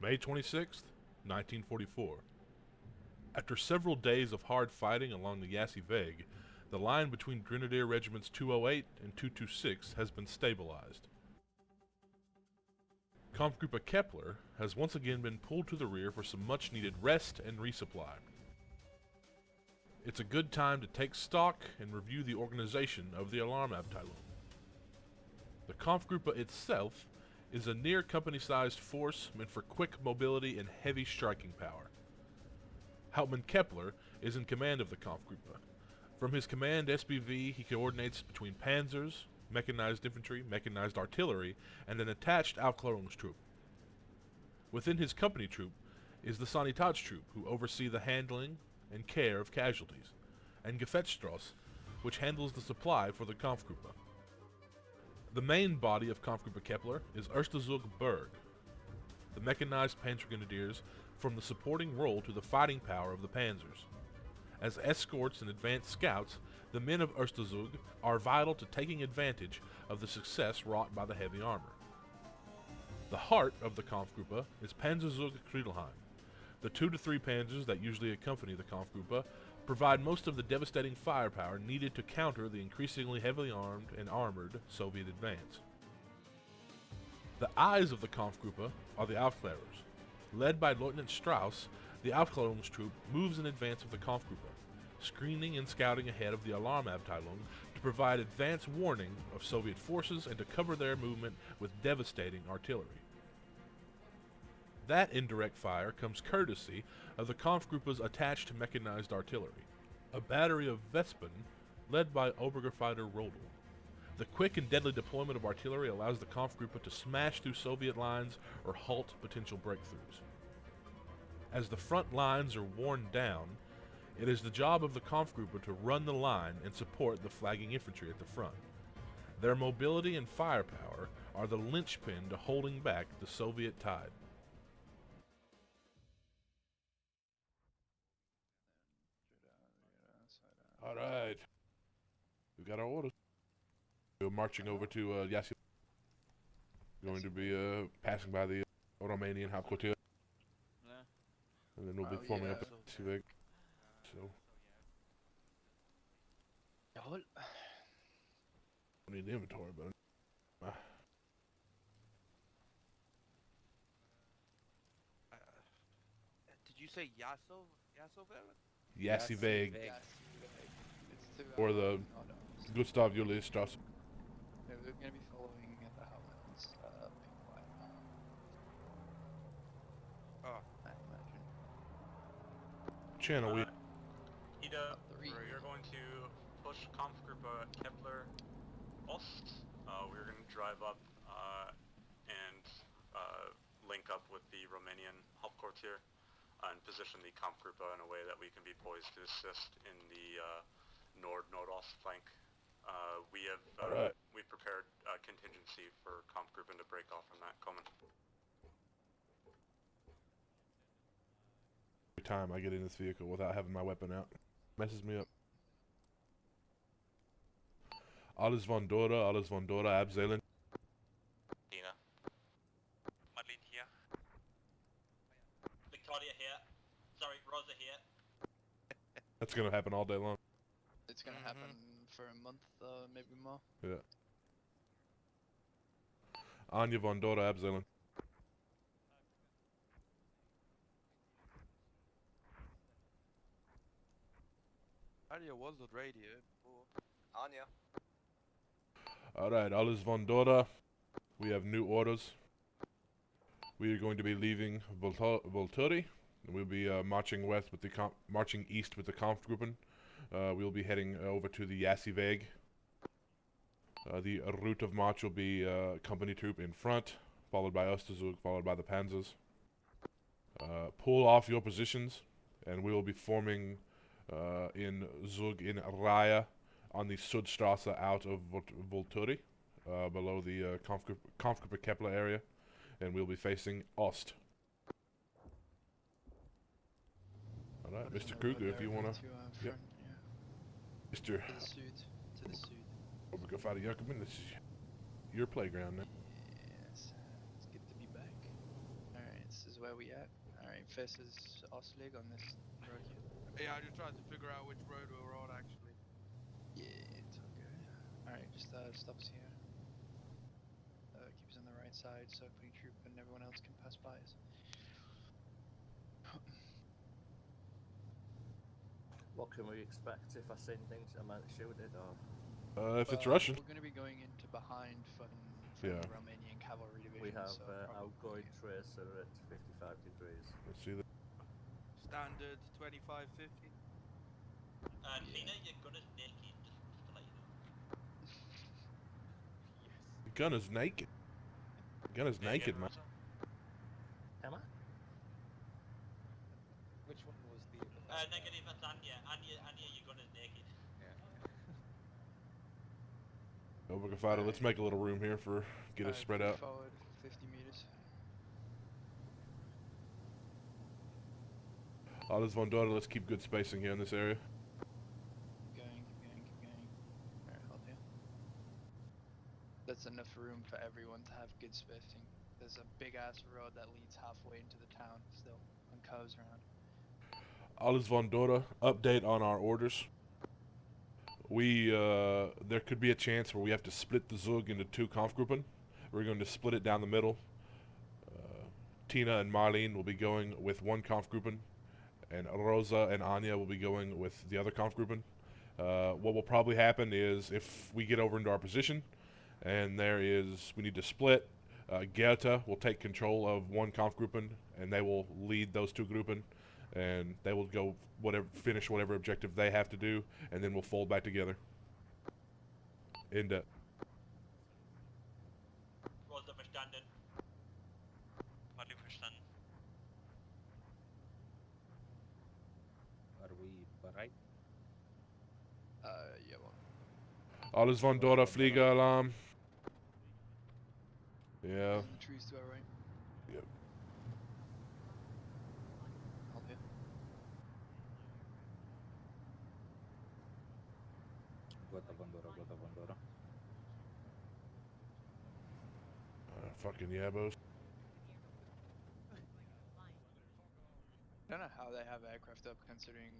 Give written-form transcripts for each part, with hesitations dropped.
May 26th, 1944. After several days of hard fighting along the Jassy Weg, the line between Grenadier Regiments 208 and 226 has been stabilized. Kampfgruppe Keppler has once again been pulled to the rear for some much-needed rest and resupply. It's a good time to take stock and review the organization of the alarm abteilung. The Kampfgruppe itself is a near company-sized force meant for quick mobility and heavy striking power. Hauptmann Keppler is in command of the Kampfgruppe. From his command SBV, he coordinates between panzers, mechanized infantry, mechanized artillery, and an attached aufklarungs troop. Within his company troop is the Sani troop, who oversee the handling and care of casualties, and Gefechtstross, which handles the supply for the Kampfgruppe. The main body of Kampfgruppe Keppler is Erster Zug Berg. The mechanized Panzer Grenadiers form the supporting role to the fighting power of the panzers. As escorts and advanced scouts, the men of Erster Zug are vital to taking advantage of the success wrought by the heavy armor. The heart of the Kampfgruppe is Panzer Zug Kriedelheim. The 2 to 3 panzers that usually accompany the Kampfgruppe provide most of the devastating firepower needed to counter the increasingly heavily armed and armored Soviet advance. The eyes of the Kampfgruppe are the Aufklärers. Led by Lieutenant Strauss, the Aufklärungs troop moves in advance of the Kampfgruppe, screening and scouting ahead of the alarm abteilung to provide advance warning of Soviet forces and to cover their movement with devastating artillery. That indirect fire comes courtesy of the Kampfgruppe's attached mechanized artillery, a battery of Wespen led by Obergefreiter Rodel. The quick and deadly deployment of artillery allows the Kampfgruppe to smash through Soviet lines or halt potential breakthroughs. As the front lines are worn down, it is the job of the Kampfgruppe to run the line and support the flagging infantry at the front. Their mobility and firepower are the linchpin to holding back the Soviet tide. Alright, we've got our orders. We're marching over to Jassy. Going to be passing by the Romanian Hauptquartier. Yeah. And then we'll be forming up at Jassy Weg. So, Jawohl. I need the inventory, but Did you say Yasso? Yasso Valley? Jassy Weg, It's or the Gustav Julius Strasse. We're gonna be following the Howlands, Pink White. Oh. I imagine. Channel, we Ida, Three. we're going to push Kampfgruppe Keppler Ost. We're going to drive up and link up with the Romanian Hauptquartier and position the Kampfgruppe in a way that we can be poised to assist in the nordost flank. We've prepared a contingency for Kampfgruppe to break off from that coming. every time I get in this vehicle without having my weapon out. Messes me up. Alles von Dora, Abzelen. Dina. Madeline here. Victoria here. Sorry, Rosa here. That's gonna happen all day long. It's gonna happen for a month, maybe more. Yeah. Anya von Dora, Abzelen. Anya was on radio before. Anya. Alright, alles von Dora. We have new orders. We are going to be leaving Volturi. We'll be marching west with the marching east with the Kampfgruppen. We'll be heading over to the Jassy Weg. The route of march will be company troop in front, followed by Osterzug, followed by the Panzers. Pull off your positions, and we will be forming in Zug in Raya on the Sudstrasse out of Volturi, below the Kampfgruppe Keppler area, and we'll be facing Ost. Alright, Mr. Kruger, if you wanna... Yep. Mr. To the sud. To the sud. Obergefreiter Jacobin, this is your playground now. Yes, it's good to be back. Alright, this is where we at. Alright, faces Oslig on this road here. Yeah, I just tried to figure out which road we were on actually. Yeah, it's all good. Alright, just stop us here. Keep us on the right side so Company Troop and everyone else can pass by us. What can we expect if I seen things? I might shoot it or. If it's Russian. We're going to be going into behind from Yeah. the Romanian Cavalry Division. We have so outgoing tracer at 55 degrees. Let's see that. Standard 2550. Tina, your gun is naked, just to let you know. The gun is naked. The gun is naked, man. Rosa? Am I? Which one was the? Negative, that's Anya. Anya, your gun is naked. Overga fighter, let's make a little room here for get us spread out. Forward 50 meters. Alles von Dora, let's keep good spacing here in this area. Keep going. Alright, hold here. That's enough room for everyone to have good spacing. There's a big ass road that leads halfway into the town still, and curves around. Alles von Dora, update on our orders. We, there could be a chance where we have to split the Zug into 2 Kampfgruppen. We're going to split it down the middle. Tina and Marlene will be going with 1 Kampfgruppen, and Rosa and Anya will be going with the other Kampfgruppen. What will probably happen is if we get over into our position, and we need to split, Beute will take control of 1 Kampfgruppen, and they will lead those 2 Gruppen, and they will go finish whatever objective they have to do, and then we'll fold back together. Ende. Rosa verstanden. Marlene verstanden. Are we bereit? Yeah, well. Alles von Dora, Fliegeralarm. Yeah. And the trees to our right. Yep. Hold here. Gotta Bandora. Fucking Jabos. I don't know how they have aircraft up, considering,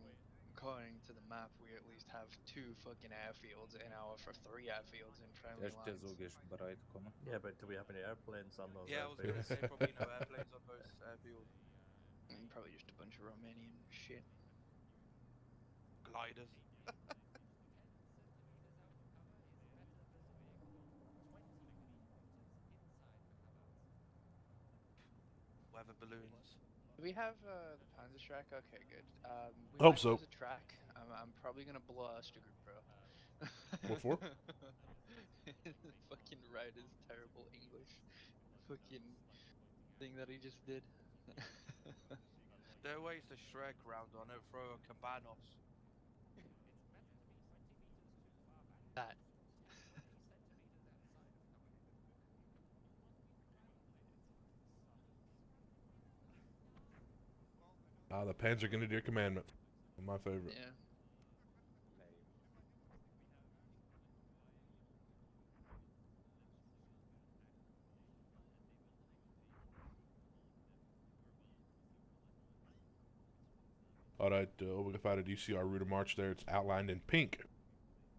according to the map, we at least have 2 fucking airfields in our 3 airfields in friendly Erste lines. Zug ist bereit, kommen. Yeah, but do we have any airplanes on those Yeah, I was gonna airfields? say probably no airplanes on those airfields. Probably just a bunch of Romanian shit. Gliders. Weather balloons. Do we have the Panzer track? Okay, good. We Hope might so. lose a track. I'm probably gonna blow us to group, bro. What for? Fucking Ryder's terrible English. Fucking thing that he just did. There ways to Shrek round on it, throw a cabanos. That. The Panzer Grenadier Commandment. My favorite. Yeah. Alright, Overga fighter, do you see our route of march there? It's outlined in pink.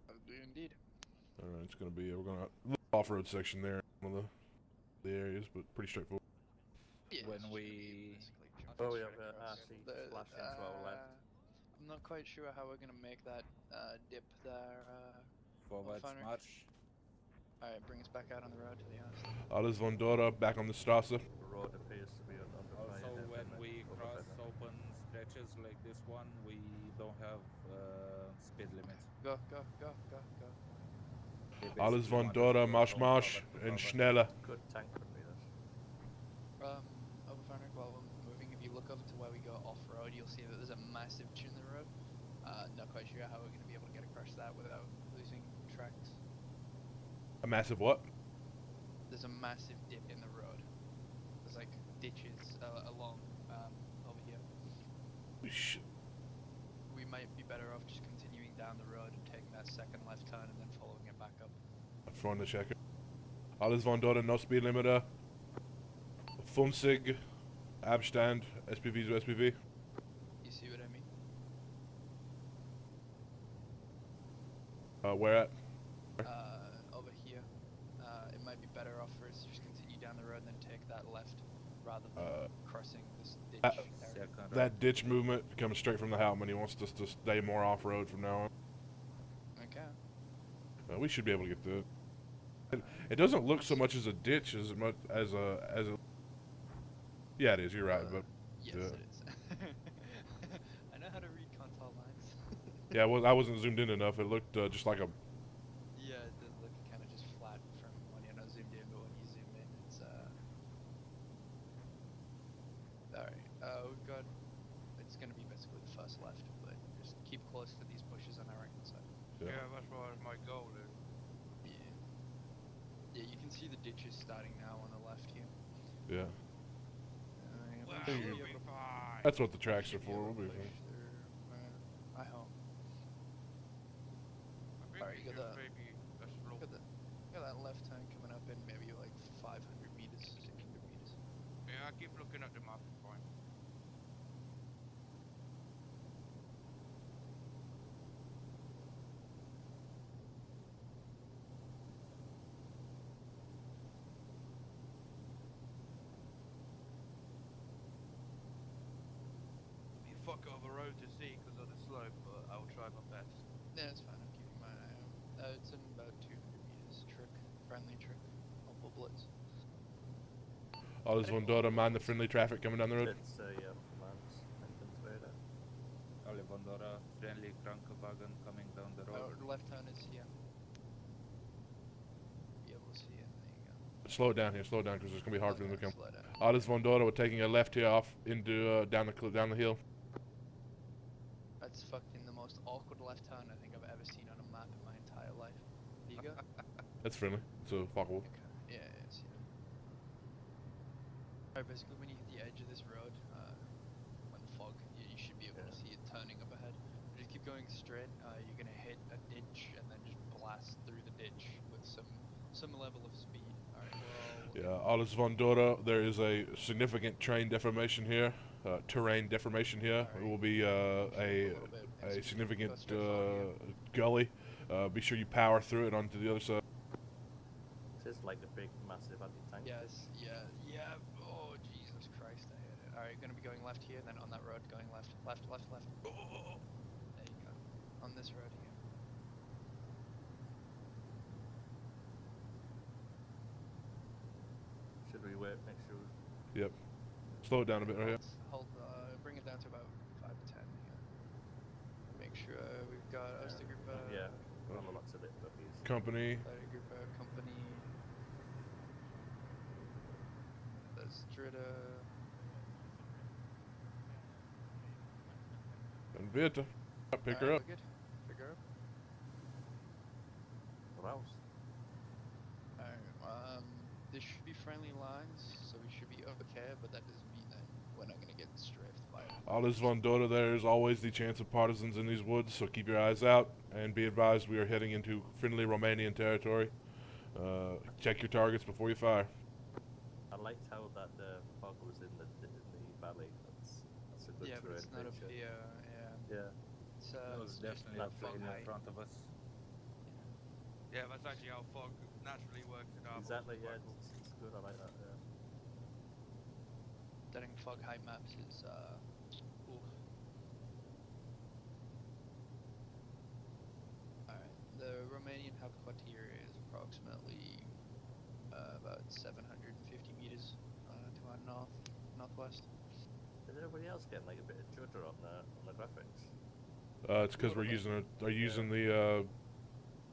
I do indeed. Alright, it's gonna be, we're gonna, off-road section there, one of the areas, but pretty straightforward. Yeah, When it's just gonna be we- basically Oh, jump we straight have across. RC splash into our left. I'm not quite sure how we're gonna make that dip there. Vorwärts Finer. Marsch. Alright, bring us back out on the road to the house. Alles von Dora, back on the Straße. The road appears to be under Also, fire. when we cross open stretches like this one, we don't have speed limit. Go. They Alles basically von want us Dora, to go Marsch, from Marsch, cover to and cover. schneller. Good tank would be this. Overfiner, while we're moving, if you look over to where we go off-road, you'll see that there's a massive ditch in the road. Not quite sure how we're gonna be able to get across that without losing tracks. A massive what? There's a massive dip in the road. There's like ditches along over here. Shit. We might be better off just continuing down the road and taking that second left turn and then following it back up. Freunde, checken. Alles von Dora, no speed limiter. 50. Abstand, SPV to SPV. You see what I mean? Where at? Over here. It might be better off for us to just continue down the road and then take that left rather than crossing this ditch. area. That ditch movement comes straight from the Hauptmann. He wants us to stay more off-road from now on. Okay. We should be able to get through it. It doesn't look so much as a ditch as much as a. Yeah, it is. You're right, but Yes, it is. I know how to read console lines. yeah, well, I wasn't zoomed in enough. It looked just like a. Yeah, it does look kind of just flat from when you're not zoomed in, but when you zoom in, it's Alright, we've got. It's gonna be basically the first left, but just keep close to these bushes on our right hand side. Yeah. Yeah, that's what my goal is. Yeah. Yeah, you can see the ditches starting now on the left here. Yeah. Well, Thank we'll you. be fine. That's what the tracks are Should be for. able We'll to be push fine. through, I hope. I think Alright, we you should got maybe a slow. Got that left turn coming up in maybe like 500 meters, 600 meters. Yeah, I keep looking at the map. It's fine. Be fuck over road to see because of the slope, but I will try my best. Yeah, it's fine. I'm keeping my eye out. It's in about 200 meters. Trick, friendly trick. Multiple blitz. Alles von Dora, mind the friendly traffic coming down the road. It's yeah, commands. Infantry. Alle Vondora, friendly Krankenwagen coming down the road. Left turn is here. Be able to see it. There you go. Slow it down here. Slow it down because it's gonna be hard for them to come. Slow down. Alles von Dora, we're taking a left here off into down the hill. That's fucking the most awkward left turn I think I've ever seen on a map in my entire life. There you go. That's friendly. So fuckable. Okay. Yeah, yeah, I see it. Alright, basically when you hit the edge of this road, when fog, you should be able to see it turning up ahead. Just keep going straight, you're gonna hit a ditch and then just blast through the ditch with some level of speed. Alright, well... Yeah, Alles von Dora, there is a significant terrain deformation here. It will be a significant gully. Be sure you power through it onto the other side. This is like a big, massive anti-tank. Yes, yeah. Oh, Jesus Christ, I hit it. Alright, gonna be going left here, then on that road, going left. Left. There you go. On this road here. Should we wait? Make sure. Yep. Slow it down a bit right here. Bring it down to about 5 to 10 here. Make sure we've got Ostergruppe. Yeah. Well, lots of it, but he's. Company. Gruppe, Kompanie. There's Dritte. And Beute. Pick her up. Good. Pick her up. What else? Alright, this should be friendly lines, so we should be okay, but that doesn't mean that we're not gonna get strafed by it. Alles von Dora, there is always the chance of partisans in these woods, so keep your eyes out and be advised we are heading into friendly Romanian territory. Check your targets before you fire. I liked how that fog was in the valley. That's a good Yeah, but terrain it's not up feature. here, yeah. Yeah. It's, That was it's definitely not a plane fog in height. front of us. Yeah, that's actually how fog naturally works in our Exactly. Yeah. It's good. I like that. Yeah. Setting fog height maps is, oof. Alright, the Romanian Hauptquartier is approximately about 750 meters to our northwest. Is everybody else getting like a bit of judder on the graphics? It's because we're using the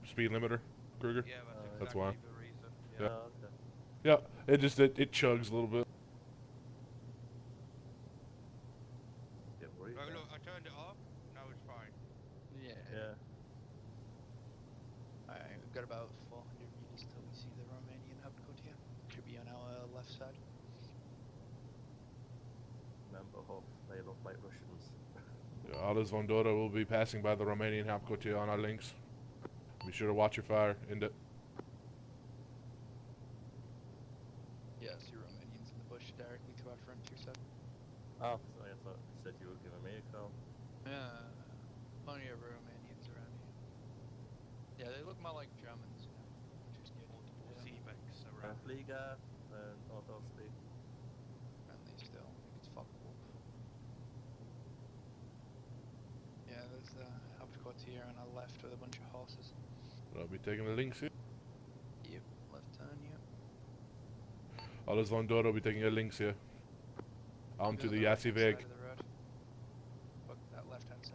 speed limiter, Kruger. Yeah, That's exactly why. the reason. Yeah. Oh, okay. Yeah, it chugs a little bit. Get worried. Oh, now. look, I turned it off. Now it's fine. Yeah. Yeah. Alright, we've got about 400 meters till we see the Romanian Hauptquartier. Should be on our left side. Remember, they look like Russians. Yeah, Alles von Dora will be passing by the Romanian Hauptquartier on our links. Be sure to watch your fire. Ende. Yeah, I see Romanians in the bush directly to our front 2-7. plenty of Romanians around here. Yeah, they look more like Germans, you know, which is good. Multiple They don't Seebex around. Flieger, nordoostlich. friendly still. I think it's fuckable. Yeah, there's the Hauptquartier on our left with a bunch of horses. I'll be taking the links here. Yep, left turn, yep. Alles von dort will be taking a links here. On Keep to it the on Jassy right-hand Weg. side of the road. Fuck that left-hand side.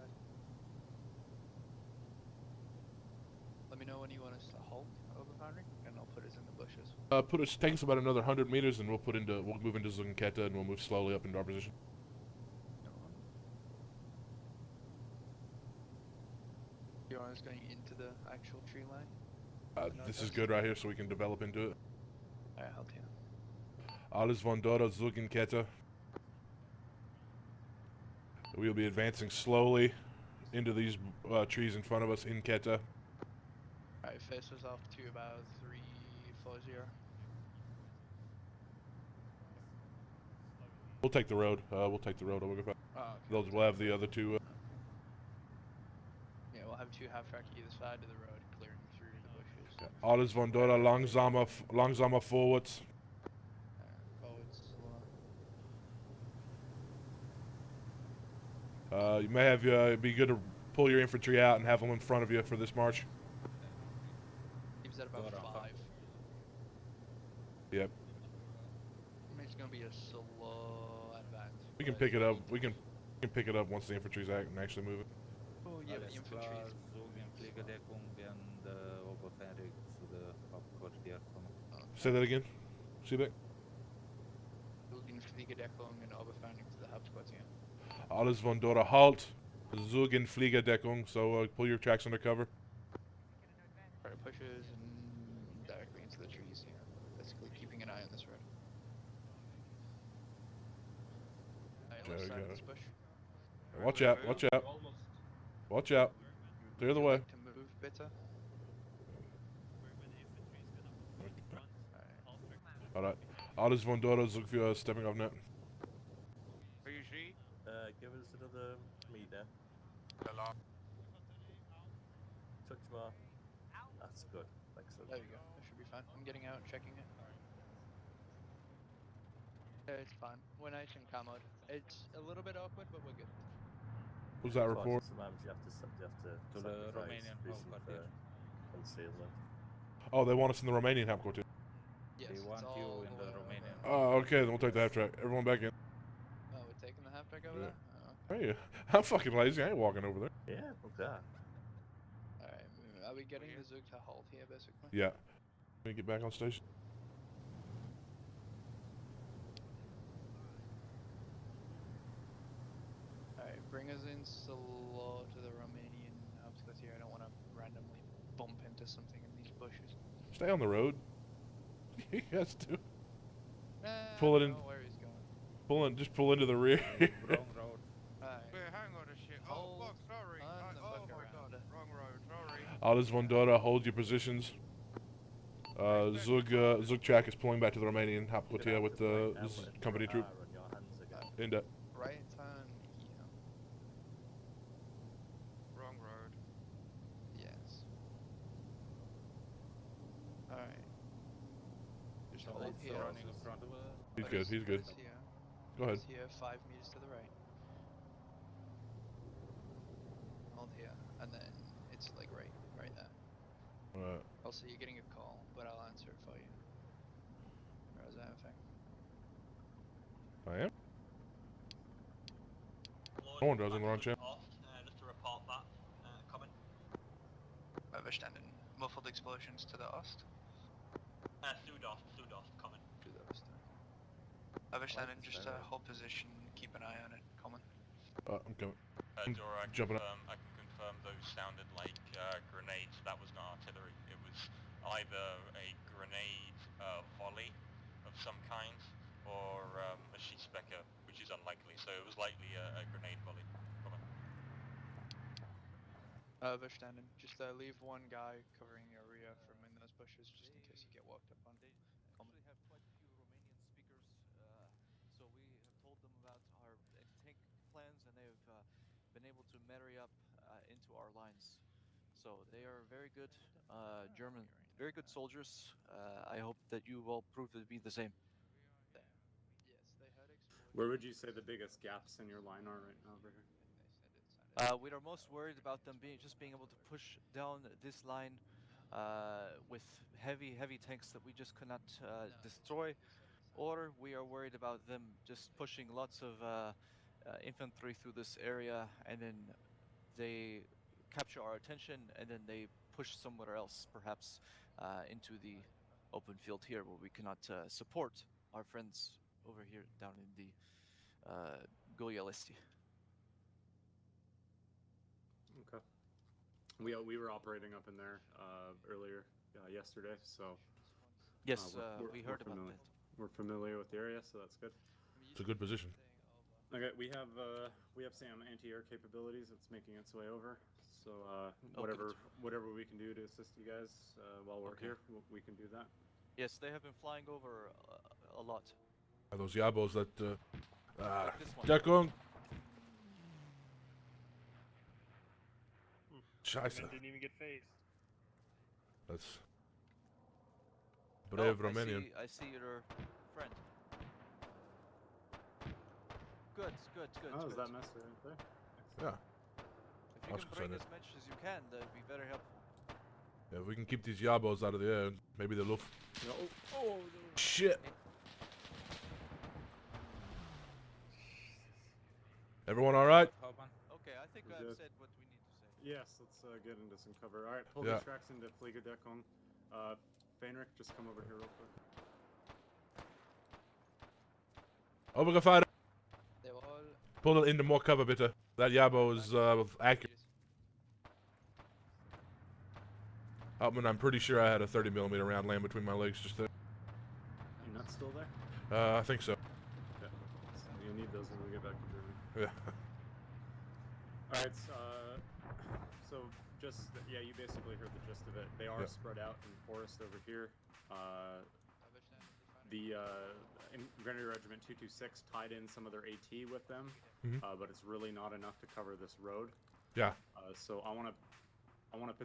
Let me know when you want us to halt over Panzer, and I'll put us in the bushes. Take us about another 100 meters, and we'll move into Zunketa, and we'll move slowly up into our position. You want us going into the actual tree line? This is good right here, so we can develop into it. Alright, halt here. Alles von dort Zunketa. We'll be advancing slowly into these trees in front of us in Keta. Alright, face was off to about 340. We'll take the road. We'll take the road. We'll go back. Oh, okay. We'll have the other two. Yeah, we'll have two half track either side of the road, clearing through the bushes. Alles von dort langsamer forwards. Forwards, You may have it'd be good to pull your infantry out and have them in front of you for this march. Keeps at about Go around 5. Yep. I mean, it's gonna be a slow advance. We can but pick it up. need We to- can pick it up once the infantry's actually moving. Oh yeah, but Alles the infantry klar, is... Zug in Fliegerdeckung and Oberfährig zu der Hauptquartier kommen. Say that again. See that? Looking Fliegerdeckung and Oberfährig to the Hauptquartier. Alles von dort halt. Zug in Fliegerdeckung. So pull your tracks under cover. Alright, pushes and directly into the trees here. Basically keeping an eye on this road. Alright, There left we side of go. this bush. Watch out! Watch out! Watch out! Clear the way. To move better. Alright. Alright. Alles von dort Zug für stepping off net. Give us another meter. Touch more. That's good. Excellent. There we go. That should be fine. I'm getting out, checking it. Yeah, it's fine. We're nice and camoed. It's a little bit awkward, but we're good. What's that report? Sometimes you have to To the sacrifice Romanian vision Hauptquartier. for concealment. Oh, they want us in the Romanian Hauptquartier. Yes, They it's want you all in the way over. Romanian. Oh, okay. Then we'll take the half track. Everyone back in. Oh, we're taking the half track over Yeah. there? Oh, okay. Hey, I'm fucking lazy. I ain't walking over there. Yeah, okay. Alright, are we getting the Zug to halt here, basically? Yeah. Let me get back on station. Alright, bring us in slow to the Romanian Hauptquartier. I don't want to randomly bump into something in these bushes. Stay on the road. Yes, do. Pull it in. Where he's going. Just pull into the rear. Wrong road. Alright. Wait, hang on a shit. Hold Oh fuck, sorry. on the Oh fuck my around. god, wrong road, sorry. Alles von dort, hold your positions. Zug track is pulling back to the Romanian Hauptquartier with the company troop. On your hands again. Ende. Right turn here. Wrong road. Yes. Alright. Just So hold it's here. running in front of us. He's good. He's good. Put us here. Go ahead. Put us here, 5 meters to the right. Hold here, and then it's like right there. Also, you're getting a call, but I'll answer it for you. Rosa, effect. I am. No one does in the wrong channel. Just to report that. Coming. Verstanden. Muffled explosions to the ost. Südost, coming. To the ost. Verstanden. Just hold position, keep an eye on it. Common. I'm coming. Dora, Jumping up. I can confirm those sounded like grenades. That was not artillery. It was either a grenade volley of some kind or a Schießbecker, which is unlikely. So it was likely a grenade volley. Verstanden. Just leave one guy covering your rear from in those bushes, just in case you get walked up on. Common. Actually have quite a few Romanian speakers, so we have told them about our tank plans, and they've been able to marry up into our lines. So they are very good German, very good soldiers. I hope that you will prove to be the same. Yes, they had exploited. Where would you say the biggest gaps in your line are right now over here? We are most worried about them being able to push down this line with heavy tanks that we just cannot destroy, or we are worried about them just pushing lots of infantry through this area, and then they capture our attention, and then they push somewhere else, perhaps into the open field here, where we cannot support our friends over here down in the gully. Okay. We were operating up in there earlier yesterday, so Yes, we're we heard about familiar. that. We're familiar with the area, so that's good. It's a good position. Okay, we have some anti-air capabilities. It's making its way over. So whatever we can do to assist you guys while we're Okay. here, we can do that. Yes, they have been flying over a lot. Are those Jabos that Like this one. Deckung. Scheiße. Didn't even get phased. That's brave Oh, Romanian. I see your friend. Good. Oh, is that messer right there? Yeah. If you can bring as much as you can, that'd be very helpful. Yeah, if we can keep these Jabos out of the air, maybe the Luft. Oh, Shit. Everyone all right? Hauptmann. Okay, I think We're I've good. said what we need to say. yes. Let's get into some cover. All right, pull Yeah. these tracks into Fliegerdeckung. Fenrik, just come over here real quick. Overgefahren. They were all. Pull it into more cover, bitte. That Jabo is accurate. Hauptmann, I'm pretty sure I had a 30mm round land between my legs just there. Your nuts still there? I think so. Okay. So you'll need those when we get back to Germany. Yeah. All right. So just you basically heard the gist of it. They are Yeah. spread out in the forest over here. The Grenadier Regiment 226 tied in some of their AT with them, Mhm. but it's really not enough to cover this road. Yeah. So I want to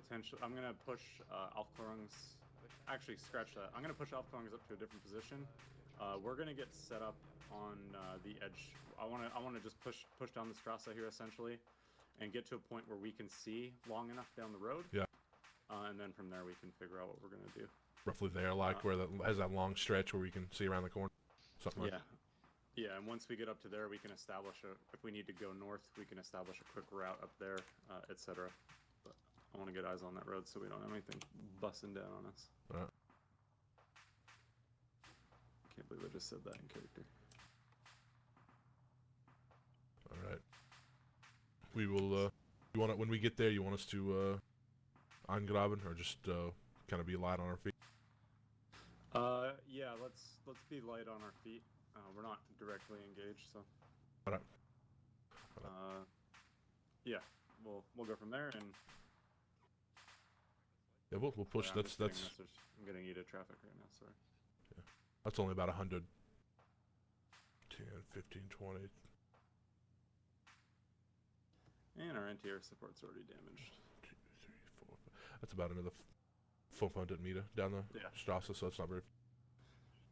potentially. I'm gonna push aufklarungs. Actually, scratch that. I'm gonna push aufklarungs up to a different position. We're gonna get set up on the edge. I want to just push down the Strasse here essentially, and get to a point where we can see long enough down the road. Yeah. And then from there we can figure out what we're gonna do. Roughly there, like where that has that long stretch where we can see around the corner. Something like Yeah. Yeah, and once we get up to there, we can establish if we need to go north, we can establish a quick route up there, etc. But I want to get eyes on that road so we don't have anything busting down on us. Alright. Can't believe I just said that in character. Alright. We will, you want it, when we get there, you want us to, angraben, or just, kind of be light on our feet? Yeah, let's be light on our feet. We're not directly engaged, so. Alright. Yeah, we'll go from there, and Yeah, we'll push. sorry, That's I'm getting you to traffic right now. Sorry. that's only about 100. 10, 15, 20. And our anti-air support's already damaged. 2, 3, 4. That's about another 500 meter down the Yeah. Strasse, so it's not very.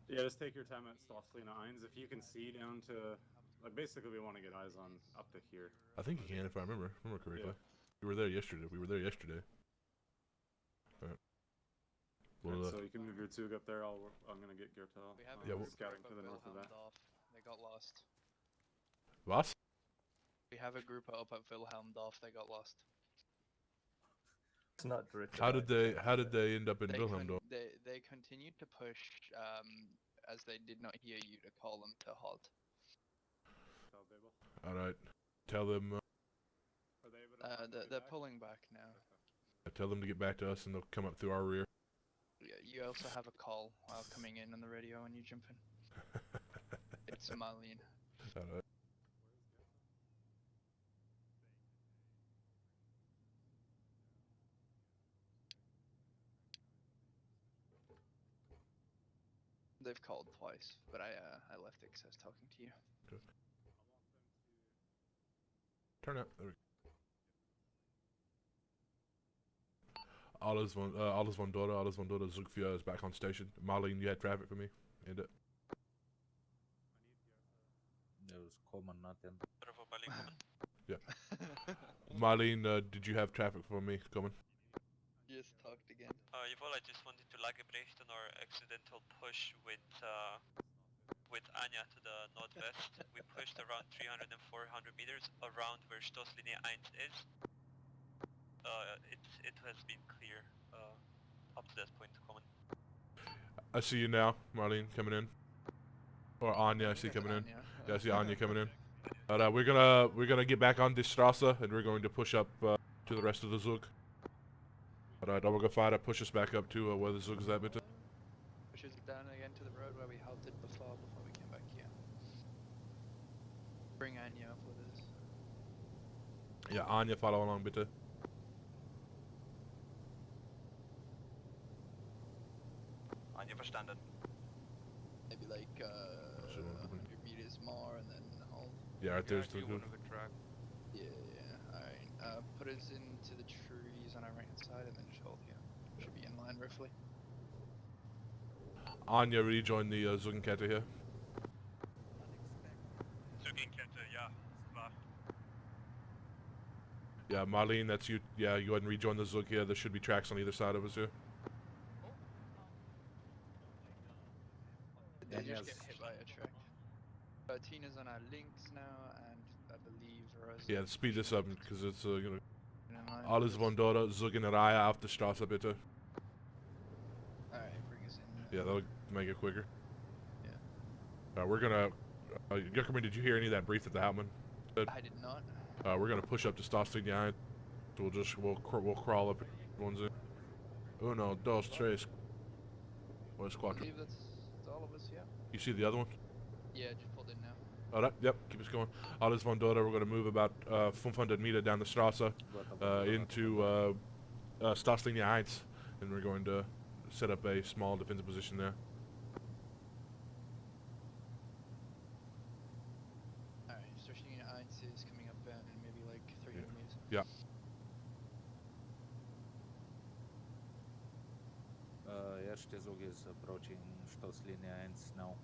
Yeah, just take your time at Stosslina Eins. If you can see down to, like, basically we want to get eyes on up to here. I think you can, if I remember correctly. Yeah. We were there yesterday. Alright. Well, So you can move your Zug up there. I'm gonna get Gertel. We have Yeah, a well- group scouting up to the at north of that. Wilhelmdorf. They got lost. was? We have a group up at Wilhelmdorf. They got lost. It's not directly. How did they end up in Wilhelmdorf? They continued to push as they did not hear you to call them to halt. Alright. Tell them Are they able to find their way They're back? pulling back now. tell them to get back to us and they'll come up through our rear. Yeah, you also have a call coming in on the radio when you jump in. It's Somalian. Alright. They've called twice, but I left it 'cause I was talking to you. Turn out. There we go. Alles von Dora, Zugführer is back on station. Marlene, you had traffic for me? Ende. It was common, not in. Bravo, Berlin, kommen. Yeah. Marlene, did you have traffic for me coming? Just talked again. Jawohl, I just wanted to lag a bericht on our accidental push with Anya to the northwest. We pushed around 300 and 400 meters around where Stoßlinie 1 is. It has been clear up to that point, common. I see you now, Marlene, coming in. Or Anya, I see coming in. Yeah, I see Anya coming in. But we're gonna get back on this Strasse and we're going to push up to the rest of the Zug. Alright, Obergefahrer, push us back up to where the Zug is at, bitte. Pushes it down again to the road where we halted before we came back here. Bring Anya up with us. Yeah, Anya, follow along, bitte. Anya, verstanden. Maybe like 100 meters more and then hold. Yeah, right there's the Zug. Yeah, alright. Put us into the trees on our right hand side and then just hold here. Should be in line roughly. Anya, rejoin the Zugenkette here. Zugenkette, ja, klar. Yeah, Marlene, that's you. Yeah, you go ahead and rejoin the Zug here. There should be tracks on either side of us here. They just get hit by a truck. Tina's on our links now, and I believe Rosa. Yeah, speed this up because it's gonna. Alles von Dora, Zug in der Reihe auf der Straße, bitte. Alright, bring us in. Yeah, that'll make it quicker. Yeah. We're gonna. Yuckerman, did you hear any of that brief that the Hauptmann said? I did not. We're gonna push up to Stoßlinie 1. So we'll crawl up. One's in. Uno, dos, tres. Where's I Quattro? believe that's all of us, yeah. You see the other one? Yeah, just pulled in now. Alright, yep, keep us going. Alles von Dora, we're gonna move about 500 meter down the Straße into Stoßlinie 1, and we're going to set up a small defensive position there. Alright, Stoßlinie 1 is coming up in maybe like 300 meters. Yeah. Erste Zug is approaching Stoßlinie 1 now.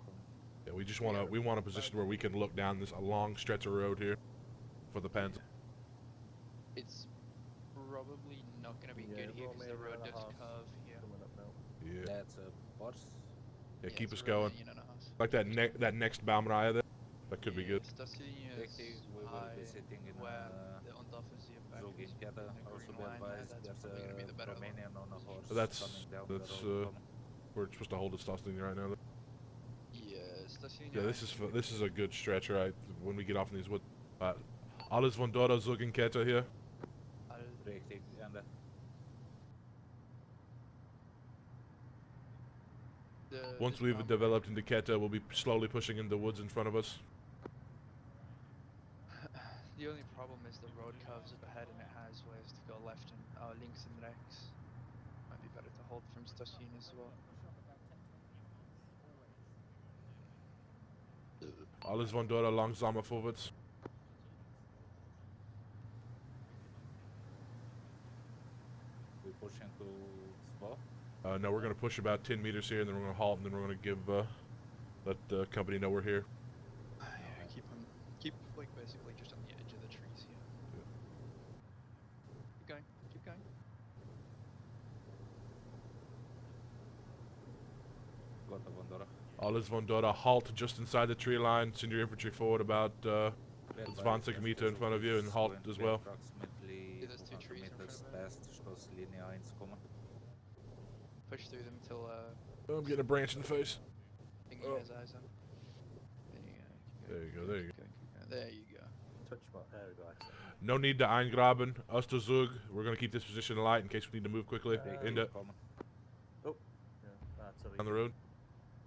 Yeah, we just want a position where we can look down this a long stretch of road here for the Panzer. It's probably not going to be good here because the road does curve here. Yeah. That's a bus. Yeah, keep it's us going. Romanian and a half. Like that next Baumreihe there. That could be good. Stoßlinie is We will high be sitting in where the underoffensive back Zug in is Keppler. on the Also green be line there, advised, that's there's probably going to be the a better one. Romanian on a horse That's coming down the road. we're supposed to hold the Stoßlinie right now. Yeah, Stoßlinie Yeah, this is a good stretch, right? When we get off in these woods. Alles von Dora, Zugenkette here. Richtig, Ende. Once we've developed into Kette, we'll be slowly pushing into the woods in front of us. The only problem is the road curves up ahead and it has ways to go left and links and rechts. Might be better to hold from Stoßlinie as well. Alles von Dora, langsamer vorwärts. We push into Zwo. No, we're going to push about 10 meters here, and then we're going to halt, and then we're going to give let the company know we're here. Yeah, keep like basically just on the edge of the trees here. Yeah. Keep going, keep going. Got the von Dora. Alles von Dora, halt just inside the tree line. Send your infantry forward about 20 meter in front of you, and halt as well. Approximately See those two 200 trees in meters front of it? past Stoßlinie 1 kommen. Push through them till Oh, I'm getting a branch in the face. Thingy Oh. has eyes on. There you go, there you go. There you go. Touch mark, there we go. Excellent. No need to eingraben. Osterzug. We're going to keep this position light in case we need to move quickly. Ende. Kommen. Oh, yeah, that's a Down the road.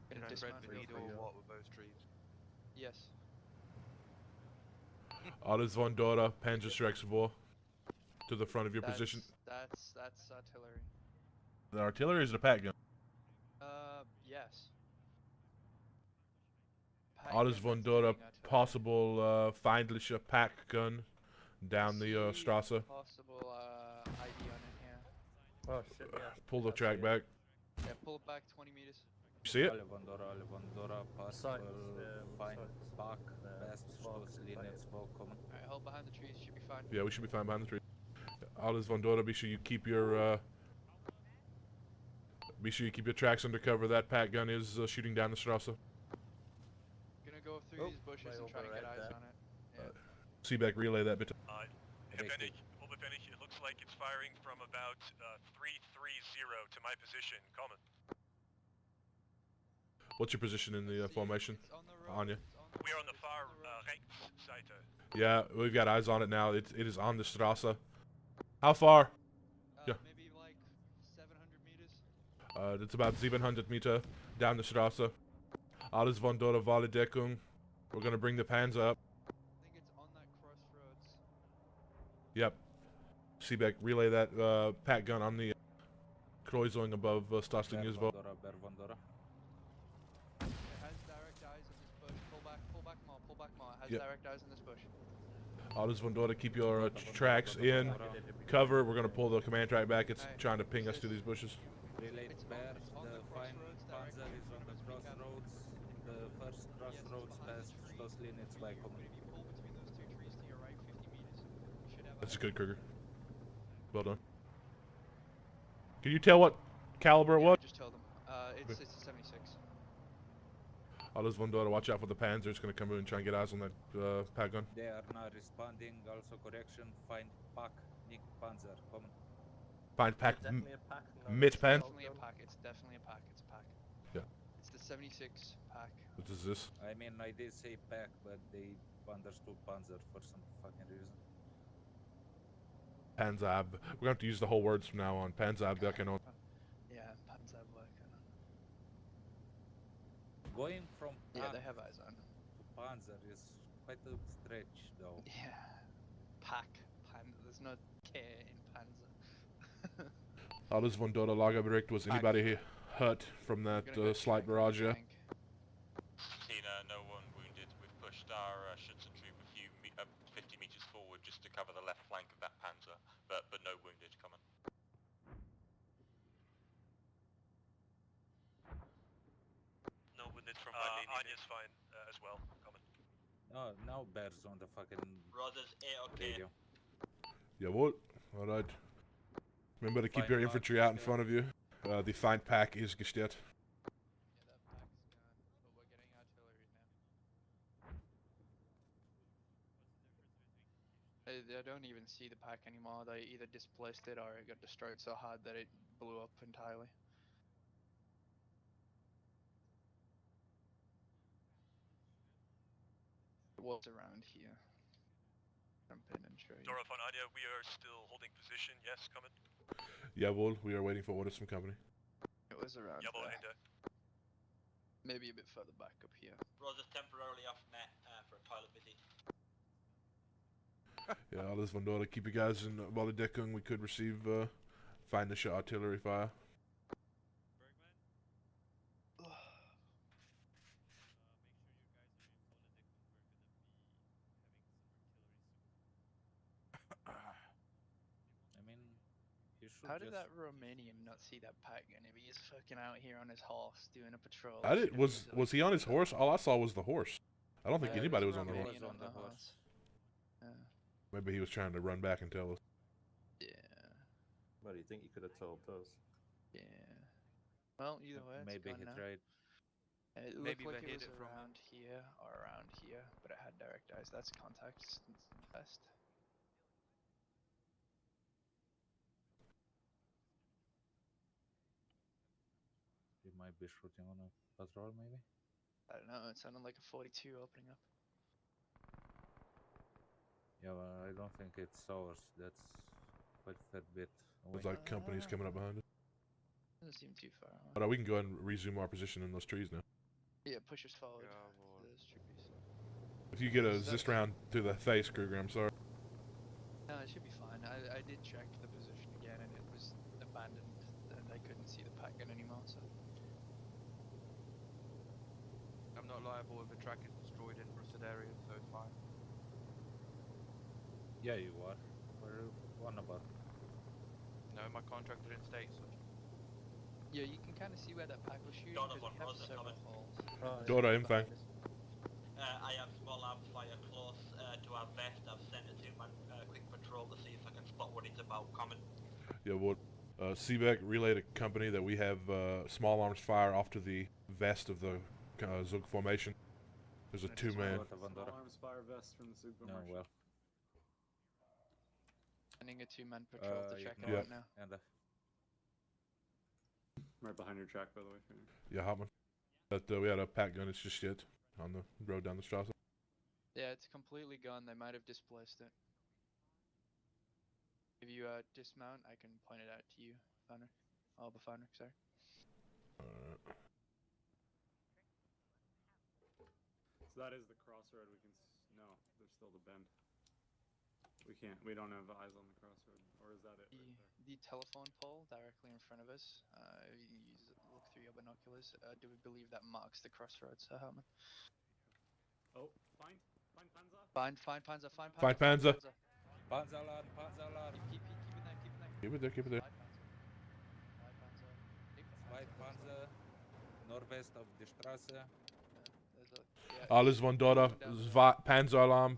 Gonna Red dismount we real need quick. or what with those trees? Yes. Alles von Dora, Panzerstreckspor. To the front of your position. That's artillery. The artillery is the pack gun. Yes. Alles von Dora, possible feindliche pack gun down the Strasse. Possible ID on it here. Oh shit, yeah. Pull the I track see it. back. Yeah, pull it back 20 meters. You see it? Alevandora, Sights, fine, sights. back, Yeah, best, smoke, Stoßlinie, fire. 2 kommen. Alright, hold behind the trees, should be fine. Yeah, we should be fine behind the tree. Alles Vondora, be sure you keep your tracks under cover. That pack gun is shooting down the Strasse. Gonna go through Oh, these bushes way and try and get override eyes there. on it. Yeah. Seaback, relay that bit. It looks like it's firing from about 330 to my position. Common. What's your position in the See, formation, it's on the road, Anya? it's on the We are road, on the it's far road. right side. Yeah, we've got eyes on it now. It is on the Strasse. How far? Yeah. Maybe like 700 meters. It's about 700 Meter down the Strasse. Alles Vondora Vale Deckung. We're gonna bring the Panzer up. I think it's on that crossroads. Yep. Seaback, relay that pack gun on the Kreuzung above Stasling as well. Bervandora. It has direct eyes on this bush. Pull back more, pull back more. It has Yep. direct eyes on this bush. Alles Vondora, keep your tracks in cover. We're gonna pull the command track back. It's Alright, trying to ping us this- through these bushes. Relay It's Bear, on the the fine crossroads Panzer directly in is on front the of us, be careful. crossroads. The first Yes, crossroads it's behind past the tree. Stoßlinie 2 kommen. If you pull between those two trees to your right 50 meters, you should have That's eyes. good, Kruger. Well done. Can you tell what caliber it Yeah, was? just tell them. It's a 76. Alles Vondora, watch out for the Panzer. It's gonna come in and try and get eyes on that pack gun. They are not responding. Also correction. Find Pack, Nick Panzer. Kommen. Find pack Definitely a pack. mid pan. Definitely a pack. It's definitely a pack. It's a pack. Yeah. It's the 76 pack. What is this? I mean, I did say Pack, but they understood Panzer for some fucking reason. Panzab. We're gonna have to use the whole words from now on. Panzab, Deckung. Yeah, Panzer working. Going from Yeah, Pack they have eyes on. to Panzer is quite a stretch, though. Yeah. Pack. Panzer. There's no K in Panzer. Alles Vondora Lagerbericht. Was anybody hurt from that Gonna go slight check, barrage? I Yeah. think. No one wounded. We've pushed our Schützentrop a few 50 meters forward just to cover the left flank of that Panzer, but no wounded. Coming. No wounded from Anya's fine as well. Coming. Oh, now Bear's on the fucking Rosa's A-okay. radio. Jawohl. Alright. Remember to keep Fine your pack infantry out in still. front of you. The fine pack is gestert. Yeah, that pack's gone, but we're getting artillery now. I don't even see the pack anymore. They either displaced it or it got destroyed so hard that it blew up entirely. It was around here. Jump in and show you. Dora von Anya, we are still holding position. Yes, coming. Jawohl. We are waiting for orders from company. It was around Jawohl, there. Ende. Maybe a bit further back up here. Rosa's temporarily off net for a pilot visit. Yeah, alles Vondora. Keep you guys in Deckung. We could receive feindliche artillery fire. I mean, you should How did just that Romanian not see that pack gun if he's fucking out here on his horse doing a patrol? I did. Was he on his horse? All I saw was the horse. I don't think Yeah, anybody was there's a on the horse. Romanian On the horse. Yeah. Maybe he was trying to run back and tell us. Yeah. What do you think you could have told us? Yeah. Well, either way, it's maybe gone he now. tried. It Maybe looked like they it hid was it from around here or around here, but it had direct eyes. That's contact best. He might be shooting on a patrol, maybe. I don't know. It sounded like a 42 opening up. Yeah, well, I don't think it's ours. That's quite a fair bit away. Looks like companies coming up behind us. Doesn't seem too far. Away. But we can go ahead and resume our position in those trees now. Yeah, push us forward. Yeah, to well. those trees. If you get a Is that- zist round to the face, Kruger, I'm sorry. No, it should be fine. I did check the position again, and it was abandoned, and I couldn't see the pack gun anymore. So. I'm not liable if a track is destroyed in rusted areas, so it's fine. Yeah, you are. We're one about. No, my contractor in States. Yeah, you can kind of see where that pack was shooting Donna because we have von Rosa several coming. holes. Dora, infang. I have small arms fire close to our vest. I've sent a two-man quick patrol to see if I can spot what it's about coming. Yeah, well, Seebeck relayed a company that we have small arms fire off to the vest of the Zug formation. There's a two-man. Small arms fire vest from the Zug No, formation. well. Sending a two-man patrol to check it Yeah. out now. And Right behind your track, by the way. Yeah, Hotman. But we had a pack gun. It's just shit on the road down the Strasse. Yeah, it's completely gone. They might have displaced it. If you dismount, I can point it out to you, Fanner. Oh, the Fanner, sorry. So that is the crossroad. We can. No, there's still the bend. We can't. We don't have eyes on the crossroad, or is that it? Right there? The telephone pole directly in front of us. If you look through your binoculars. Do we believe that marks the crossroads, Sir Hartman? Oh, find Panzer. Find Panzer. Find Panzer. Panzer alarm, Panzer alarm. Keep it there. Keep it there, keep it there. Five Panzer, northwest of the Strasse. Alles von Dora. Panzer Alarm.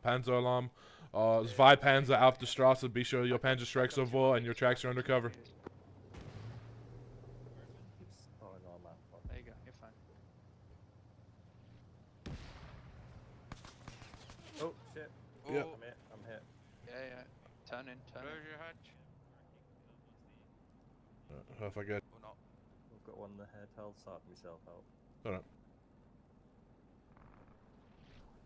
Zwei Panzer auf der Straße. Be sure your Panzer strikes vor and your tracks are undercover. There you go, you're fine. Oh shit. Yeah. I'm hit. Yeah. Turn in. Close your hatch. If I get. Or not. I've got one in the head. I'll sort myself out. Alright.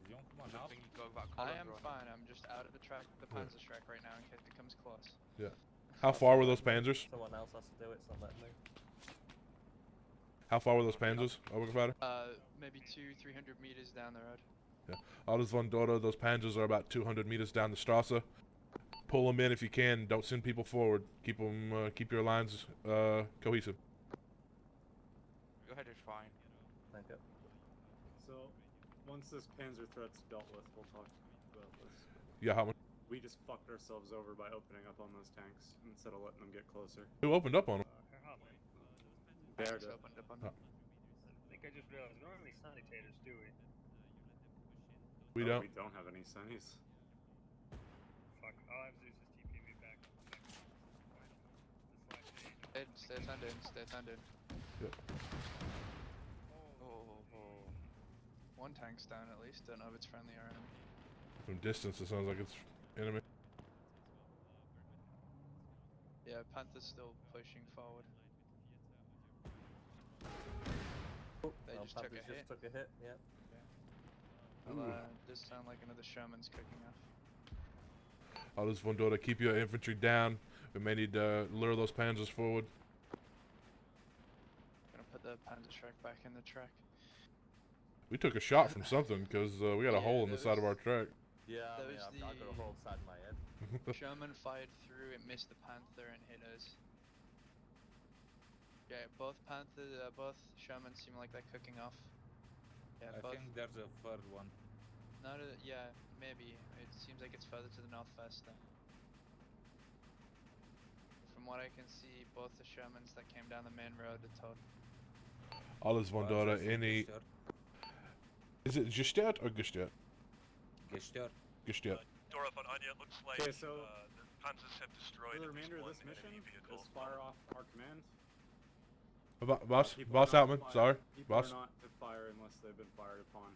Young, come on Good up. thing you go back I column am running. fine. I'm just out of the track, the Panzer strike right now in case it comes close. Yeah. How far were those Panzers? Someone else has to do it, so let me. How far were those Panzers? Maybe 200-300 meters down the road. Alles von Dora. Those Panzers are about 200 meters down the Strasse. Pull them in if you can. Don't send people forward. Keep them. Keep your lines cohesive. Your head is fine. Thank you. So, once this Panzer threat's dealt with, we'll talk about this. Yeah, Hotman. We just fucked ourselves over by opening up on those tanks instead of letting them get closer. Who opened up on them? Bear Just did. opened up on Oh. them. I think I just realized we don't have any sanitators, do we? We Oh, don't. We don't have any sunnies. Fuck. I'll have Zeus just TP me back. Stay turned in. Oh. One tank's down at least. Don't know if it's friendly or enemy. From distance, it sounds like it's enemy. Yeah, Panther's still pushing forward. They just took a hit. Just took a hit, yeah. Does sound like another Sherman's cooking off. Alles von Dora. Keep your infantry down. We may need to lure those Panzers forward. Gonna put the Panzer strike back in the track. We took a shot from something because we got a hole in the side of our track. Yeah, I That mean, was I've got a hole inside my head. Sherman fired through, it missed the Panther and hit us. Yeah, both Shermans seem like they're cooking off. Yeah, I both. think there's a third one. Yeah, maybe. It seems like it's further to the northwest then. From what I can see, both the Shermans that came down the main road are total. Alles von Dora. Any. Is it gestört or gestört? Gestört. Gestört. Dora von Anya, it looks like Okay, so the Panzers have destroyed for the at remainder of this point mission, enemy vehicle. is fire off our command. Boss People are not Outman. to fire. Sorry. People Boss. are not to fire unless they've been fired upon.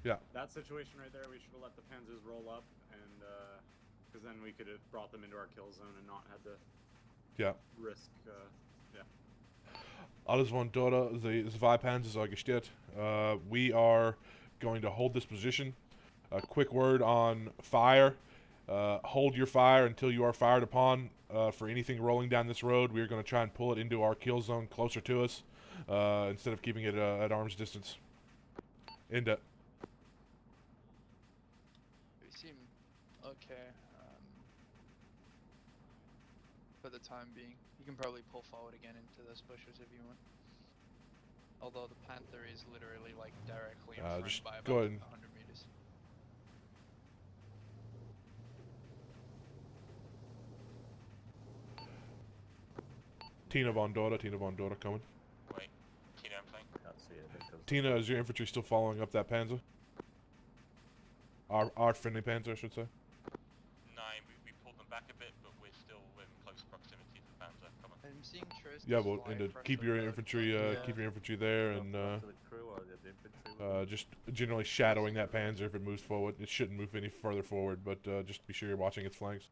Yeah. That situation right there, we should have let the Panzers roll up, and because then we could have brought them into our kill zone and not had to risk. Alles von Dora. The zwei Panzers are gestört. We are going to hold this position. A quick word on fire. Hold your fire until you are fired upon. For anything rolling down this road, we are going to try and pull it into our kill zone closer to us instead of keeping it at arm's distance. Ende. We seem okay for the time being. You can probably pull forward again into those bushes if you want. Although the Panther is literally like directly in front just by go about ahead and 100 meters. Tina von Dora coming. Wait, Tina, I'm playing. Can't see it because Tina, is your infantry still following up that Panzer? Our friendly Panzer, I should say. 9, we pulled them back a bit, but we're still in close proximity to the Panzer. Come on. I'm seeing Trist. Yeah, well, and keep your infantry, keep your infantry there, and to the crew or the infantry. just generally shadowing that Panzer if it moves forward. It shouldn't move any further forward, but just be sure you're watching its flanks.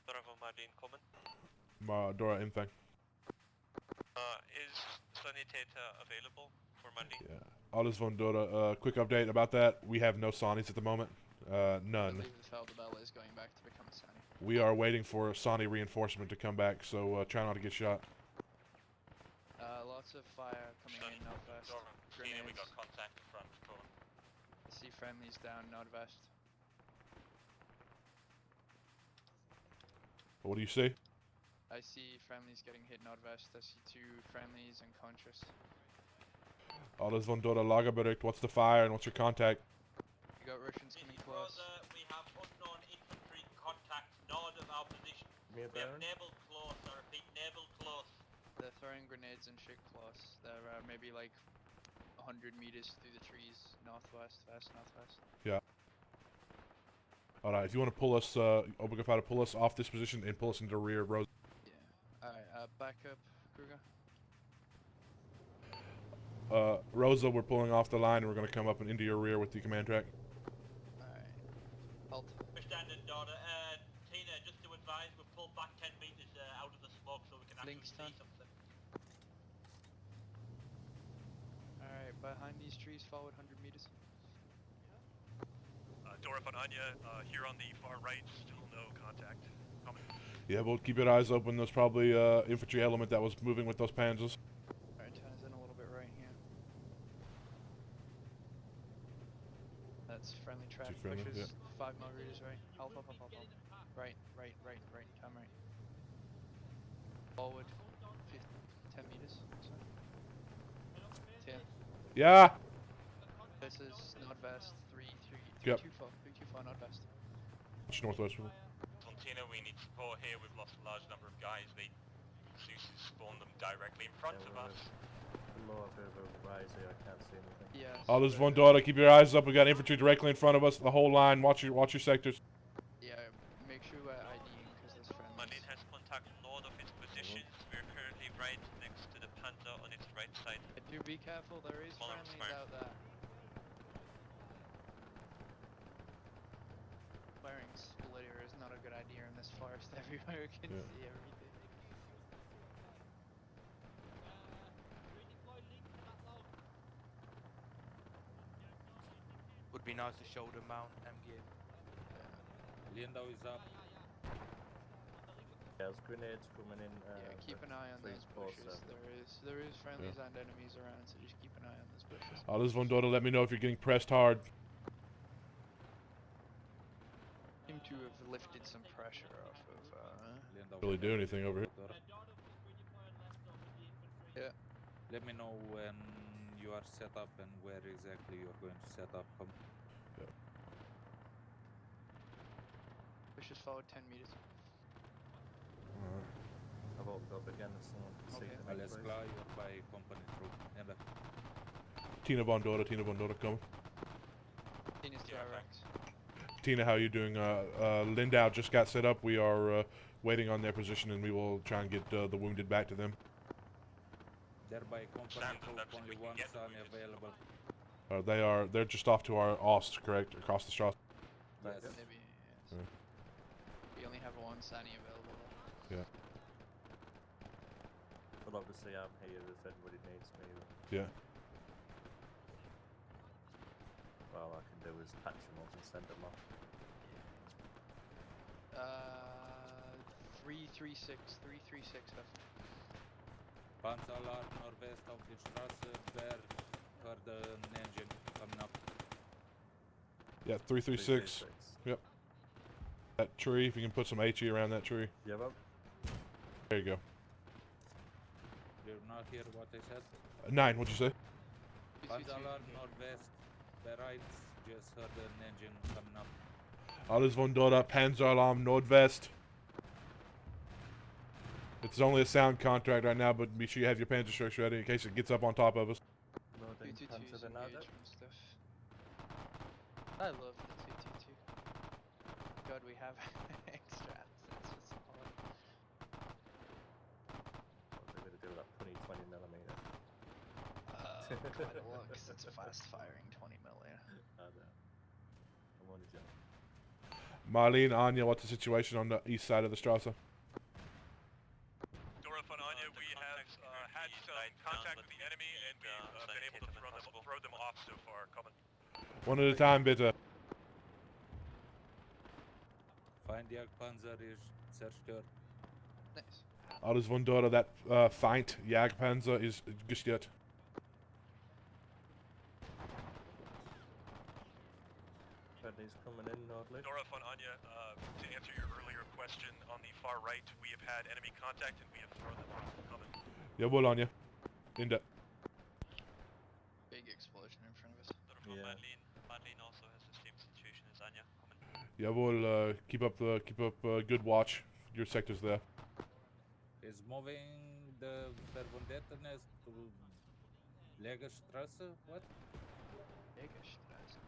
Bravo Marine coming. Dora Infang. Is Sanitator available for Marine? Yeah. Alles von Dora, quick update about that. We have no Sanis at the moment. I None. believe the Feldabella is going back to become a Sani. We are waiting for Sani reinforcement to come back, so try not to get shot. Lots of fire coming in northwest. Tina, we Grenades. got contact in front. Come on. I see friendlies down northwest. What do you see? I see friendlies getting hit northwest. I see 2 friendlies unconscious. Alles von Dora Lagerbericht. What's the fire and what's your contact? You got Russians coming close. Rosa, we have unknown infantry contact north of our position. Me a We have Baron? naval close, I repeat, naval close. They're throwing grenades and shit close. They're maybe like 100 meters through the trees, northwest, northwest. Yeah. Alright, if you want to pull us, Obergefell, to pull us off this position and pull us into the rear of Rosa. Yeah. Alright, back up, Kruger. Rosa, we're pulling off the line and we're going to come up and into your rear with the command track. Alright. Halt. We're standing, daughter. Tina, just to advise, we've pulled back 10 meters out of the smoke so we can actually Links see done. something. Alright, behind these trees, forward 100 meters. Dora von Anya, here on the far right, still no contact. Coming. Yeah, well, keep your eyes open. There's probably infantry element that was moving with those Panzers. Alright, turns in a little bit right here. That's friendly track. Too friendly, Pushes yeah. 5 more readers right. Up. Right. Turn right. Forward 10 meters. Sorry. 10. Yeah! This is northwest. 324 northwest. Which northwest? Tina, we need support here. We've lost a large number of guys. Zeus has spawned them directly in front of us. Below a bit of a rise here, I can't see anything. Yeah. Alles von Dora, keep your eyes up. We got infantry directly in front of us. The whole line. Watch your sectors. Yeah, make sure we're IDing because there's friendlies. Marine has contact north of its positions. We're currently right next to the Panzer on its right side. Do be careful, there is Follow friendlies fire. out there. Wearing splitter is not a good idea in this forest. Everywhere can Yeah. see everything. Would be nice to shoulder mount MG. Lindo is up. There's grenades coming in. Yeah, keep an eye on please those pause bushes. There is friendlies and enemies around, so just keep an eye on those bushes. Alles von Dora, let me know if you're getting pressed hard. Seem to have lifted some pressure off of. Lindo Really do anything over here. Yeah. Let me know when you are set up and where exactly you're going to set up. Come. Bushes forward 10 meters. I've opened up again if someone can see Okay. them. Alles klar, you're by company troop. Ende. Tina von Dora coming. Venus direct. Tina, how you doing? Lindau just got set up. We are waiting on their position and we will try and get the wounded back to them. They're by company Stand troop, up so we only can one get the Sani wounded. available. They're just off to our Ost, correct? Across the Strasse. Yes. Maybe, yes. Yeah. We only have one Sani available. Yeah. But obviously I'm here if anybody needs me. Yeah. All I can do is patch them up and send them off. 336 left. Panzeralarm northwest of the Strasse, there heard an engine coming up. Yeah, 336. Yep. That tree, if you can put some HE around that tree. Yeah, well. There you go. You're not hear what I said? 9, what'd you say? Panzeralarm northwest, the right, just heard an engine coming up. Alles von Dora, Panzeralarm, Nordwest. It's only a sound contract right now, but be sure you have your Panzer structure ready in case it gets up on top of us. Loading 222's Panzer Grenade. engaged and stuff. I love the 222. God, we have extra assets for support. What are they going to do with that funny 20mm? Quite a lot, 'cause it's a fast firing 20 millimeter. I know. I'm only joking. Marlene, Anya, what's the situation on the east side of the Strasse? Dora von Anya, we have had some contact with the enemy and we've been able to throw them off so far. Coming. One at a time, bitte. Feindjagdpanzer ist zerstört. Nice. Alles wunderbar, that Feind Jagdpanzer is gestört. Freddy's coming in northly. Dora von Anya, to answer your earlier question, on the far right, we have had enemy contact and we have thrown them off. Coming. Jawohl, Anya. Ende. Big explosion in front of us. Dora von Yeah. Madeleine also has the same situation as Anya. Coming. Jawohl, keep up good watch. Your sector's there. Is moving the Verwundetenes to Legerstrasse? What? Jägerstraße.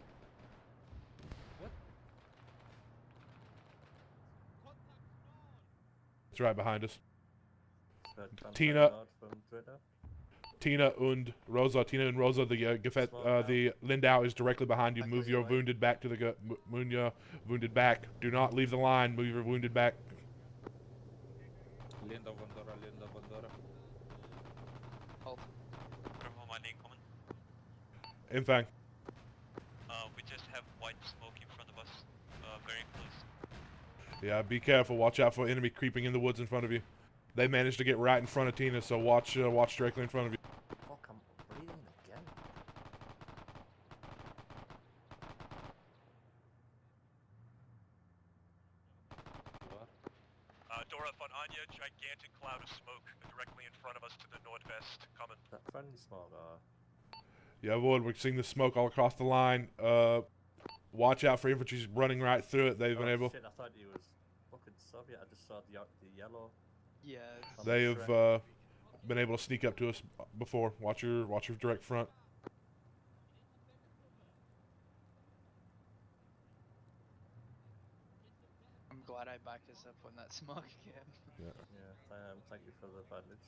What? It's right behind us. Third contact Tina. north from Dritter. Tina and Rosa, the Lindau is directly behind you. Move your wounded back to the move your wounded back. Do not leave the line. Move your wounded back. Linda Vandora. Halt. Dora von Madeleine coming. Infang. We just have white smoke in front of us. Very close. Yeah, be careful. Watch out for enemy creeping in the woods in front of you. They managed to get right in front of Tina, so watch directly in front of you. Fuck, I'm breathing again. Dora von Anya, gigantic cloud of smoke directly in front of us to the northwest. Coming. That friendly smoke, Jawohl, we're seeing the smoke all across the line. Watch out for infantry running right through it. They've been able. Shit, I thought he was fucking Soviet. I just saw the yellow. Yeah. It's They've been able to sneak up to us before. Watch your direct front. I'm glad I backed us up on that smoke again. Yeah. Thank you for the bandage.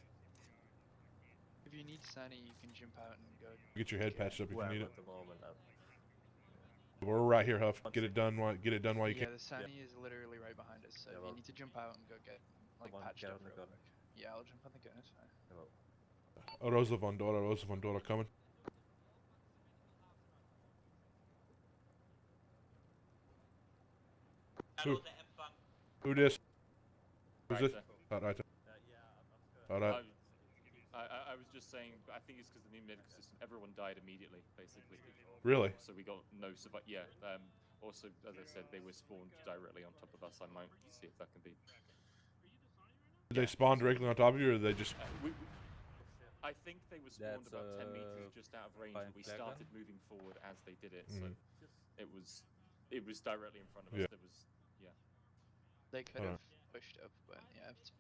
If you need Sani, you can jump out and go. Get your head patched up if you need it. At the moment, We're right here, Huff. Get it done while you Yeah, can. the Sani is literally right behind us, so Yeah, if well, you need to jump out and go get patched get up on the real gun. quick. Yeah, I'll jump on the gun, it's fine. Rosa von Dora coming. Who this? Who's this? Alright. Alright. I was just saying, I think it's because the new medical system, everyone died immediately, basically. Really? So we got no survival. Yeah. Also, as I said, they were spawned directly on top of us. I might see if that can be. Did they spawn directly on top of you, or did they just? I think they were spawned That's, about 10 meters just out of range, and we fine flag started moving forward as they did it. So Mhm. it was directly in front of us. Yeah. There was They could Alright. have pushed up, but yeah, it's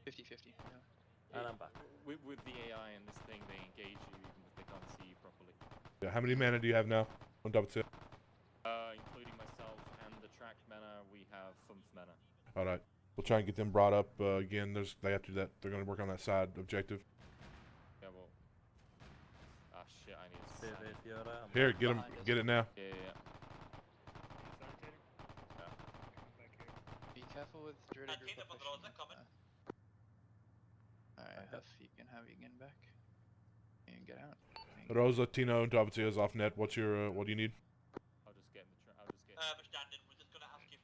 50-50. Yeah. And I'm back. With the AI and this thing, they engage you even if they can't see you properly. Yeah, how many mana do you have now? On top of it. Including myself and the tracked mana, we have 5 mana. Alright. We'll try and get them brought up again. They have to do that. They're going to work on that side objective. Yeah, well. Ah, shit, I need to Save send it, Fiora. I'm Here, back. get them. Get it now. Yeah. Be careful with Druid And group Tina von pushing. Rosa coming. Alright, Huff, you can have your gun back. And get out. Rosa, Tino, and Davitsi is off net. What do you need? I'll just get in the I'll just get. We're standing. We're just gonna ask if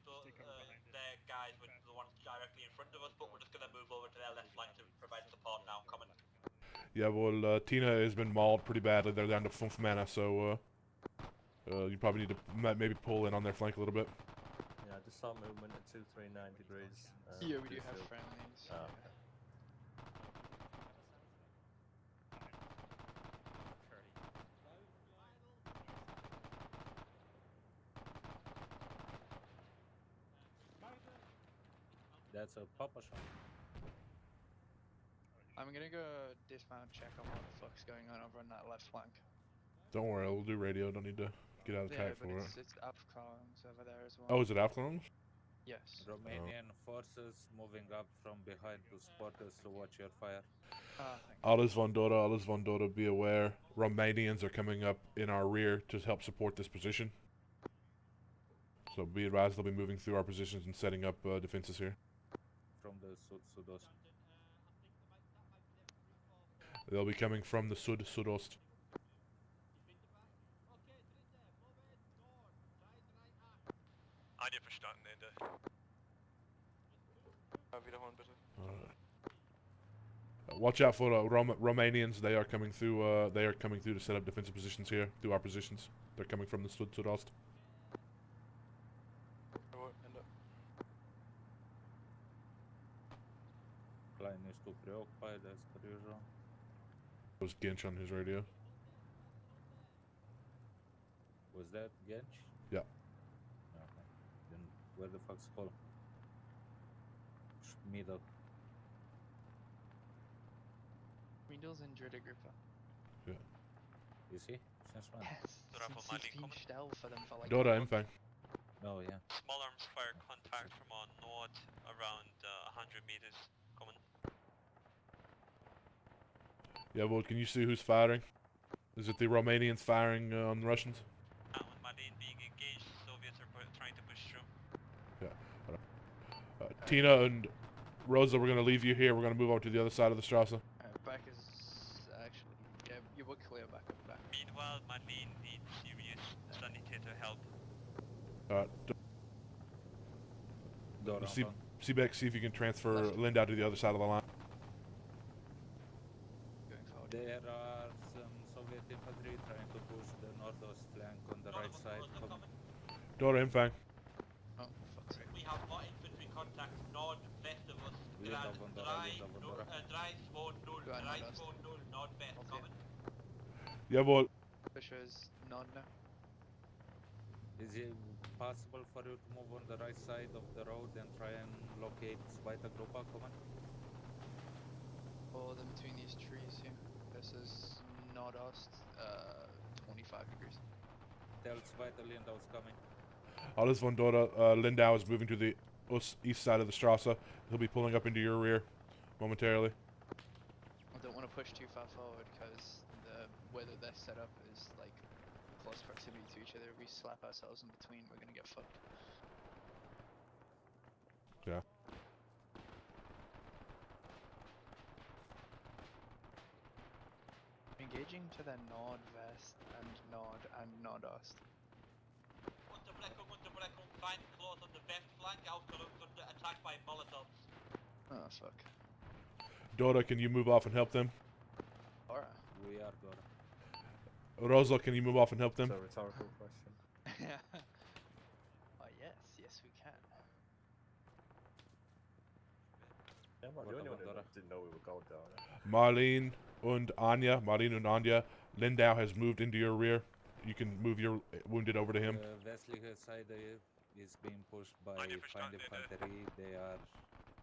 their guys were the ones directly in front of us, but we're just gonna move over to their left flank to provide support now. Coming. Yeah, well, Tina has been mauled pretty badly. They're down to 5 mana, so you probably need to maybe pull in on their flank a little bit. Yeah, I just saw movement at 239 degrees. Yeah, we do just have so- friendlies. Oh, yeah. okay. That's a Papa shot. I'm gonna go dismount, check on what the fuck's going on over on that left flank. Don't worry, we'll do radio. Don't need to get out of Yeah, attack but for it. it's aufklarungs over there as well. Oh, is it aufklarungs? Yes. Romanian forces moving up from behind to support us, so watch your fire. Alles von Dora, be aware. Romanians are coming up in our rear to help support this position. So be advised they'll be moving through our positions and setting up defenses here. From the sudost. They'll be coming from the sudost. Anya verstanden, Ende. Wiederholen bitte. Watch out for Romanians. They are coming through. They are coming through to set up defensive positions here through our positions. They're coming from the sudost. Klein is too preoccupied as per usual. Was Gench on his radio? Was that Gench? Yeah. Okay. Then where the fuck's Cole? Middle. Middle's in Dritte Gruppe. Yeah. You see? Since when? Yes. Since he's been still for them for like. Dora, Empfang. Oh yeah. Small arms fire contact from our north around 100 meters. Coming. Yeah, well, can you see who's firing? Is it the Romanians firing on the Russians? Marine being engaged. Soviets are trying to push through. Yeah. Tina and Rosa, we're going to leave you here. We're going to move over to the other side of the Strasse. Back is actually, yeah, you were clear back. Meanwhile, Marine needs serious sanitator help. Dora, Seebeck, see if you can transfer Linda to the other side of the line. There are some Soviet infantry trying to push the northwest flank on the right side. Dora, Empfang. Oh, fuck's sake. We have more infantry contact northwest of us. Drive 4-0, northwest, coming. Jawohl. Pushers, nod now. Is it possible for you to move on the right side of the road and try and locate Beute Panzer? Comment? Follow them between these trees here. This is nordost, 25 degrees. Tell Beute Lindau's coming. Alles von Dora, Lindau is moving to the east side of the Strasse. He'll be pulling up into your rear momentarily. I don't want to push too far forward because the way that they're set up is like close proximity to each other. If we slap ourselves in between, we're gonna get fucked. Yeah. Engaging to the nordwest and nordost. Unterbrechung, find close on the west flank, aufklarungs under attack by Molotovs. Oh fuck. Dora, can you move off and help them? Dora. We are Dora. Rosa, can you move off and help them? That's a rhetorical question. Oh yes we can. Yeah, I'm not the only one that didn't know we were gold down. Marlene and Anya, Lindau has moved into your rear. You can move your wounded over to him. The westliche side is being pushed by find infantry. They are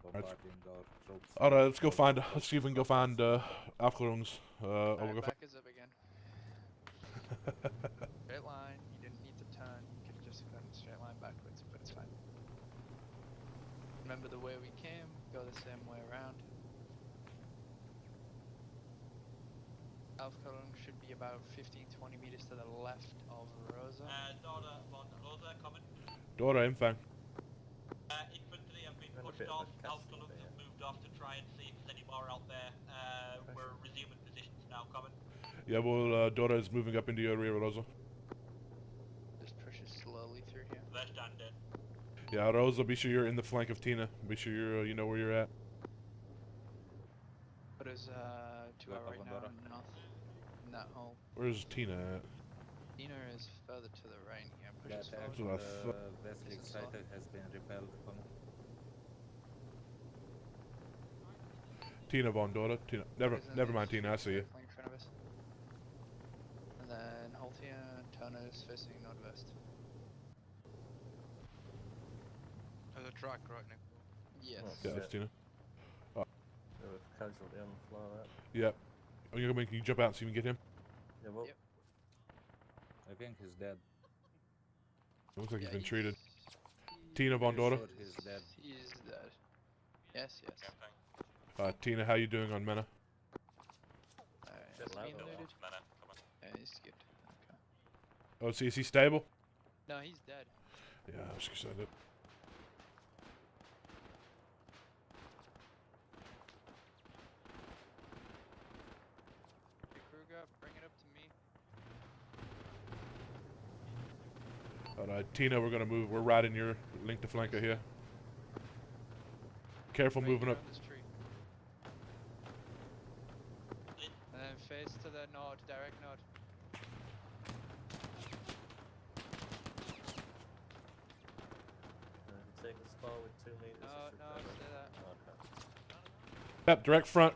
bombarding our troops. Alright, let's see if we can go find Aufklärungs. Back is up again. Straight line, you didn't need to turn, you could have just gone straight line backwards, but it's fine. Remember the way we came, go the same way around. Aufklärung should be about 15-20 meters to the left of Rosa. Dora von Rosa coming. Dora, Empfang. Infantry have been pushed off, Aufklärung have moved off to try and see if there's any more out there. We're resuming positions now, coming. Yeah, well, Dora is moving up into your rear, Rosa. Just pushes slowly through here. West and dead. Yeah, Rosa, be sure you're in the flank of Tina. Be sure you're, you know where you're at. What is to our right now, north, in that hole. Where's Tina at? Tina is further to the right here. That Pushes actually forward. the westliche side has been repelled. Comment. Tina von Dora. Tina. Never mind, Tina. I see you. In front of us. And then hold here and turn us facing northwest. There's a track right now. Yes. Yeah, that's Tina. With casualty on the floor, that. Yep. Oh, can you jump out so you can get him? Yeah, well. Yep. I think he's dead. It looks like Yeah, he's been he's- treated. he's- Tina Von Pretty Dora. sure he's dead. He's dead. Yes, yes. Tina, how you doing on Mena? Bit Is loud, he though. looted? Come on. Yeah, he's good. Okay. Oh, is he stable? No, he's dead. Yeah, I was gonna say that. Your crew up, bring it up to me. Alright, Tina, we're gonna move. We're riding your link to flanker here. Careful Wait, moving up. around this tree. And then face to the north, direct north. Take a spar with 2 meters. No, it should no, cover it. stay that. Okay. Yep, direct front.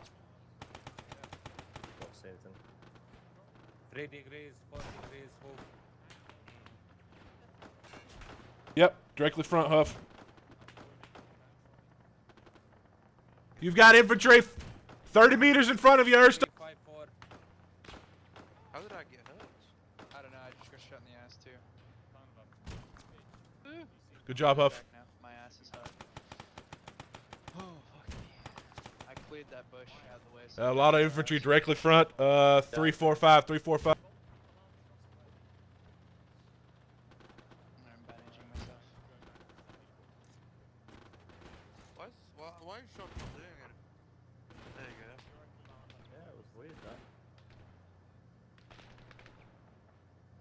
Don't see anything. 3 degrees, 4 degrees, move. Yep, directly front, Huff. You've got infantry 30 meters in front of you, Erst. 5-4. How did I get hurt? I don't know, I just got shot in the ass too. Good job, Huff. Back now. My ass is hot. Oh, fuck me. I cleared that bush out of the way. So A lot of infantry directly front. 345, 345. I'm bandaging myself. Why are you shot for doing it? There you go. Yeah, it was weird, that.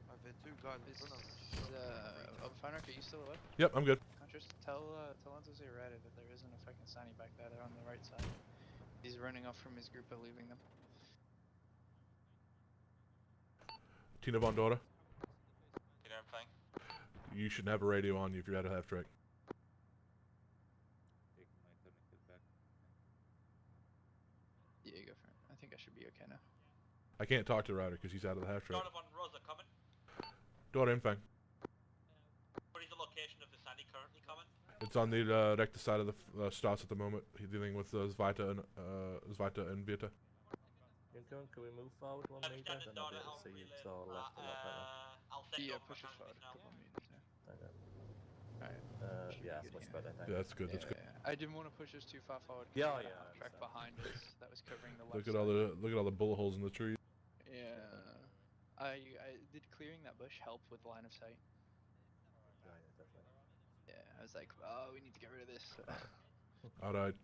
I've hit 2 guys in Is, front of me. Fanark, are you still alive? Yep, I'm good. Just tell Antos Reddit that there isn't a fucking Sani back there. They're on the right side. He's running off from his group and leaving them. Tina Von Dora. Tina, I'm fine. You should have a radio on you if you're out of half track. Taking my tourniquet back. Yeah, go for it. I think I should be okay now. I can't talk to Ryder because he's out of the half track. Donovan Rosa coming. Dora Infang. What is the location of the Sani currently coming? It's on the rector side of the Stas at the moment. He's dealing with Zvita and Beute. Can we move forward 1 meter? Then I'll be able to see you to our left a lot better. I'll send Yeah, over push it my forward a now. couple of meters now. Okay. Alright. Yeah, that's much better. Thanks. Yeah, that's good. That's good. I didn't want to push us too far forward. 'cause Yeah, we had a yeah, I half track understand. behind us that was covering the left Look at all the bullet holes in the tree. Yeah. I did clearing that bush help with line of sight? Yeah, yeah, definitely. Yeah, I was like, oh, we need to get rid of this. Alright,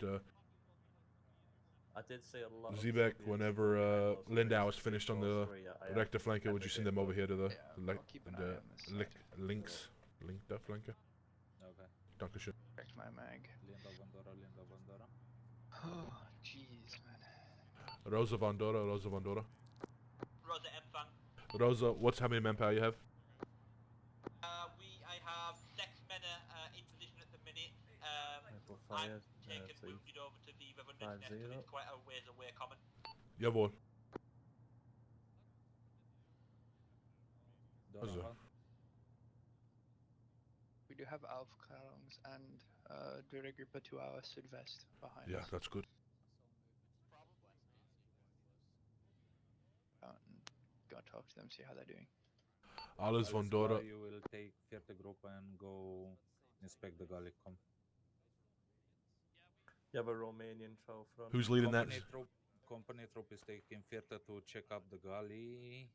I did see a lot of Zebek, civilians whenever running close to Lindau base is finished on close the to it, I rector flanker, would you send them over here to the Yeah, I'll keep an eye on this side. links? Link the flanker? Okay. Dankeschön. Correct my mag. Linda Vandora, Linda Vandora. Oh, jeez, man. Rosa Von Dora, Rosa Von Dora. Rosa Empfang. Rosa, how many manpower you have? I have 6 men in position at the minute. Rifle I'm fired, taken so wounded over to the Revenant 5-0. Nest, it's quite a ways away coming. Jawohl. Donovan. We do have aufklarungs and Dura Gruppe to our Südwest behind Yeah, us. that's good. Out and go talk to them, see how they're doing. Alles Von Dora. You will take 4th group and go inspect the gully. Come. You have a Romanian troll front. Who's leading that? Company troop is taking 4th to check up the gully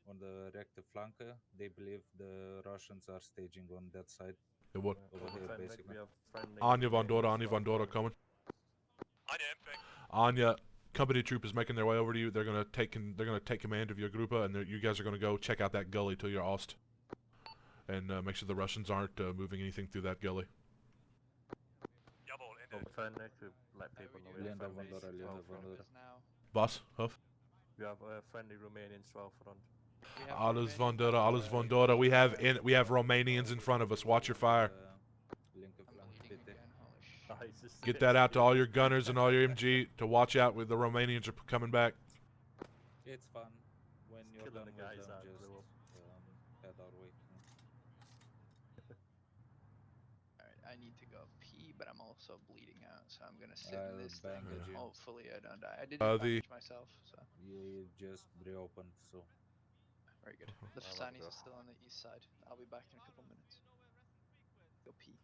on the rector flanker. They believe the Russians are staging on that side. Jawohl. Over here, basically. Anya Von Dora coming. Anya, company troop is making their way over to you. They're gonna take command of your gruppe, and you guys are gonna go check out that gully to your ost, and make sure the Russians aren't moving anything through that gully. Fennec, to let people know we have Linda friendly Vandora, Linda 12 front. Vandora. Boss, Huff. We have a friendly Romanian 12 front. Alles Von Dora, Alles Von Dora. We have Romanians in front of us. Watch your fire. Get that out to all your gunners and all your MG to watch out with the Romanians are coming back. It's fun when you're killing done the with guys them, out just blue. head our way. Alright, I need to go pee but I'm also bleeding out, so I'm gonna sit in I'll this thing. bandage you. Hopefully I don't die. I did The- bandage myself, so You just reopened, so. very good. The Well, Sani's bro. are still on the east side. I'll be back in a couple minutes. Go pee.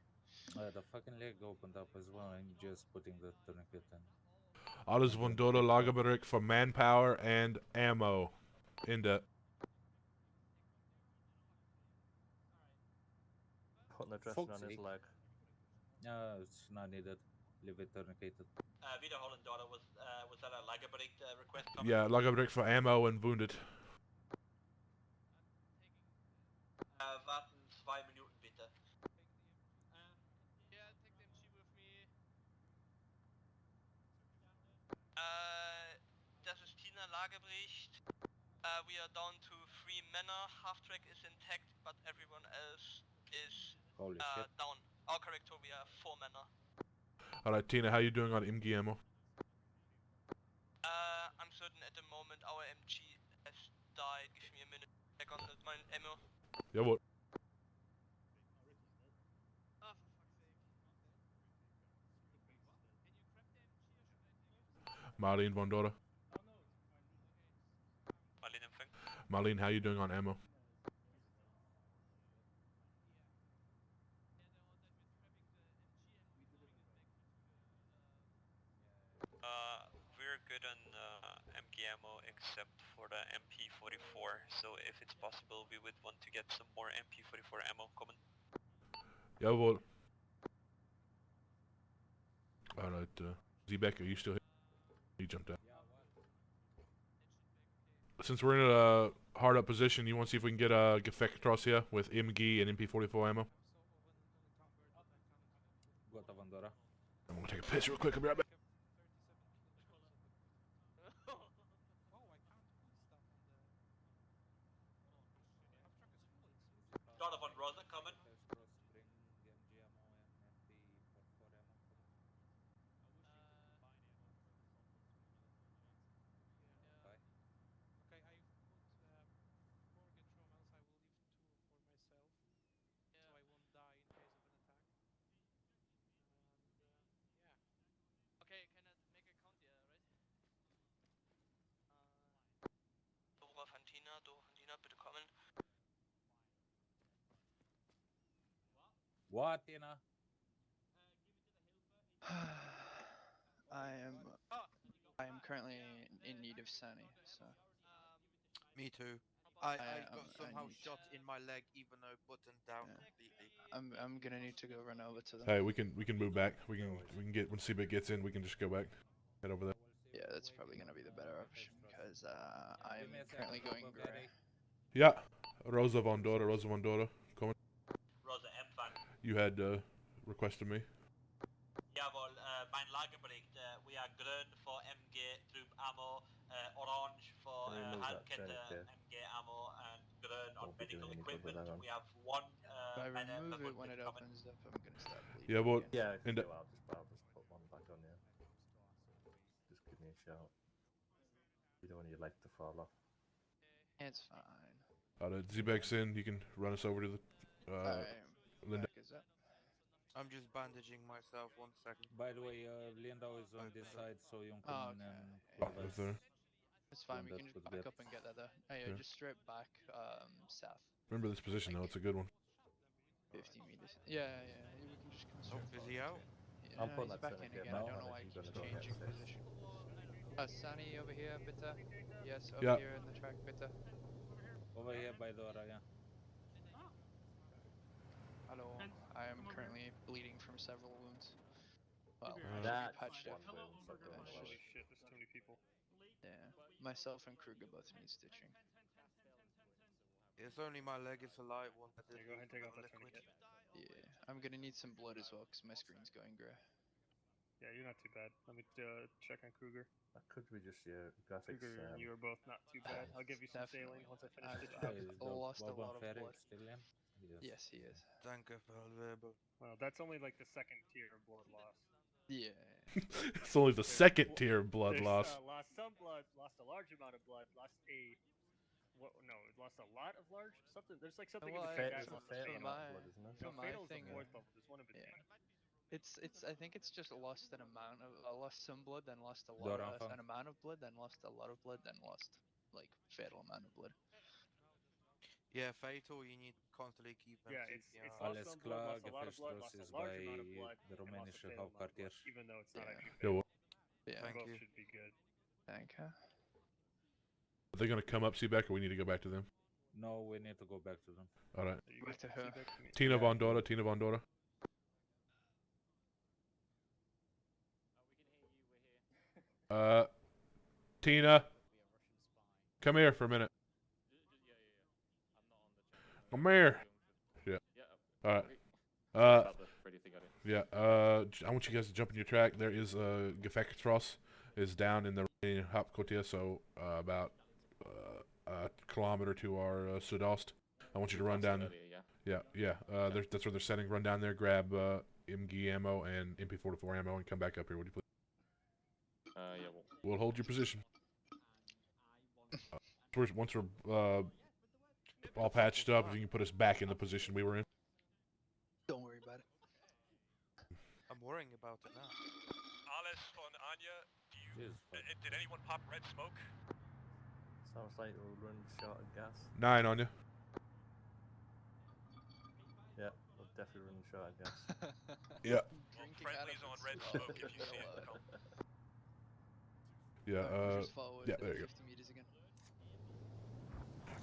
The fucking leg opened up as well, and just putting the tourniquet in. Alles von Dodo Lagerbereich for manpower and ammo. Ende. Putting the dressing on his Foxy. leg. It's not needed. Leave it tourniqueted. Vida Holland daughter, was that a Lagerberecht request coming? Yeah, Lagerbereich for ammo and wounded. Warten 2 Minuten bitte. Das ist Tina Lagerbricht. We are down to 3 Männer. Half track is intact, but everyone else is Holy shit. down. Oh, correct, we are 4 Männer. Alright, Tina, how you doing on MG ammo? I'm certain at the moment our MG has died. Give me a minute. Check on my ammo. Jawohl. Marlene von Dora. Marlene empfang. Marlene, how you doing on ammo? We're good on MG ammo except for the MP44, so if it's possible we would want to get some more MP44 ammo coming. Jawohl. Alright, Z-Beck, are you still here? You jumped out. Since we're in a hard up position, you want to see if we can get a Gefecht across here with MG and MP44 ammo? Gota Vandora. I'm gonna take a piss real quick, I'll be right back. Daughter von Rosa coming. Dora Fantina, bitte kommen. What, Tina? I am currently in need of Sani, so. Me too. I got I somehow need- shot in my leg, even though buttoned down Yeah. completely. I'm gonna need to go run over to them. Hey, we can move back. We can get when C-Beck gets in, we can just go back. Head over there. Yeah, that's probably gonna be the better option because I am currently going grey. Yeah. Rosa von Dora, coming. Rosa empfang. You had requested me. Jawohl, mein Lagerbericht. We are grün for MG troop ammo, orange for Can we move that Halbkette train, MG ammo, and grün on Won't be doing medical any good with equipment. that one. We have one If I man remove it when wounded it coming. opens up, I'm gonna start bleeding. Yeah, well, again. Yeah, if you And do, I'll just put one back on you. Just give me a shout. You don't want your leg to fall off. It's fine. Z-Beck's in. You can run us over to the Linda. Back is up. I'm just bandaging myself. 1 second. By the way, Lindau is on this side, so you can Oh, come okay. and Yeah, grab us. there. It's fine. We that can just would back get- up and get there. Though. Hey, Yeah. just straight back south. Remember this position though, it's a good one. 50 meters. Yeah, we can just come straight Is forward. he out? Yeah, I'm no, putting he's that back in tourniquet again. now, I don't know and why if he you're keeps gonna go get changing fixed. position. Sani over here, bitte. Yes, over Yeah. here in the track, bitte. Over here by Dora, yeah. Hello. I am currently bleeding from several wounds. Well, I should That's be patched up. one wound, so go Yeah, on, it's buddy. Holy shit, there's too many people. Yeah, myself and Kruger both need stitching. It's only my leg is a light one. Yeah, go ahead and take off that liquid. tourniquet. Yeah, I'm gonna need some blood as well because my screen's going grey. Yeah, you're not too bad. Let me check on Kruger. That could be just your graphics. Kruger and you are both not too bad. I'll give you some Definitely. saline once I finish I've- stitching I've- up. Is the lost a Boban lot of Ferry blood. still in? Yes, he is. Danke für Weber. Well, that's only like the second tier of blood loss. Yeah. It's only the second tier of blood There's, loss. lost some blood, lost a large amount of blood, lost a... What? No, it lost a lot of large something. There's like something Well, in the I- guy It's a lost fatal fatal. amount of blood, isn't it? No, For my fatal's the thing, fourth level. There's one in between. Yeah. I think it's just lost an amount of lost some blood, then lost a lot Doranfa. an amount of blood, then lost a lot of blood, then lost like fatal amount of blood. Yeah, fatal. You need constantly keep them. Yeah, keep, it's you know, lost Alles some blood, klar, lost a lot of blood, lost a Gefechtsschluss ist large bei amount of blood, der and lost a rumänische fatal amount of blood, Hauptquartier. even though it's not Yeah. actually Yeah, fatal. Yeah. Thank Both you. should be good. Thank you. Are they gonna come up, Seaback, or we need to go back to them? No, we need to go back to them. All right. You Back got to her. feedback to me? Tina Yeah, Von Dora. Tina Von Dora. Tina, come here for a minute. Come here. Yeah. All right. Yeah. I want you guys to jump in your track. There is a Gefechtsross is down in the Romanian Hauptquartier, so about a kilometer to our sudost. I want you to run down. Yeah. That's where they're setting. Run down there, grab MG ammo and MP44 ammo, and come back up here. Would you please? Yeah. We'll hold your position. Once we're all patched up, if you can put us back in the position we were in. Don't worry about it. I'm worrying about it now. Alles von Anya, did anyone pop red smoke? Sounds like we'll run short of gas. 9 on you. Yeah, we'll definitely run short of gas. Yeah. Well, friendlies on red smoke if you see it. Come. Yeah. Push us forward Yeah. There you 50 meters again.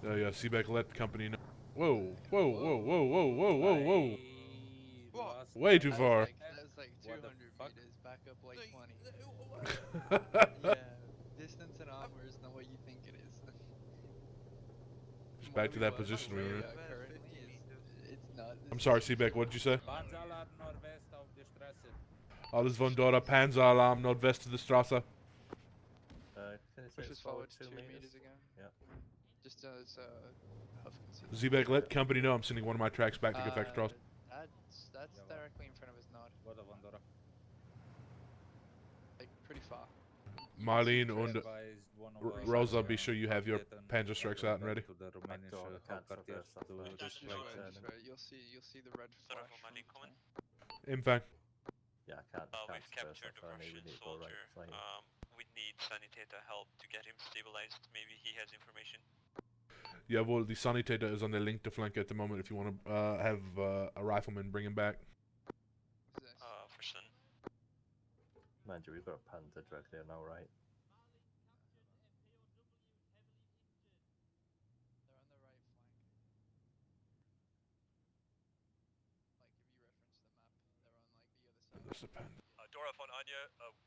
go. Yeah. Seaback let company know. Whoa. Whoa. Whoa. Whoa. Whoa. Whoa. Whoa. Whoa. Lost Way too That far. was like What 200 the fuck? meters, back up like 20. Yeah. Yeah, distance and armor is not what you think it is. Just back to that position we were in. Currently it's not. I'm sorry, Seaback. What did you say? Panzeralarm Nordwest auf die Straße. Alles von Dora. Panzeralarm Nordwest of the Straße. Can you Push say us forward 2 meters? meters again. Yeah. Just as Huff can see. Seaback, let company know I'm sending one of my tracks back to Gefechtsross. That's directly in front of us, not What of Andorra? like pretty far. Marlene and Advised one of our, Rosa, be sure you have your Captain Panzer strikes out and ready. to the Romanian Door, can't Hauptquartier traverse that to way. Just display. wait. You'll see the red flash. Money coming. Infang. Yeah, I can't We've traverse captured that the far, we Russian need to go right soldier. flank. We need Sanitator help to get him stabilized. Maybe he has information. Yeah, well, the Sanitator is on the link to flank at the moment. If you want to have a rifleman bring him back. What's this? For Sun. Mind you, we've got a Panzer Zug there now, right? They're on the right flank. Like if you reference the map, they're on like the other side. There's the Panzer. Dora von Anya,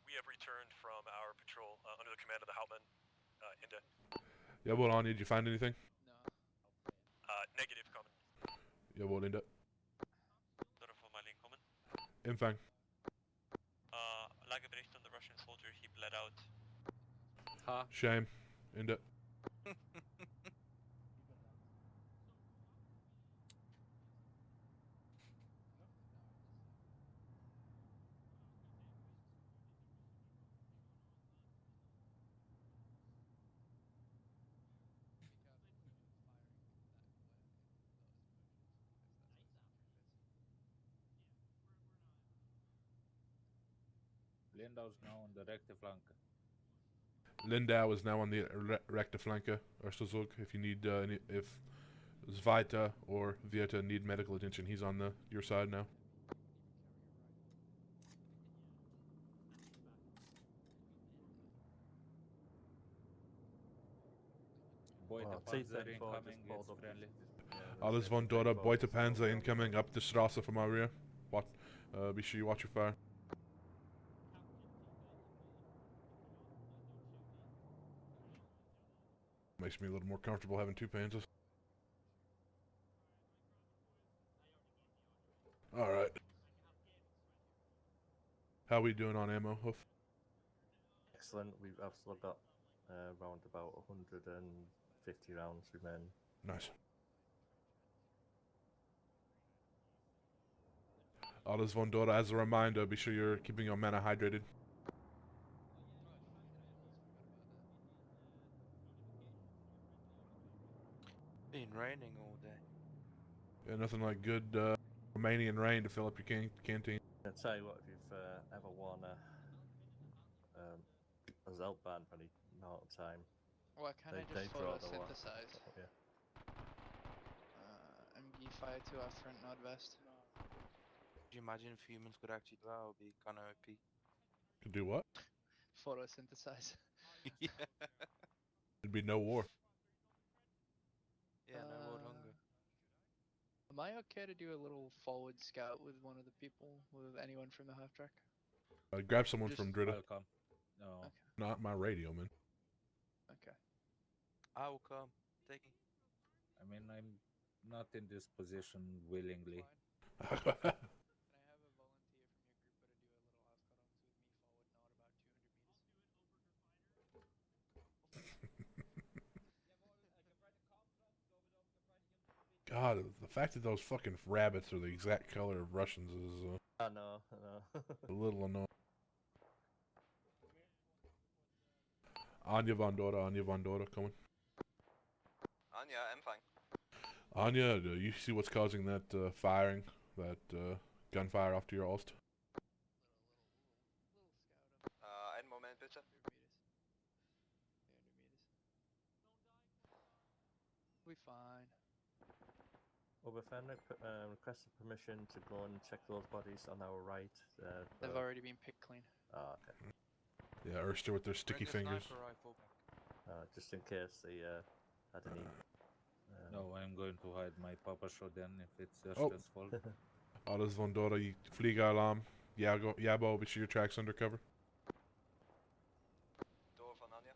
we have returned from our patrol under the command of the Hauptmann, Ende. Yeah, well, Anya, did you find anything? No. Negative, coming. Yeah, well, Ende. Dora von Marlene coming. Infang. Lagebericht on the Russian soldier, he bled out. Ha. Shame. Ende. Lindau's now on the rechte flanke. Lindau is now on the rechte flanke, Zug. If you need, if Zvita or Vieta need medical attention, he's on your side now. Beute Panzer incoming, it's friendly. Alles von Dora, Beute Panzer incoming up the Straße from our rear. Be sure you watch your fire. Makes me a little more comfortable having 2 Panzers. Alright. How we doing on ammo, Hoof? Excellent. I've still got around about 150 rounds remaining. Nice. Alles von Dora, as a reminder, be sure you're keeping your mana hydrated. Been raining all day. Yeah, nothing like good Romanian rain to fill up your canteen. I'll tell you what, if you've ever worn a Zelt band for any amount of time, Well, can I they just draw the lot. photosynthesize? Oh, yeah. MG fire to our front northwest. Could you imagine if humans could actually do that? It would be kind of OP. Could do what? Photosynthesize. Yeah. There'd be no war. Yeah, no world hunger. Am I okay to do a little forward scout with one of the people, with anyone from the half track? Grab someone Just from Drita. Welcome. No. Okay. Not my radio, man. Okay. I will come. Take it. I mean, I'm not in this position willingly. Can I have a volunteer from your group to do a little God, the fact that those fucking rabbits are the exact color of Russians is I know. a little annoying. Anya von Dora coming. Anya, I'm fine. Anya, do you see what's causing that firing, that gunfire off to your Ost? Einen Moment bitte. We fine. Overfender requested permission to go and check those bodies on our right. They've already been picked clean. Oh, okay. Yeah, Erster with their sticky Bring a fingers. sniper rifle. Just in case they had any. No, I'm going to hide my Papa Shodan if it's Oh. Erster's fault. Alles von Dora, Fliegeralarm. Jabo, be sure your track's undercover. Door von Anya.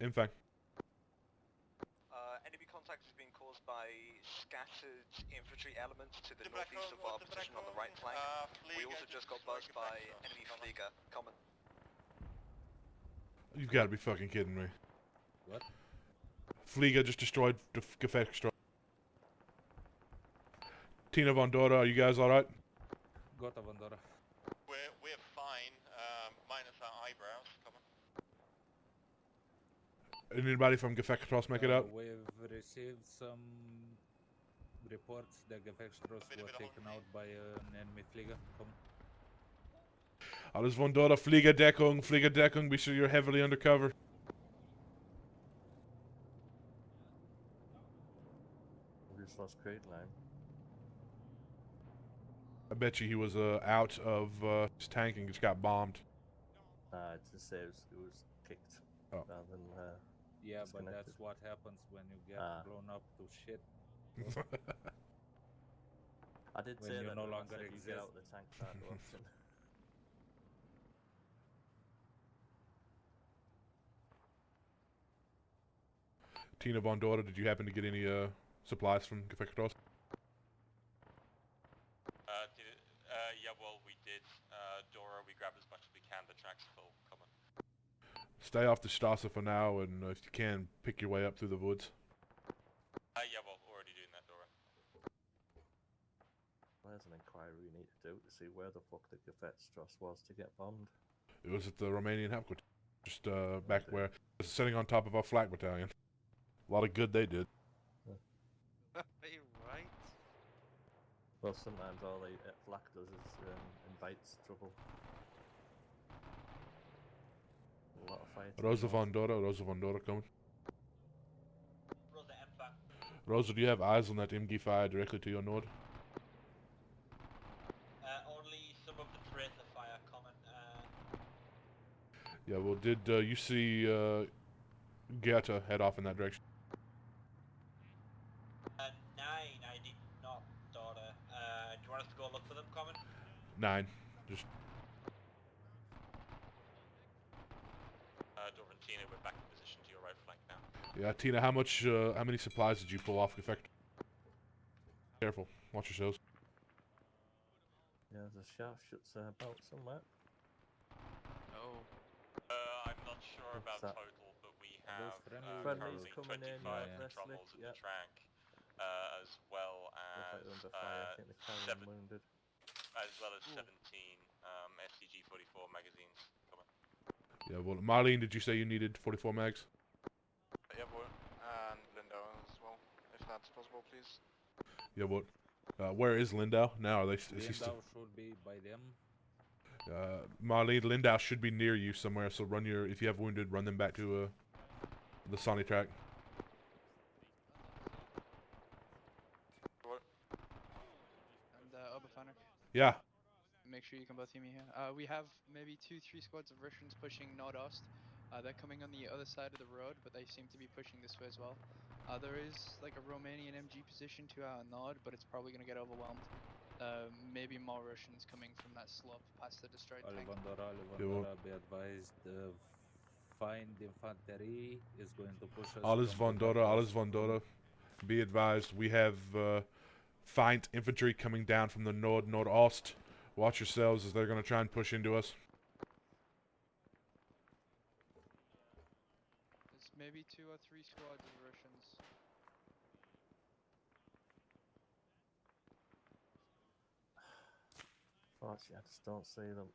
Infang. Enemy contact is being caused by scattered infantry elements to the northeast of our position on the right flank. We also just got buzzed by enemy Flieger. Common. You've got to be fucking kidding me. What? Flieger just destroyed the Gefechtsstraße. Tina von Dora, are you guys alright? Gotha von Dora. We're fine, minus our eyebrows. Come on. Anybody from Gefechtsstraße make it out? We've received some reports that Gefechtsstraße were taken out by an enemy Flieger. Come. Alles von Dora, Fliegerdeckung, be sure you're heavily undercover. We just lost Crate Line. I bet you he was out of his tank and just got bombed. It's just say it was kicked rather than. Yeah, but disconnected. that's what happens when you get blown up to shit. I did When say you that. no though, I longer said you get out exist. of the tank far too often. Tina von Dora, did you happen to get any supplies from Gefechtsstraße? Yeah, well, we did. Dora, we grabbed as much as we can. The track's full. Come on. Stay off the Strasse for now, and if you can, pick your way up through the woods. Yeah, well, already doing that, Dora. There's an inquiry we need to do to see where the fuck the Gefechtsstraße was to get bombed. It was at the Romanian Hauptquartier, just back where it was sitting on top of our flak battalion. A lot of good they did. Are you right? Well, sometimes all the flak does is invites trouble. A lot of fights. Rosa von Dora coming. Rosa Empfang. Rosa, do you have eyes on that MG fire directly to your north? Only some of the tracer fire common. Yeah, well, did you see Goethe head off in that direction? 9, I did not, daughter. Do you want us to go look for them, common? 9. Just Dora and Tina, we're back in position to your right flank now. yeah, Tina, how many supplies did you pull off Gefect? Careful, watch yourselves. Yeah, there's a sharpshooter about somewhere. No. I'm not sure about that? total, but we have Friendlies currently coming in, 25 northwest control lick, holes in yeah. the track, as well Looks like as they're under fire. I think the carrier wounded. 17 STG-44 magazines. Come on. Yeah, well, Marlene, did you say you needed 44 mags? Yeah, boy. And Lindo as well, if that's possible, please. Yeah, well, where is Lindau now? Are they? Is he Lindau still? should be by them. Marlene, Lindau should be near you somewhere, so run your, if you have wounded, run them back to the Sani track. And Oberfahner. Yeah. Make sure you can both hear me here. We have maybe 2-3 squads of Russians pushing nordost. They're coming on the other side of the road, but they seem to be pushing this way as well. There is like a Romanian MG position to our nord, but it's probably going to get overwhelmed. Maybe more Russians coming from that slope past the destroyed tank. Alevandora, be advised, find infantry is going to push us. Alles Vondora, be advised, we have find infantry coming down from the nordost. Watch yourselves as they're going to try and push into us. There's maybe 2 or 3 squads of Russians. Actually, I just don't see them.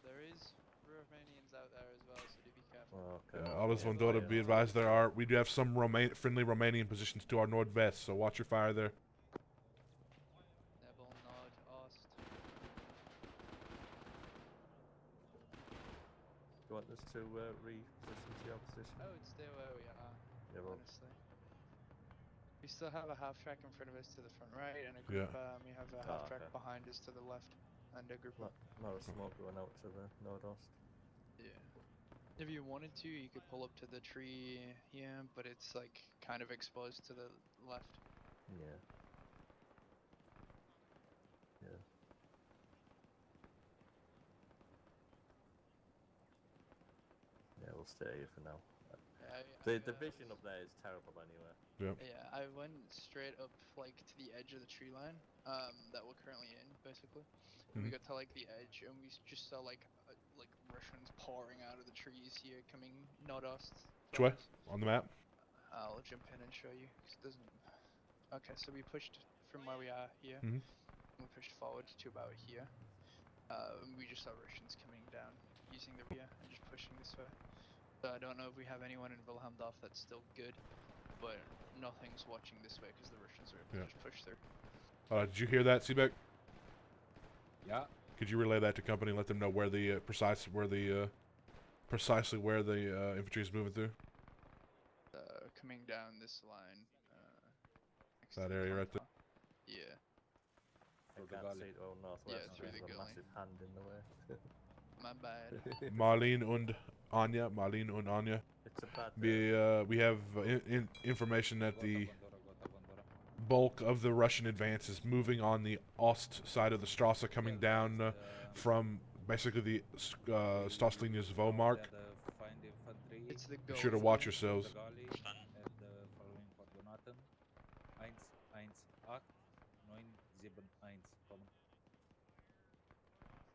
There is Romanians out there as well, so do be careful. Okay. Alles Vondora, be advised, we do have some friendly Romanian positions to our northwest, so watch your fire there. Nebel, nord, ost. Do you want us to reposition to your position? I would stay where we are, Yeah, well. honestly. We still have a half track in front of us to the front right, and a group, we have a half track behind us to the left, and a group. Not a smoke going out to the nordost. Yeah. If you wanted to, you could pull up to the tree here, but it's like kind of exposed to the left. Yeah. Yeah. Yeah, we'll stay here for now. The vision up there is terrible anyway. Yeah. Yeah, I went straight up like to the edge of the tree line that we're currently in, basically. We got to like the edge, and we just saw like Russians pouring out of the trees here, coming nordost. Which way? On the map? I'll jump in and show you. 'Cause it doesn't. Okay, so we pushed from where we are here. We pushed forward to about here. We just saw Russians coming down using the rear and just pushing this way. So I don't know if we have anyone in Wilhelmdorf that's still good, but nothing's watching this way because the Russians are able to just push through. Did you hear that, Seebeck? Yeah. Could you relay that to company and let them know where the precisely where the infantry is moving through? Coming down this line. That area right there. Yeah. I can't see it all northwest. Yeah, through the There's a gully. massive hand in the way. My bad. Marlene und Anya. It's a bad We have information that the bulk of the Russian advance is moving on the ost side of the Strasse, coming down from basically the Stoßlinie Zwomark. It's the Be sure to watch yourselves.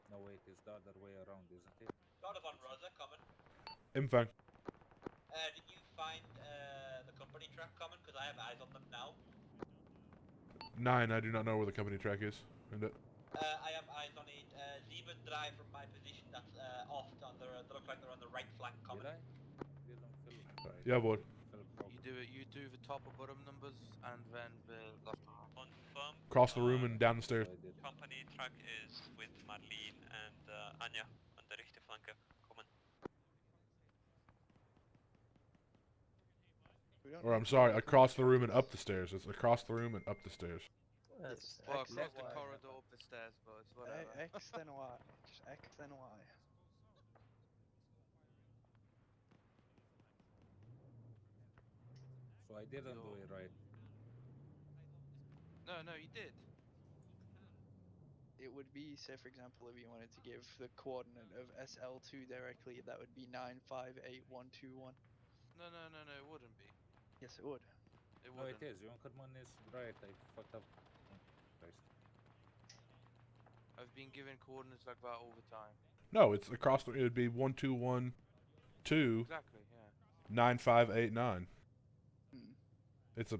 No, wait, it's the other way around, isn't it? Daughter von Rosa coming. Infang. Did you find the company track coming? Because I have eyes on them now. 9, I do not know where the company track is. I have eyes on it. 7 drive from my position. That's off. They look like they're on the right flank coming. Yeah, boy. You do the top or bottom numbers, and then the left or right. Confirm. Cross the room and down the stairs. Company track is with Marlene and Anya on the rechte flanke. Kommen. Or I'm sorry, across the room and up the stairs. It's across the room and up the stairs. Well, across the corridor, up the stairs, but it's whatever. X then Y. Just X then Y. So I didn't do it right. No, you did. It would be, say for example, if you wanted to give the coordinate of SL2 directly, that would be 9581121. No, it wouldn't be. Yes, it would. It No, wouldn't. it is. Junkerman is right. I fucked up. Christ. I've been given coordinates like that all the time. No, it's across the. It would be 1212. Exactly. Yeah. 9589. It's a.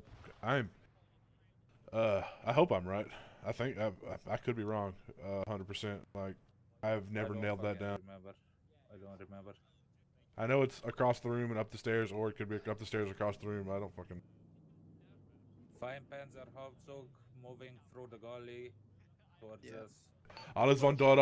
I hope I'm right. I think I could be wrong. 100%. Like, I've never nailed that down. I don't remember. I know it's across the room and up the stairs, or it could be up the stairs across the room. I don't fucking. Fine Panzer Zug moving through the gully towards us. Alles von dort,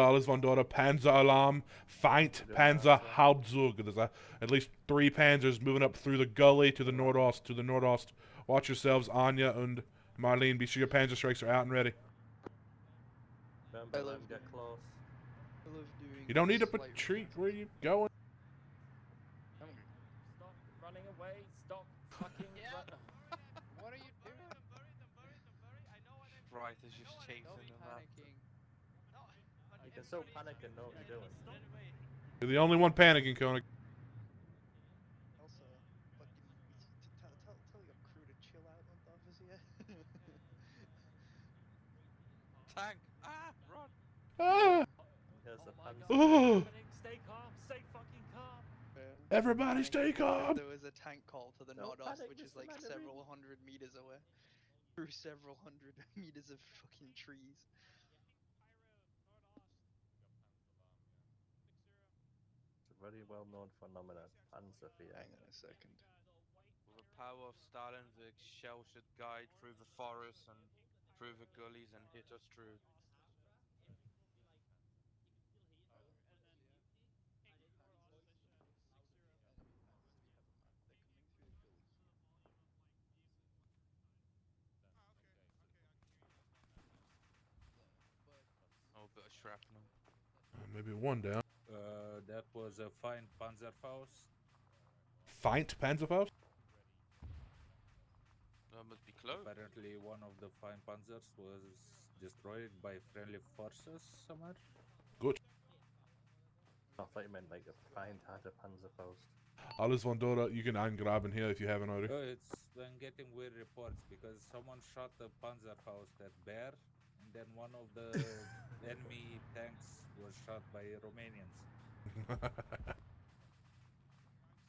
Panzer Alarm, Feind, Panzer, Hauptzug. There's at least 3 panzers moving up through the gully to the nordost, Watch yourselves, Anya and Marlene. Be sure your panzer strikes are out and ready. Remember, let them get close. I love doing You don't need to slight retreat. Where are you going? Stop running away. Stop fucking What are you doing? Right, is just chasing Don't be them out. panicking. You can still panic and know what you're doing. You're the only one panicking, Koenig. Also, fucking tell your crew to chill out on top of here. Tank! Ah! Run! Ah! Here's the Panzer. Oh! Stay calm. Stay fucking calm. Everybody stay calm! There was a tank call to the Don't nordost, panic, which is Mr. like Mandarin. several hundred meters away. Through several hundred meters of fucking trees. It's a very well-known phenomenon. Panzer fear. Hang on a second. With the power of Stalin, the shell should guide through the forests and through the gullies and hit us through. Oh, bit of shrapnel. Maybe one down. That was a fine Panzerfaust. Feind Panzerfaust? That must be close. Apparently, one of the fine Panzers was destroyed by friendly forces somewhere. Good. I thought you meant like a Feind had a Panzerfaust. Alles von dort, you can eingraben here if you haven't already. I'm getting weird reports because someone shot the Panzerfaust at Bear, and then one of the enemy tanks was shot by Romanians.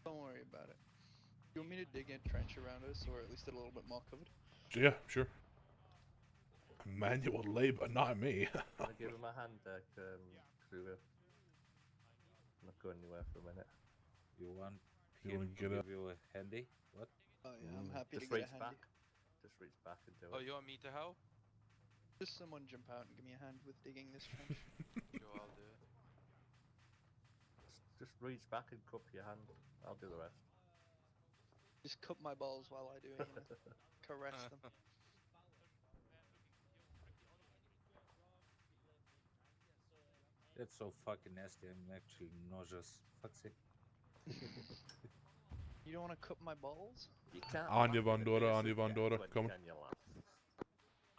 Don't worry about it. You want me to dig a trench around us, or at least a little bit more covered? Yeah, sure. Manual labor, not me. Wanna give him a hand, crew? I'm not going anywhere for a minute. You want You him wanna to get give up? you a handy? What? Oh yeah, I'm happy Just to get reach a handy. back. Just reach back and do Oh, it. you want me to help? Just someone jump out and give me a hand with digging this trench. Sure, I'll do it. Just reach back and cup your hand. I'll do the rest. Just cup my balls while I do it, you know? Caress them. That's so fucking nasty. I'm actually nauseous. Fuck's sake. You don't want to cup my balls? You can't. Anya laugh von at dort, this Anya von again, dort, when come. can you laugh?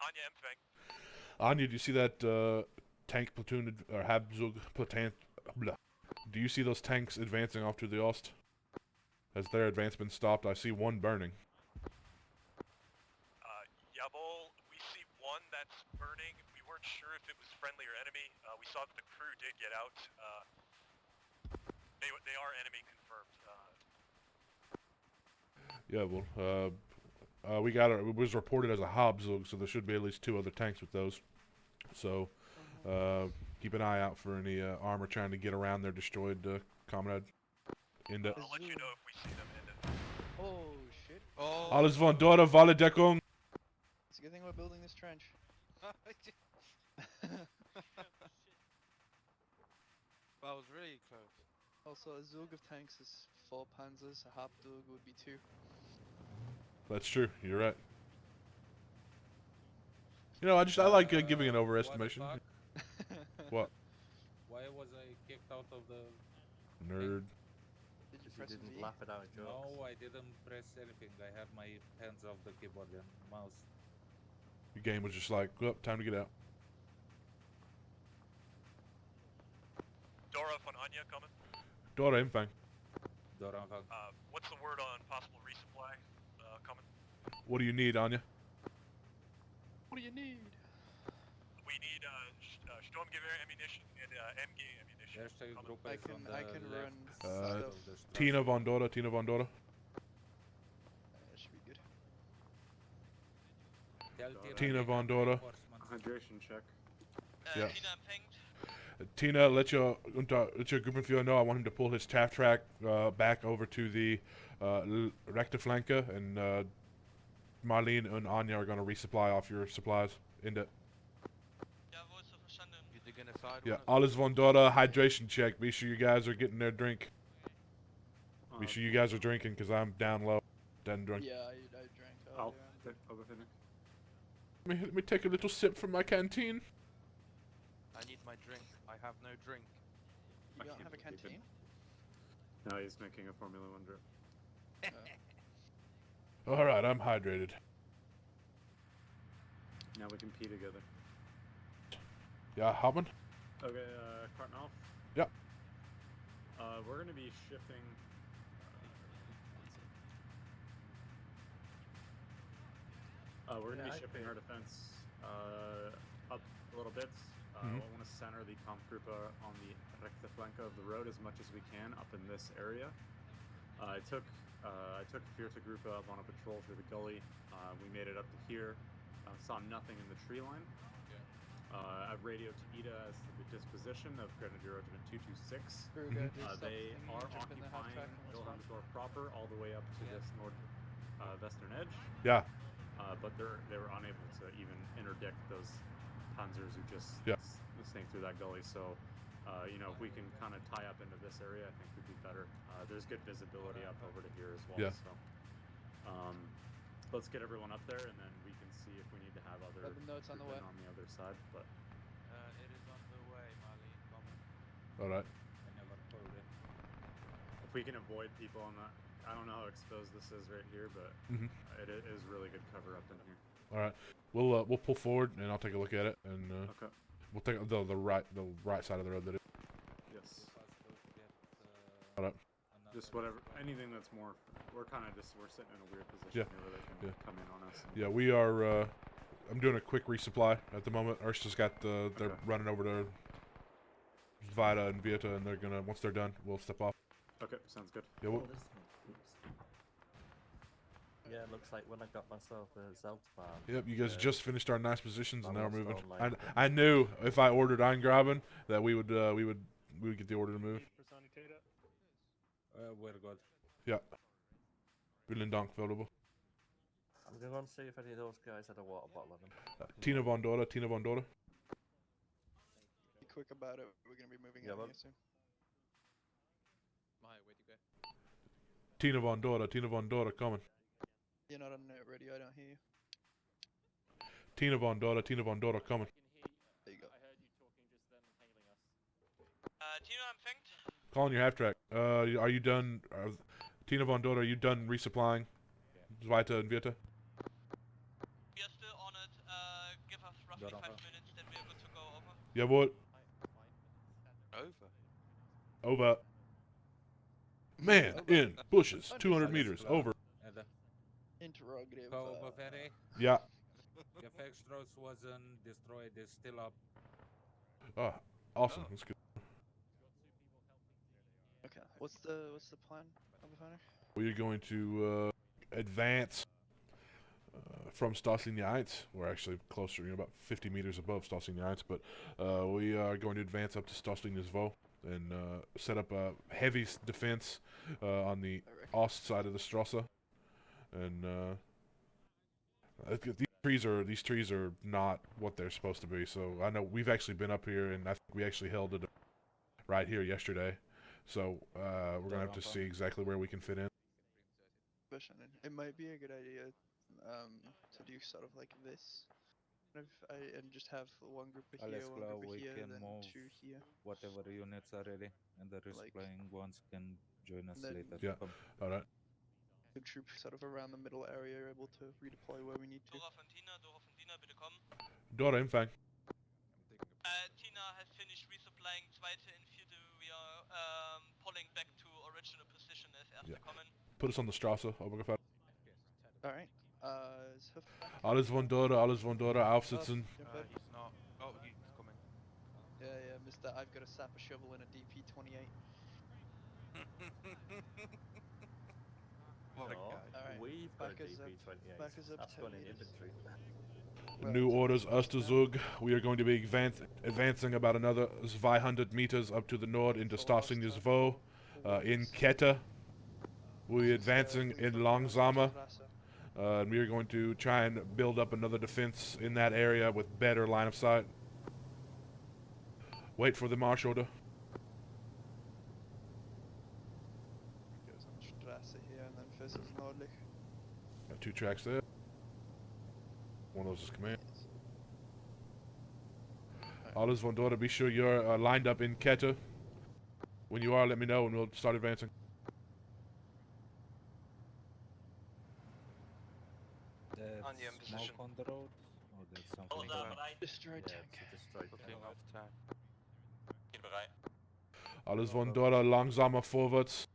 Anya Empfang. Anya, do you see that tank platoon or Habzug platoon? Blah. Do you see those tanks advancing off to the ost? Has their advance been stopped? I see one burning. Jawohl, we see one that's burning. We weren't sure if it was friendly or enemy. We saw that the crew did get out. They are enemy confirmed. Yeah, well, we got it was reported as a Habzug, so there should be at least 2 other tanks with those. So, keep an eye out for any armor trying to get around their destroyed comrade. Ende. I'll let you know if we see them. Ende. Oh shit. Oh! Alles von dort, Walledeckung. It's a good thing we're building this trench. That was really close. Also, a Zug of tanks is 4 panzers, a Hauptzug would be 2. That's true. You're right. You know, I like giving an overestimation. What the fuck? What? Why was I kicked out of the... Nerd. Did you Because press you didn't V? laugh at our jokes. No, I didn't press anything. I had my hands off the keyboard and mouse. Your game was just like, well, time to get out. Dora von Anya coming. Dora Empfang. Doranvang. What's the word on possible resupply coming? What do you need, Anya? What do you need? We need Sturmgewehr ammunition and MG ammunition. Hashtag coming. group I is on can- the I can left run side stuff. of the Straße. Tina von Dora, Tina von Dora. That should be good. Tell Tina we von have Dora. reinforcements. Hydration check. Yeah. Tina empfängt. Tina, let your Gruppenführer know I want him to pull his taft track back over to the rechte flanke, and Marlene and Anya are going to resupply off your supplies. Ende. Jawohl, so verstanden. You dig side Yeah, one. alles von Dora, hydration check. Be sure you guys are getting their drink. Be sure you guys are drinking, because I'm down low. Done drunk. Yeah, I drank I'll earlier. go ahead. Let me take a little sip from my canteen. I need my drink. I have no drink. You don't have a canteen? No, he's making a Formula 1 drip. Alright, I'm hydrated. Now we can pee together. Yeah, Hauptmann? Okay, Kartnoff? Yep. We're gonna be shifting... we're gonna be shifting our defense up a little bit. I want to center the Kampfgruppe on the rechte flanke of the road as much as we can up in this area. I took Vierte Gruppe up on a patrol through the gully. We made it up to here. Saw nothing in the tree line. I've radioed to Ida as to the disposition of Grenadier Regiment 226. They are occupying Wilhelmsdorf proper all the way up to this western edge. Yeah. But they were unable to even interdict those panzers who just snake through that gully. So, you know, if we can kind of tie up into this area, I think we'd be better. There's good visibility up over to here as well. Yeah. So, let's get everyone up there, and then we can see if we need to have other notes on the way on the other side. But it is on the way, Mali. Coming. All right. I never told it. if we can avoid people on that, I don't know how exposed this is right here, but it is really good cover up in here. All right, we'll pull forward, and I'll take a look at it, and Okay. we'll take the right side of the road. That is. Yes. All right. Just whatever, anything that's more. We're sitting in a weird position Yeah. here where they can come in on us. Yeah, we are. I'm doing a quick resupply at the moment. Ursta's got the. They're running over to Vida and Vieta, and they're gonna. Once they're done, we'll step off. Okay, sounds good. Yeah. We'll, Yeah, it looks like when I got myself a Zeltbahn. Yep, you guys just finished our nice positions, and now we're moving. Like I knew if I ordered Eingraben that we would get the order to move. We're good. Yeah. Vielen Dank, valuable. I'm going to go and see if any of those guys had a water bottle on them. Tina von Dora, Tina von Dora. Be quick about it. We're gonna be moving in here soon. Where do you go? Tina von Dora, coming. You're not on net radio. I don't hear you. Tina von Dora, coming. There you go. I heard you talking just then, hailing us. Tino empfängt. Calling your half track. Are you done? Tina von Dora, are you done resupplying? Weiter and Vieta? We are still on it. Give us roughly 5 minutes, then we are good to go over. Jawohl. Over. Man, in bushes, 200 meters, over. Interrogative. Yeah. Gefechtstross wasn't destroyed, it's still up. Ah, awesome. That's good. Okay. What's the plan, Albefaner? We are going to advance from Stoslinie 1. We're actually closer, about 50 meters above Stoslinie 1, but we are going to advance up to Stoslinie 2 and set up a heavy defense on the Ost side of the Strasse. And these trees are not what they're supposed to be. So I know we've actually been up here, and I think we actually held it right here yesterday. So we're gonna have to see exactly where we can fit in. It might be a good idea to do sort of like this, and just have one group here, one group we here, can then move two here. whatever units are ready, and the resupplying ones can join us then- later. Yeah. All right. The troop sort of around the middle area are able to redeploy where we need to. Dora von Tina, bitte kommen. Dora, Empfang. Tina has finished resupplying zweite and vierte. We are pulling back to original position as erste kommen. Put us on the Strasse, Obergefährder. Alright. Is Hoof Alles von Dora, aufsitzen. He's not. Oh, he's coming. Yeah, Mr. I've got a sapper shovel and a DP-28. What a No, guy. Alright, we've got a back us up, DP-28. back us up That's 10 going in meters. infantry. New orders, Erster Zug. We are going to be advancing about another 500 meters up to the north into Stoslinie 2 in Kette. We're advancing in Langsamer. And we are going to try and build up another defense in that area with better line of sight. Wait for the march order. Goes on Strasse here and then fizzles nordlich. Got 2 tracks there. One of those is command. Alles von dort, be sure you're lined up in Kette. When you are, let me know and we'll start advancing. Anya in position. On the road? Or there's something Destroyed tank. Destroyed Looking tank. off time. Bin bereit. Alles von dort, langsamer vorwärts.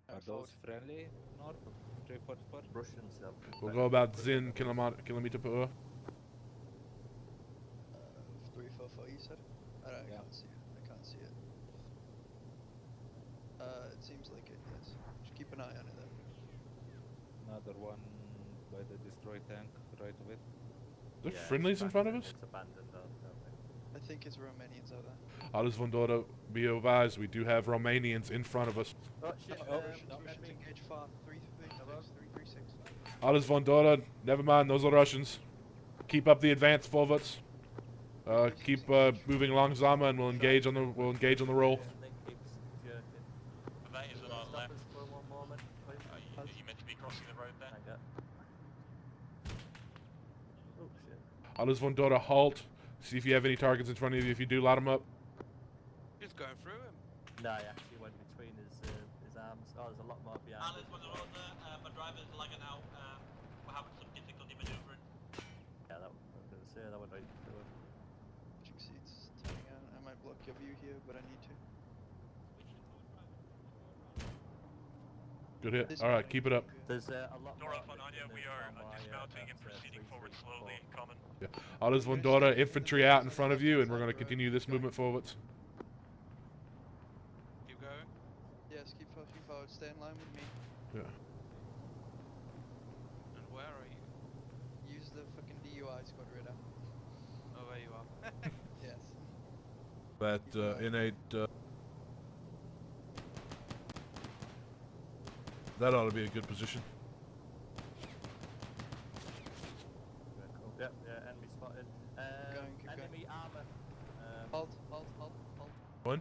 Are those friendly north? 344? Russians have. We'll go about 10 kilometer per hour. 344 you said? I Yeah. can't see it. I can't see it. It seems like it, yes. Just keep an eye on it then. Another one by the destroyed tank, right of it. The friendlies in front of us? It's abandoned, don't they? I think it's Romanians out there. Alles von dort, be advised, we do have Romanians in front of us. Oh shit! Russians engage far. 336. Alles von dort, never mind, those are Russians. Keep up the advance forwards. Keep moving langsamer, and we'll engage on the roll. Thing keeps jerking. That is on our Stop left. us for one moment, please. Are you meant to be crossing the road there? Hang on. Oh shit! Alles von dort, halt. See if you have any targets in front of you. If you do, light them up. Just going through him. No, I actually went between his arms. Oh, there's a lot more behind. Alice on the road there, my driver's lagging out, we're having some difficulty manoeuvring. Yeah, I was going to say that went right through him. Switching seats, turning out. I might block your view here, but I need to. Good hit. All right, keep it up. There's a lot Door more. up on Anya, we are dismounting and proceeding forward slowly. Common. Yeah. Alles von dort, infantry out in front of you, and we're going to continue this movement forwards. Keep going. Yes, keep pushing forward. Stay in line with me. Yeah. And where are you? Use the fucking DUI squad radar. Oh, there you are. Yes. That innate. That ought to be a good position. Very cool. Yep, yeah, enemy spotted. Keep going. Enemy armor. Halt. One?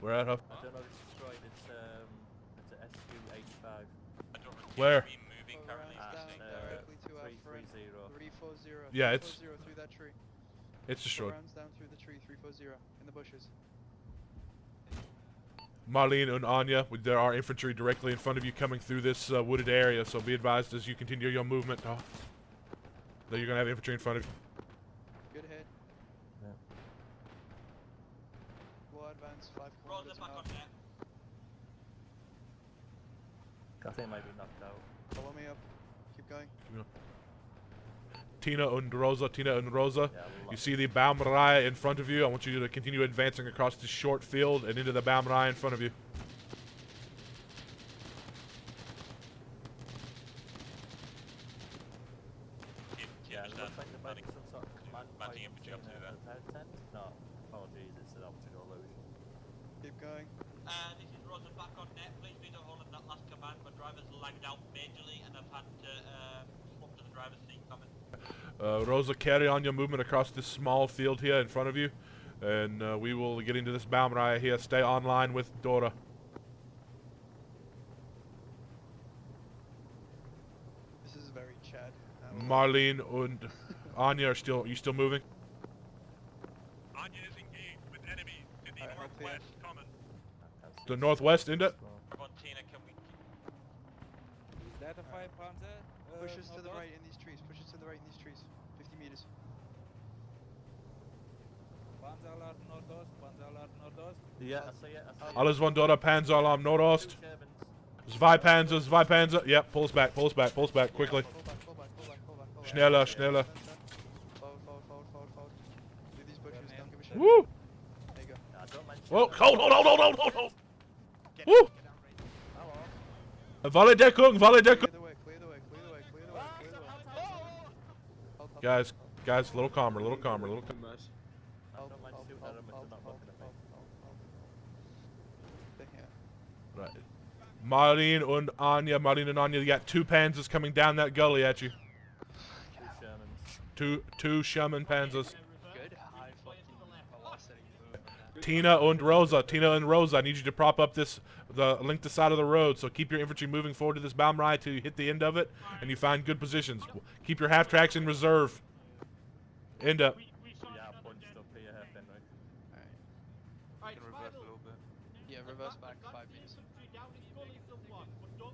We're at Huff. I don't know if it's destroyed. It's a SU-85. I don't receive Where? we moving Go currently. round down directly to our friend. 330. 340. Yeah, it's- 340 through that tree. It's destroyed. Rounds down through the tree. 340 in the bushes. Marlene and Anya, there are infantry directly in front of you coming through this wooded area, so be advised as you continue your movement that you're going to have infantry in front of you. Good hit. Yeah. We'll advance 5 Rosa kilometers back an on hour. deck. I think it might be knocked out. Follow me up. Keep going. Tina and Rosa. Yeah, You see the Baumreihe in front of you. I want you to continue advancing across this short field and into the Baumreihe in front of you. Yeah, it looks like there might be Mounting- some sort of command mounting point infantry up to in there. the tent. No, apologies, it's an optical illusion. Keep going. This is Rosa back on deck. Please be the hold of that last command. My driver's lagged out majorly and I've had to swap to the driver's seat coming. Rosa, carry on your movement across this small field here in front of you, and we will get into this Baumreihe here. Stay online with Dora. This is very Chad. Marlene and Anya are you still moving? Anya is engaged with enemy to the northwest. Common. The northwest, Ende? Tina, can we... Is that a 5 Panzer? Push us to the north? right in these trees. Push us to the right in these trees. 50 meters. Panzeralarm nordost, Panzeralarm nordost. Yeah, I see it, I see it. Alles von dort, Panzeralarm Nordost. Zwei Panzer. Yep, pull us back, quickly. Pull back. Schneller. Forward. Through these bushes, don't give a shit. Woo! There you go. I don't mind Whoa, shooting at hold. Woo! Volley Deckung. Clear the way. Guys, a little calmer. I don't mind shooting at them if they're not looking at me. Stay here. Right. Marlene and Anya, you got 2 Panzers coming down that gully at you. 2 Shermans. Two Sherman Panzers. Good high fucking velocity move. Tina and Rosa, I need you to prop up link the side of the road, so keep your infantry moving forward to this Baumreihe till you hit the end of it, and you find good positions. Keep your half-tracks in reserve. End up. Yeah, bunched up here, Henry. You can reverse a little bit. Yeah, reverse back 5 meters.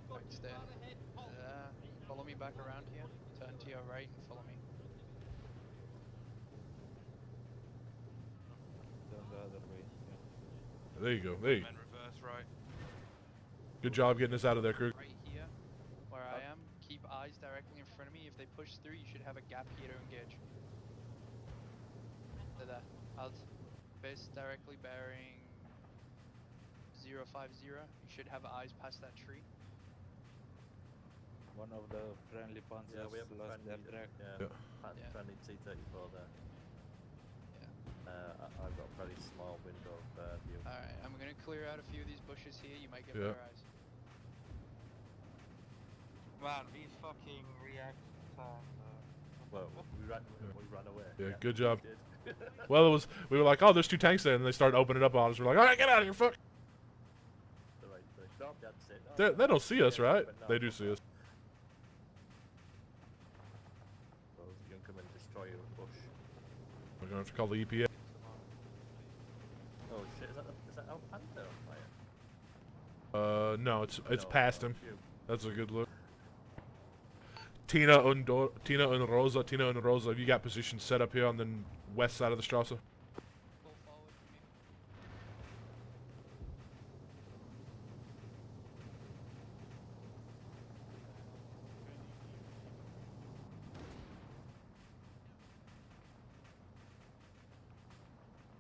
Right, stay. Follow me back around here. Turn to your right and follow me. Turn the other way. Yeah. There you go. There you go. And reverse right. Good job getting us out of there, Krug. Right here, where I am. Keep eyes directly in front of me. If they push through, you should have a gap here to engage. There. Out. Base directly bearing 050. You should have eyes past that tree. One of the friendly panzers Yeah, we have lost their track. Friendly T-34 there. I've got a very small window of view. Alright, I'm gonna clear out a few of these bushes here. You might get Yeah. better eyes. Man, these fucking react time. Well, we ran away. Yeah, good job. Well, we were like, oh, there's 2 tanks there, and they started opening up on us. We're like, all right, get out of here, fuck. The right thing. No, that's it. They don't see us, right? But no, They do see us. Well, you can come and destroy your bush. We're gonna have to call the EPA. Oh shit, is that our Panther on fire? No, it's No, past him. phew. That's a good look. Tina and Rosa, have you got positions set up here on the west side of the Strasse? Pull forward for me.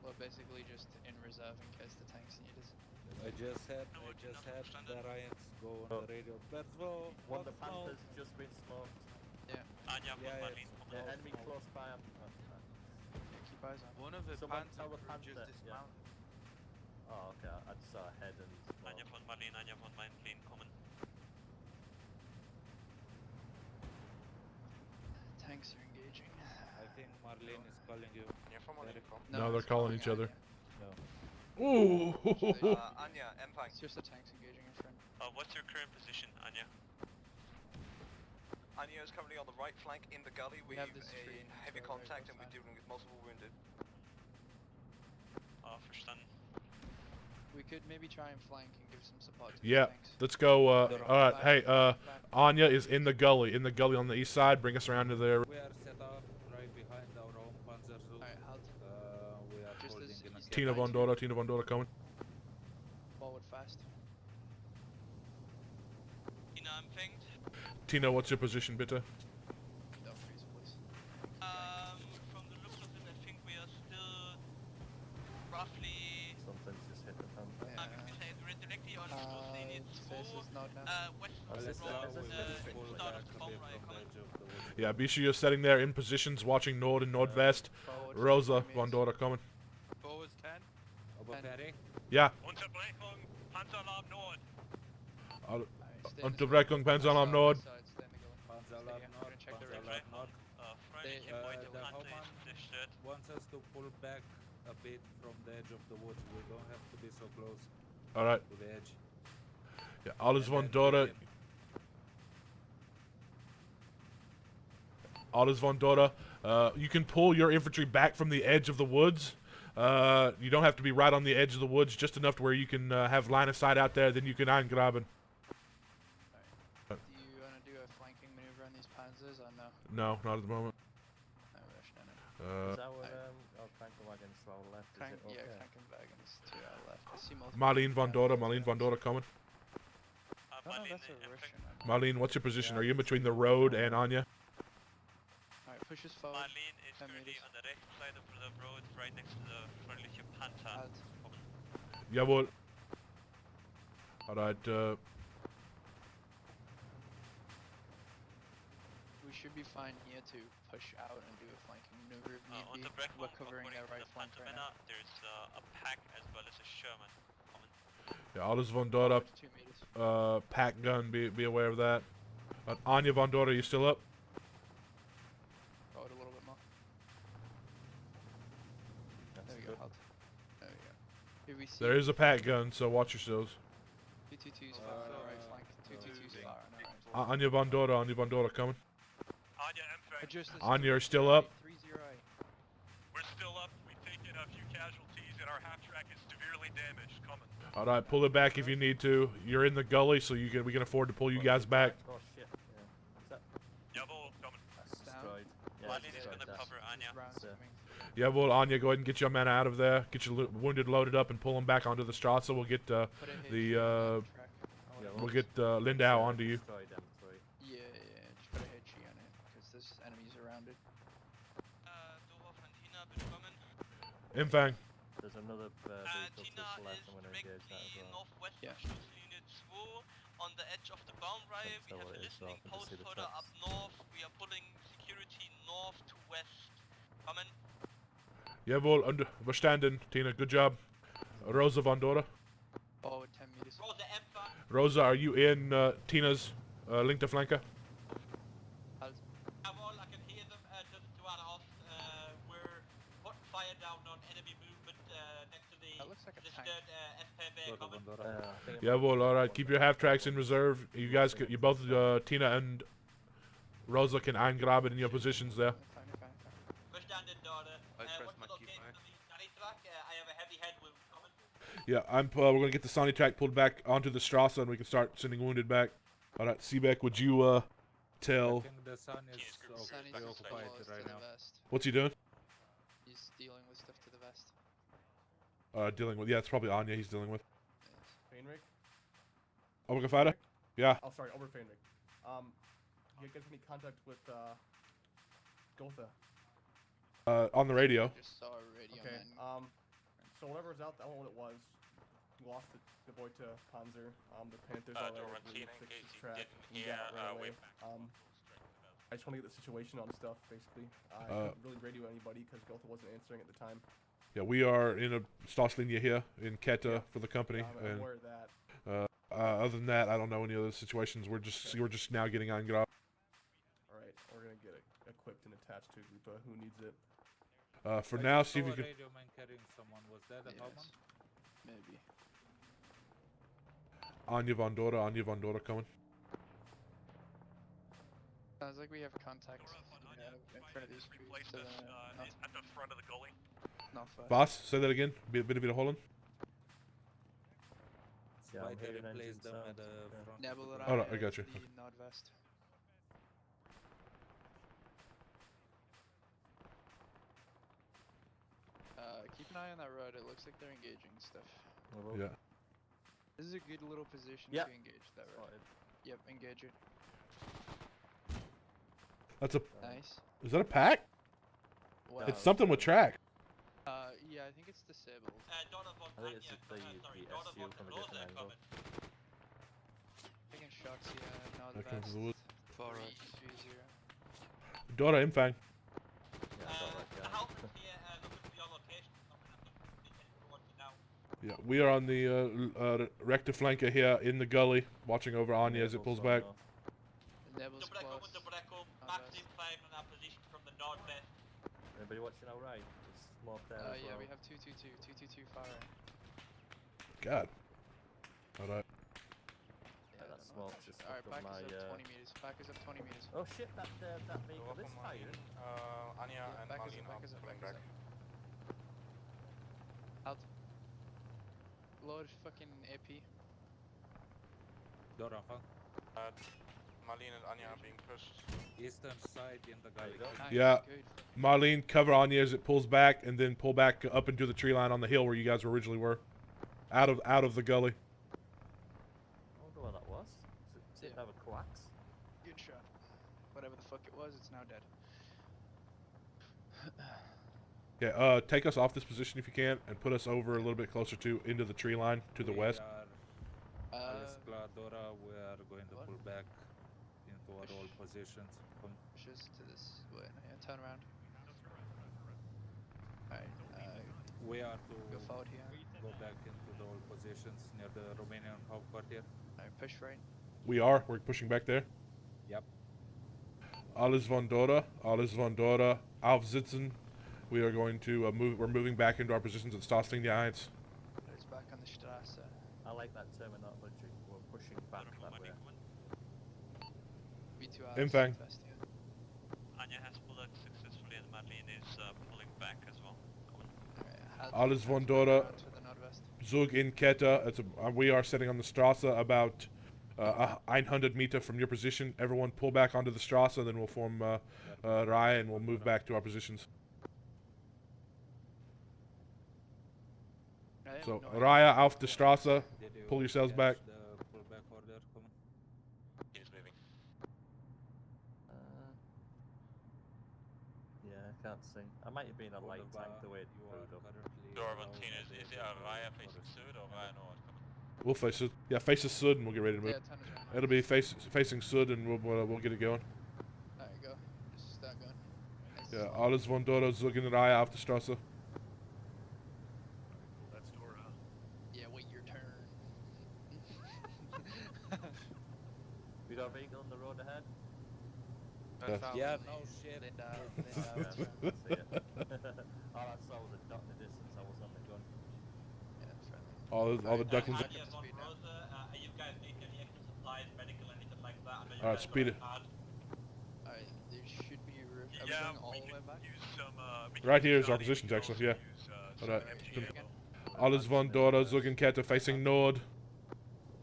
We're basically just in reserve in case the tanks need us. I just had the Ryans go on the radio. Let's go. One of the Panthers just been smoked. Yeah. Anya von Yeah, Marlin. The enemy close by. Keep eyes on. One of the Someone Panzer tell the crew just Panther, yeah. dismounted. Oh, okay. I just saw a head and smoke. Anya von Marlin kommen. Tanks are engaging. I think Marlene is calling you. No, they're calling each other. No. Ooh! Anya, Empang. It's just the tanks engaging in front. What's your current position, Anya? Anya is currently on the right flank in the gully. We We've have this tree in heavy so very contact and close we're by. dealing with multiple wounded. Verstanden. We could maybe try and flank and give some support to Yeah, the tanks. let's go. Alright, hey, Anya is in the gully on the east side. Bring us around to there. We are set up right behind our own Panzer Zug. Alright, halt. We are Just holding as in a he's Tina von Dora coming. Forward fast. Tina, I'm pinged. Tina, what's your position, bitte? Don't freeze, please. From the looks of it, I think we are still roughly. Something's just hit the Panther. Yeah. We say directly on Stoßlinie Face 2, is not now. west Oh, of this the road, is pull start back of the a bit Cavalry from the coming. edge of the woods. Yeah, be sure you're sitting there in positions, watching north and northwest. Forward Rosa 50 von meters. Dora coming. Forwards 10. Oberfertig? Ja. Unterbrechung, Panzeralarm Nord. Alright, stay in this Unterbrechung, gully. Panzeralarm Nord. Stay in the gully. Panzeralarm Stay here. We're Nord, gonna check the Panzeralarm rig. Nord. Freundliche They- Beute the Panzer Hauptmann ist zerstört. wants us to pull back a bit from the edge of the woods. We don't have to be so close Alright. to the edge. Ja, alles And von then Dora. hit him. Alles von Dora. You can pull your infantry back from the edge of the woods. You don't have to be right on the edge of the woods, just enough to where you can have line of sight out there, then you can eingraben. Do you want to do a flanking maneuver on these panzers or no? No, not at the moment. No rush, no. Is our Franco wagons to our left? Crank, Is it okay? yeah, cranking wagons to our left. I see multiple. Marlene von Dora coming. Oh, no, that's a Russian. Marlene, what's your position? Are you in between the road and Anya? Alright, push us forward. Marlin is 10 currently meters. on the rechten side of the road, right next to the freundliche Panther. Halt. Jawohl. Alright, We should be fine here to push out and do a flanking maneuver if need be. Unterbrechung, We're covering according their to right the flank right Panzermänner, now. there's a pack as well as a Sherman coming. ja, alles von Dora. Forward 2 meters. Pack gun, be aware of that. Anya von Dora, you still up? Forward a little bit more. That's There we good. go, halt. There we go. We see There is a pack gun, so watch yourselves. 222's far on our right flank. 222's far on our right flank. Anya Bandora coming. Anya MFAC. Adjust this Anya, to are still up? 30A. We're still up. We've taken a few casualties and our half track is severely damaged. Coming. Alright, pull it back if you need to. You're in the gully, so we can afford to pull you guys back. Oh shit. Yeah. What's that? Jawohl, coming. That's Down. destroyed. Yeah, Malin it's is destroyed, gonna that's- cover Anya. Rounds So- coming. Yeah, well, Anya, go ahead and get your men out of there. Get your wounded loaded up and pull them back onto the Strata. We'll get Put a the HG on that track. Yeah, we'll get Lindau onto you. Destroyed M3. Yeah, just put a HG on it, because there's enemies around it. Dorf and Tina bekommen. Infang. There's another vehicle to Tina the left. is I'm going to engage that as directly well. northwest Yeah. of Schusslinie 2 on the edge of the boundary. Can't We tell have what a it is, so I listening can just post see the further up tracks. north. We are pulling security north to west. Kommen. Jawohl, verstanden, Tina. Good job. Rosa Vandora. Forward 10 meters. Rosa Empfang. Rosa, are you in Tina's linke flanke? Jawohl, I can hear them to our off. We're putting fire down on enemy movement next to the That looks like a tank. FPV. Kommen. I think it Yeah, might be well, alright. one Keep that- your half tracks in reserve. You guys, you both, Tina and Rosa can eingraben in your positions there. Fine. Verstanden, daughter. I press What's my the key, location right? of the Sani truck? I have a heavy head wound. Kommen. Yeah, we're gonna get the Sani track pulled back onto the Strasse and we can start sending wounded back. Alright, Seebeck, would you I tell think the sun is Sunny's preoccupied close right to the now. west. what's he doing? He's dealing with stuff to the west. Dealing with, yeah, it's probably Anya he's dealing with. Yes. Fenrik? Obergefeiter? Yeah. Oh, sorry, over Fenrik. You guys have any contact with, Gotha? On the radio. Just saw a radio Okay, man. so whatever was out, I don't know what it was. We lost the Beute Panzer, the Panthers already, I believe, fixed his track, and got right away. I just want to get the situation on stuff, basically. I couldn't really radio anybody because Gotha wasn't answering at the time. Yeah, we are in a Stosslinie here in Keta for the company. I'm And aware of that. other than that, I don't know any other situations. We're just now getting eingraben. Alright, we're gonna get it equipped and attached to Gruppe. Who needs it? For I now, just see if saw you a can. radio man carrying someone. Was that a Hellman? Maybe. Anya Vandora coming. Sounds like we have contact in front of these trees Replace to the this at the front of the gully. northwest. Boss, say that again. Bit of Holland. Yeah, Why I'm they hearing replace engine them at sounds, the yeah. front? Yeah, of but the Oh, no, I got you. The northwest. Keep an eye on that road. It looks like they're engaging stuff. Yeah. This is a good little position Yep. to engage that road. Spotted. Yep, engage it. That's a. Nice. Is that a pack? Wow. It's something with track. Yeah, I think it's disabled. Daughter von I think it's Anya, the daughter SU von from a Rosa different angle. kommen. Taking shots here, That comes northwest. to the wood. 330. Dora Infang. Yeah, I got The that house guy. is here, looking for your location. Kommen at the weekend towards you now. Yeah, we are on the recta flanker here in the gully, watching over Anya as it pulls back. Nebel's Double echo close. with double echo. Northwest. Maxim 5 in our position from the northwest. Anybody watching our right? It's smoke there as Yeah, well. we have 222 far right. God. Alright. Yeah, that smoke just Alright, fucked back up us my, up 20 meters. Back us up 20 meters. Oh shit, that vehicle is firing. Anya Yeah, and back us Malin up, are back us up, pulling back back. us up. Out. Load fucking AP. Dora, huh? Malin and Anya are being pushed. Eastern side in the gully. Nice, Yeah. good. Marlene, cover Anya as it pulls back, and then pull back up into the tree line on the hill where you guys originally were. Out of the gully. I wonder what that was. Does it Yeah. have a coax? Good shot. Whatever the fuck it was, it's now dead. Yeah, take us off this position if you can, and put us over a little bit closer into the tree line to the west. Aliskla, Dora, we are going to what? pull back into our old positions. Just to this way. Yeah, turn around. Alright, We are go to forward here. go back into the old positions near the Romanian headquarters. Alright, push right. We're pushing back there. Yep. Alles von Dora, aufsitzen. We are going to we're moving back into our positions at Stosslinie 1. It's back I like that terminology. We're pushing back that way. B2 Infang. southwest, yeah. Anya has pulled out successfully and Marlene is pulling back as well. Alles von Dora, Zug in Kette. We are sitting on the Strasse about 100 meter from your position. Everyone pull back onto the Strasse, then we'll form Reihe and we'll move back to our positions. So, Reihe auf the Strasse. Pull yourselves back. Yeah, I can't see. I might have been a light tank the way it moved up. Is it a Raya facing Sud or Raya North? We'll face it. Yeah, face the Sud and we'll get ready to move. Yeah, It'll be facing Sud and we'll get it going. There you go. Just start going. Yeah, alles von Dora, Zug in Reihe auf the Strasse. That's Dora. Yeah, wait your turn. We got a vehicle on the road ahead. Yeah, no shit. Linda. Oh, I saw was a dot in the distance. I was on the gun. All the ducklings. Anya on Rosa, you guys need any extra supplies, medical, anything like that? I know you Alright, guys speed it. Alright, there should be a roof. Are we Yeah, going all we the way can back? use some. Right here is our positions, actually. Yeah. Alright. Alles von Dora, Zug in Kette facing Nord.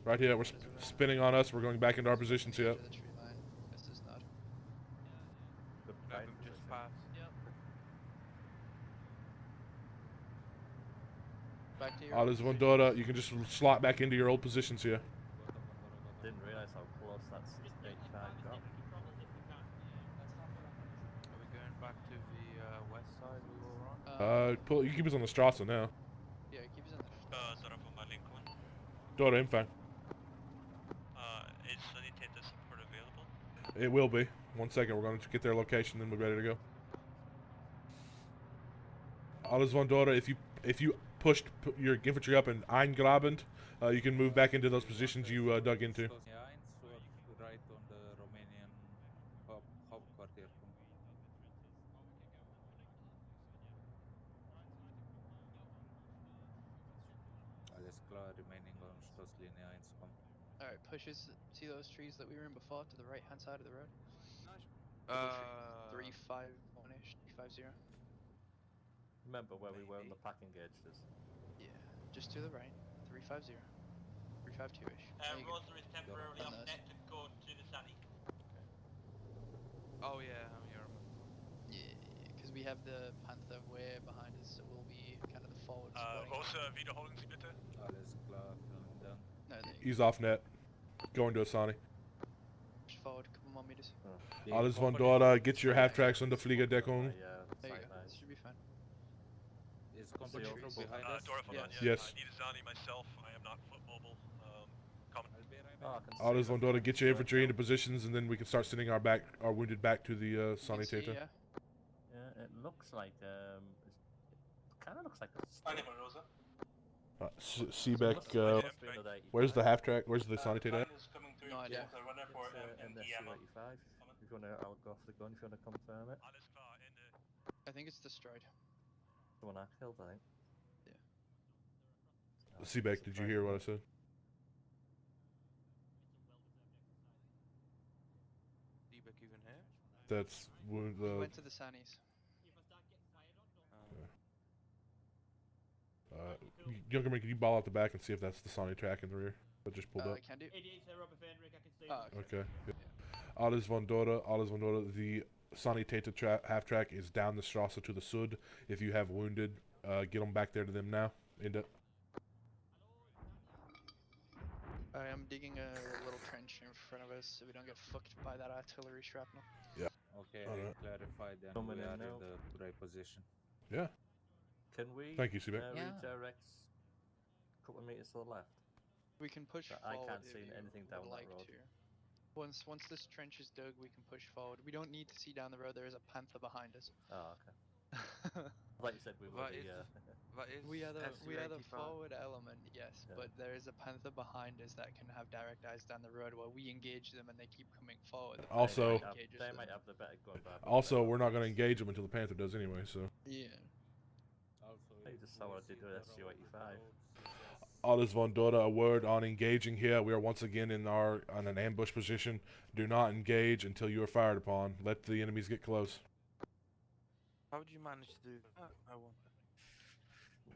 Right here, we're spinning on us. We're going back into our positions here. The tree line. This is not. Just pass. Yep. Back to your Alles von Dora, you can just slot back into your old positions here. Didn't realize how close that 685 got. Are we going back to the west side we were on? You keep us on the Strasse now. Yeah, keep us on the Dora for Marlene, come on. Dora, infang. Is Sanitator support available? It will be. 1 second, we're going to get their location, then we're ready to go. Alles von Dora, if you pushed your infantry up in Eingrabend, you can move back into those positions you dug into. Right on the Romanian Hauptquartier. Alles klar, remaining on Stoßlinie 1, komm. Alright, pushes. See those trees that we were in before to the right hand side of the road? 351-ish, 350. Remember where we were on the packing gauges? Yeah, just to the right. 350. 352-ish. Rosa is temporarily up next to go to the Sani. Oh yeah, I'm here. Yeah, because we have the Panther way behind us, so we'll be kind of the forward squatting. Rosa, wiederholen Sie bitte. Alles klar, vielen Dank. No, there you He's off net. Going to a Sani. Push forward, couple more meters. Alles von Dora, get your half tracks on the Fliegerdeckung. There you go, this should be fine. Is Kompanie from behind us? Dora von Anya. Yes. I need a Sani myself. I am not foot mobile. Alles von Dora, get your infantry into positions, and then we can start sending our wounded back to the Sanitator. Yeah. Yeah, it looks like it kind of looks like a. Rosa. Seebeck, where's the half track? Where's the Sanitator at? No idea. And the C85. If you wanna, I'll go off the gun if you wanna confirm it. I think it's destroyed. The one I killed, I think. Yeah. Seebeck, did you hear what I said? Seebeck even here? That's We went to the Sanis. Younger man, can you ball out the back and see if that's the Sani track in the rear that just pulled up? Can do. Okay. Yeah. Alles von Dora, the Sanitator half track is down the Strasse to the Sud. If you have wounded, get them back there to them now. Ende. I am digging a little trench in front of us so we don't get fucked by that artillery shrapnel. Yeah. Okay, Alright. clarified then we are in the right position. Yeah. Can we Thank you, Seebeck. redirect a couple of meters to the left? We can push But forward. I can't if see you anything would down that like road. to. Once this trench is dug, we can push forward. We don't need to see down the road. There is a Panther behind us. Oh, okay. Like you said, we were we are the SU-85. forward element, yes, but there is a Panther behind us that can have direct eyes down the road while we engage them and they keep coming forward. The Also, Panther engages they them. might have the better gun back. Also, we're not going to engage them until the Panther does anyway, so. Yeah. Also, I just saw what I did with SU-85. Alles von Dora, a word on engaging here. We are once again in an ambush position. Do not engage until you are fired upon. Let the enemies get close. How would you manage to do that? I wonder.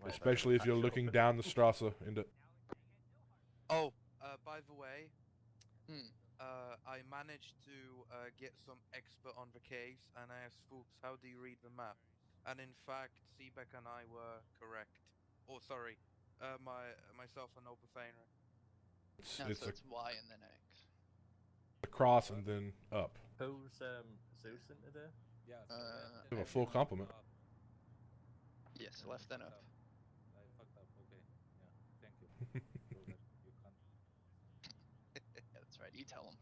Especially if you're looking down the Strasse into... Oh, by the way, I managed to get some expert on the case, and I asked Fuchs, how do you read the map? And in fact, Seebeck and I were correct. Oh, sorry, myself and Oberfeiner. It's it's Y and then X. Across and then up. Who's Zeus into there? Yeah, Give a full compliment. Yes, left and up. I fucked up. Okay. Yeah. Thank you. Robert, you can't. Yeah, that's right. You tell him.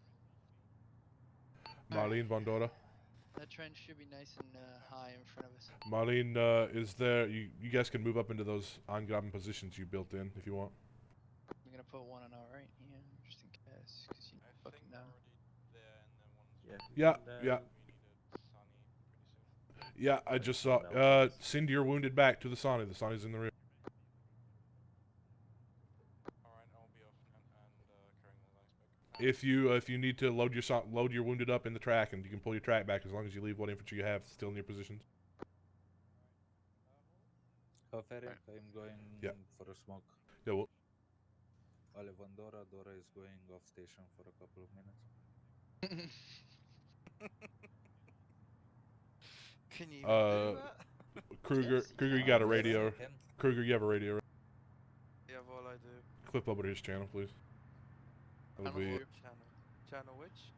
Marlene von Dora. That trench should be nice and high in front of us. Marlene, is there... You guys can move up into those angraben positions you built in if you want. I'm gonna put one on our right here, just in case, because you fucking know. Yeah. Yeah, I just saw... send your wounded back to the Sani. The Sani's in the rear. If you need to load your wounded up in the track, and you can pull your track back as long as you leave what infantry you have still in your positions. Ferric, I'm going for a smoke. Yeah, well. Ole von Dora, Dora is going off station for a couple of minutes. Can you even do that? Kruger, you got a radio. Kruger, you have a radio. Yeah, well I do. Clip over to his channel, please. That would be... Channel which?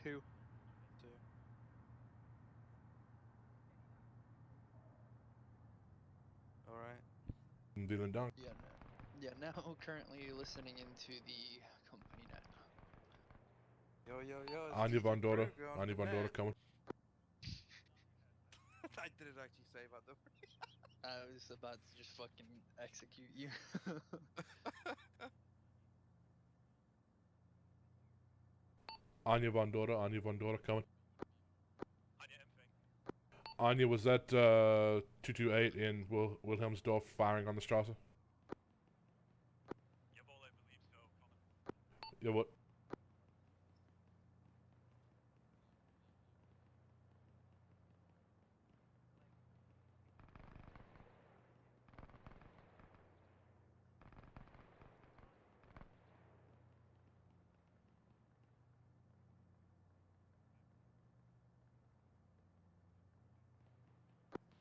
2. Alright. Vielen Dank. Yeah, now currently listening into the company net. Yo. Anya von Dora. Anya von Dora coming. I didn't actually say that though. I was about to just fucking execute you. Anya von Dora coming. Anya, was that 228 in Wilhelmsdorf firing on the Strasse? Yeah, what?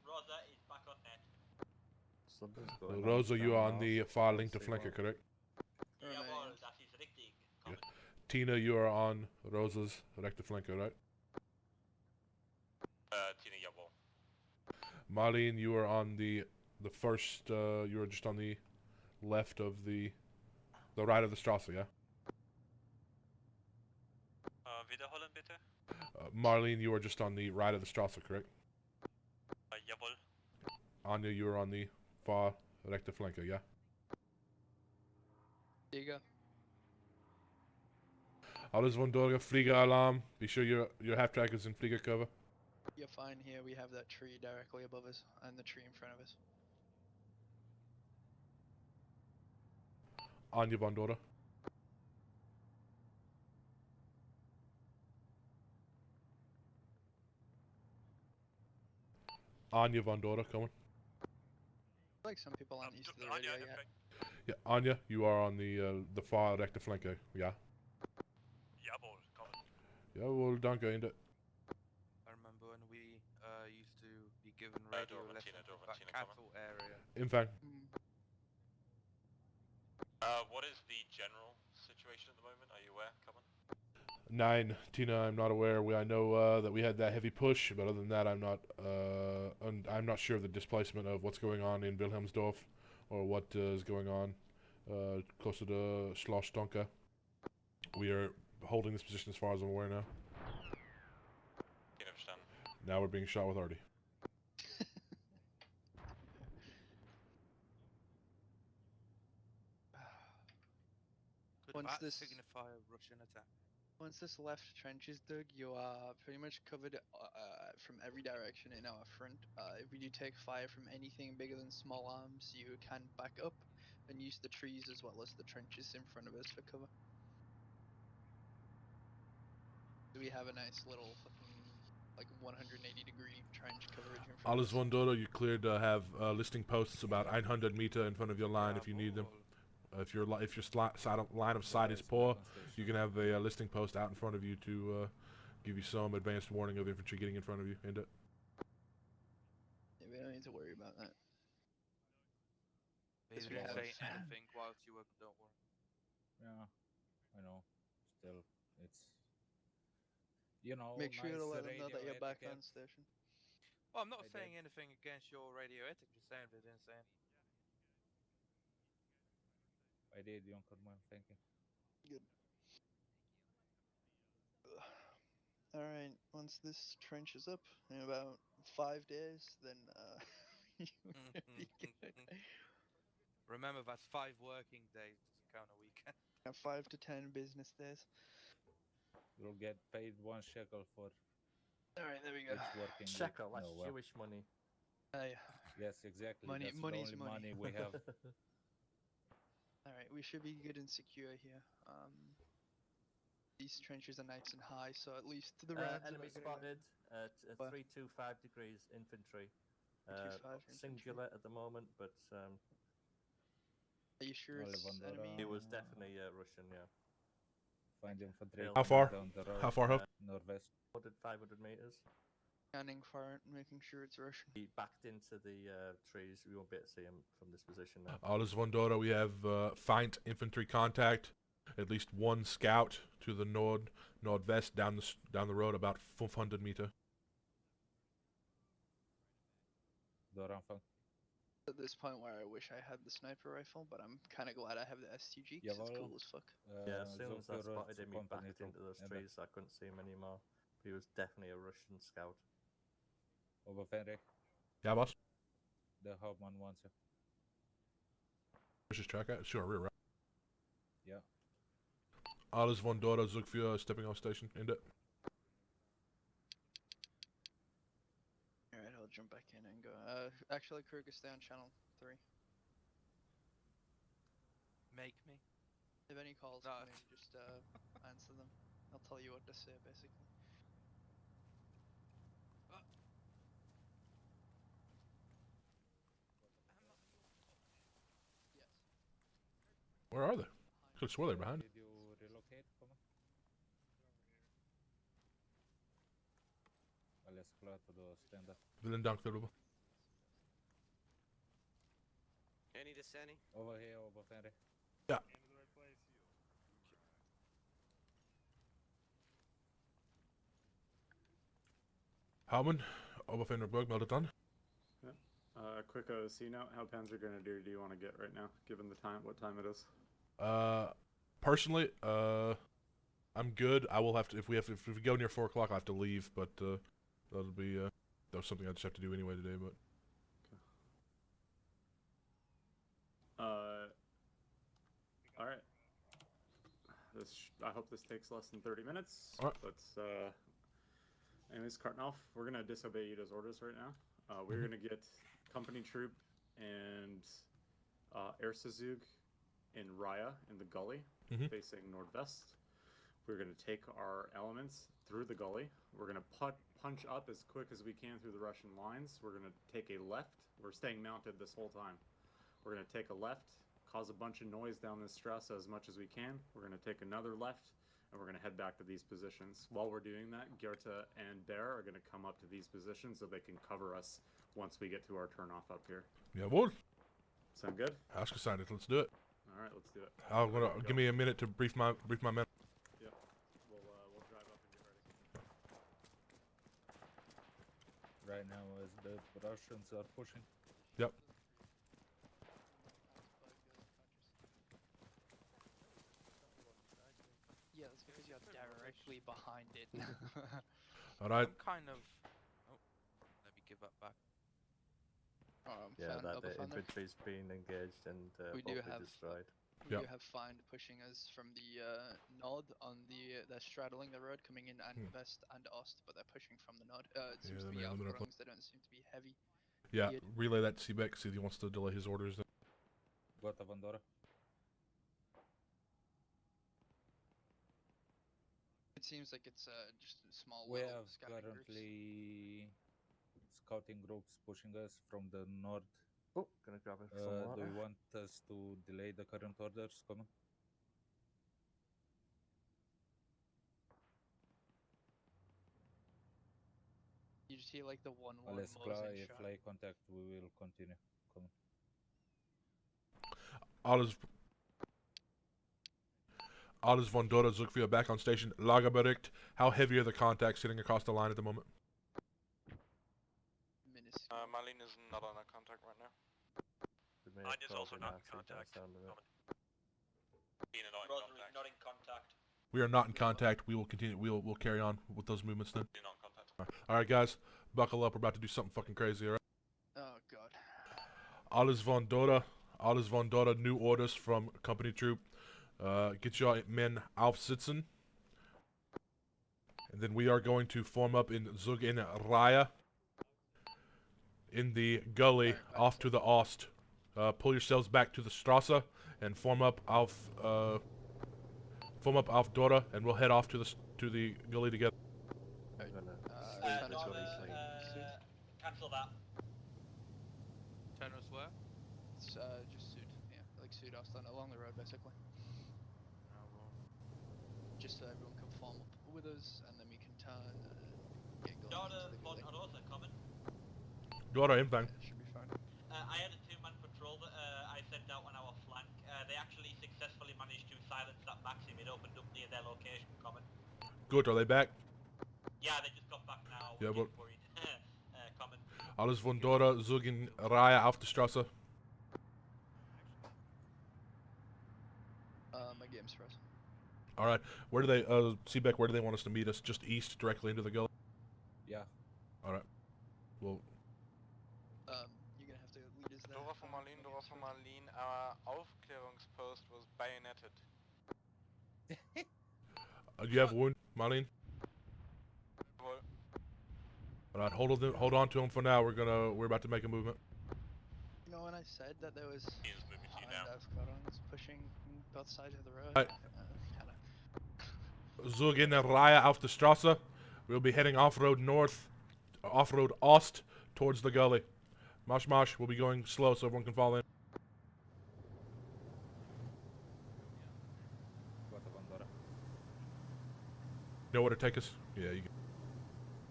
Rosa is back on net. Rosa, you are on the far link to flanker, correct? Jawohl, das ist richtig. Yeah. Tina, you are on Rosa's rechte flanker, right? Tina, jawohl. Marlene, you are on the first, you are just on the left of the right of the Strasse, yeah? Wiederholen bitte. Marlene, you are just on the right of the Strasse, correct? Jawohl. Anya, you are on the far rechte flanker, yeah? There you go. Alles von Dora, Flieger alarm. Be sure your half track is in Flieger cover. You're fine here. We have that tree directly above us and the tree in front of us. Anya von Dora. Anya von Dora coming. Like some people aren't used to the radio yet. Yeah, Anya, you are on the far rechte flanker, yeah? Jawohl, kommen. Jawohl, danke, Ende. I remember when we used to be given radio lessons in that cattle area. In fact. What is the general situation at the moment? Are you aware? Come on. 9, Tina, I'm not aware. I know that we had that heavy push, but other than that, I'm not sure of the displacement of what's going on in Wilhelmsdorf or what is going on closer to Schloss Donka. We are holding this position as far as I'm aware now. Now we're being shot with arty. Could that signify a Russian attack? Once this left trench is dug, you are pretty much covered from every direction in our front. If we do take fire from anything bigger than small arms, you can back up and use the trees as well as the trenches in front of us for cover. We have a nice little fucking like 180-degree trench coverage in front of Alles us. von Dodo, you cleared to have listing posts about 900 meter in front of your line if you need them. If your line of sight is poor, you can have a listing post out in front of you to give you some advanced warning of infantry getting in front of you. Ende. Yeah, we don't need to worry about that. They we didn't have- say anything whilst you were. Don't worry. Yeah, I know. Still, it's Make sure nice to let them know radio that you're back etiquette. on station. Well, I'm not I saying did. anything against your radio ethic. Just saying they didn't say anything. I did, Jonkerman. Thank you. Good. Alright, once this trench is up in about 5 days, then you're gonna be good. Remember, that's 5 working days. Doesn't count a weekend. 5 to 10 business days. You'll get paid 1 shekel for Alright, there we go. each working week. Shekel, that's No, well, Jewish money. yes, exactly. Money- That's money's the only money. money we have. Alright, we should be good and secure here. These trenches are nice and high, so at least to the right. Enemy spotted at 325 degrees infantry. 325 Singular at the moment, but Are you sure it's enemy? it was definitely Russian, yeah. Find infantry. How far? Down the road. How far, Hope? Northwest. 500 meters. Scanning for it, making sure it's Russian. He backed into the trees. We won't be able to see him from this position now. Alles von Dodo, we have Feind infantry contact. At least 1 scout to the northwest down the road about 500 meter. At this point where I wish I had the sniper rifle, but I'm kind of glad I have the STG because it's cool as fuck. Yeah, as soon as I spotted him, he backed into those trees. I couldn't see him anymore. He was definitely a Russian scout. Oberfenry. Yeah, boss. The Hauptmann wants you. Just track out. Sure, rear right. Yeah. Alles von Dodo, Zug für stepping off station. Ende. Alright, I'll jump back in and go. Actually, Kyrgyzstan channel 3. Make me. If any calls come in, just answer them. I'll tell you what to say, basically. Yes. Where are they? Could swear they're behind. Did you relocate? Come on. Alles klar to the stand-up. Vielen Dank, darüber. Any to Sani? Over here, Oberfenry. Ja. Haumann, Oberfenry meldet an. Quick OC note, how Panzer Grenadier do you want to get right now, given the time, what time it is? Personally, I'm good. I will have to, if we go near 4 o'clock, I'll have to leave, but, that'll be, that was something I just have to do anyway today, but. Alright. I hope this takes less than 30 minutes. Alright. Let's, anyways, Kartnoff, we're gonna disobey Yuda's orders right now. We're gonna get company troop and Zug in Raya in the gully, facing northwest. We're gonna take our elements through the gully. We're gonna punch up as quick as we can through the Russian lines. We're gonna take a left. We're staying mounted this whole time. We're gonna take a left, cause a bunch of noise down this stress as much as we can. We're gonna take another left, and we're gonna head back to these positions. While we're doing that, Goethe and Bear are gonna come up to these positions so they can cover us once we get to our turnoff up here. Jawohl. Sound good? Ausgezeichnet, let's do it. All right, let's do it. Give me a minute to brief my men. Yep. We'll drive up and get ready. Right now, as the Russians are pushing. Yep. Yeah, that's because you're directly behind it. Alright. I'm kind of. Oh, let me give that back. Yeah, that the infantry's being engaged and we do hopefully have destroyed. We do have Find pushing us from the nod on the they're straddling the road coming in and west and ost, but they're pushing from the nod. It seems to be aufklarungs, they don't seem to be heavy. Yeah, relay that to Seebeck, see if he wants to delay his orders. Beute Panzer. It seems like it's just a small We little have scouting groups. currently scouting groups pushing us from the north. Oh, gonna grab some Do water. you want us to delay the current orders? Come on. You just hear like the one Let's Mosin shot. fly contact. We will continue. Come on. Alles von Dora Zug for back on station. Lagerbericht. How heavy are the contacts sitting across the line at the moment? Marlene is not on a contact right now. Anya's also not in contact. Being not in contact. Not in contact. We are not in contact. We will continue. We'll carry on with those movements then. You're not in contact. All right, guys, buckle up. We're about to do something fucking crazy. All right. Oh god. Alles von Dora. New orders from company troop. Get your men aufsitzen. And then we are going to form up in Zug in Reihe. In the gully off to the Ost. Pull yourselves back to the Strasse and form up auf Dora, and we'll head off to the gully together. Cancel that. Turn us where? It's just Sud, yeah, like Südost along the road basically. Just so everyone can form up with us, and then we can turn and get going. Daughter von Rosa coming. Dora inbound. Yeah, should be fine. I had a 2-man patrol that I sent out on our flank. They actually successfully managed to silence that Maxim. It opened up near their location. Coming. Good. Are they back? Yeah, they just got back now. Yeah, but worried. Coming. Alles von Dora Zug in Reihe auf der Straße. My game's frozen. All right. Where do they, Seebeck, where do they want us to meet us? Just east, directly into the gully? Yeah. All right. Well. You're gonna have to lead us there. Dora von Marlene, our Aufklärungspost was bayoneted. Do you have a wound, Marlene? Well, All right. Hold on to him for now. We're about to make a movement. You know when I said that there was aufklarungs pushing both sides of the road? Right. Zug in der Reihe auf der Straße. We'll be heading off-road Ost towards the gully. Marsch. We'll be going slow so everyone can fall in. Know where to take us? Yeah, you.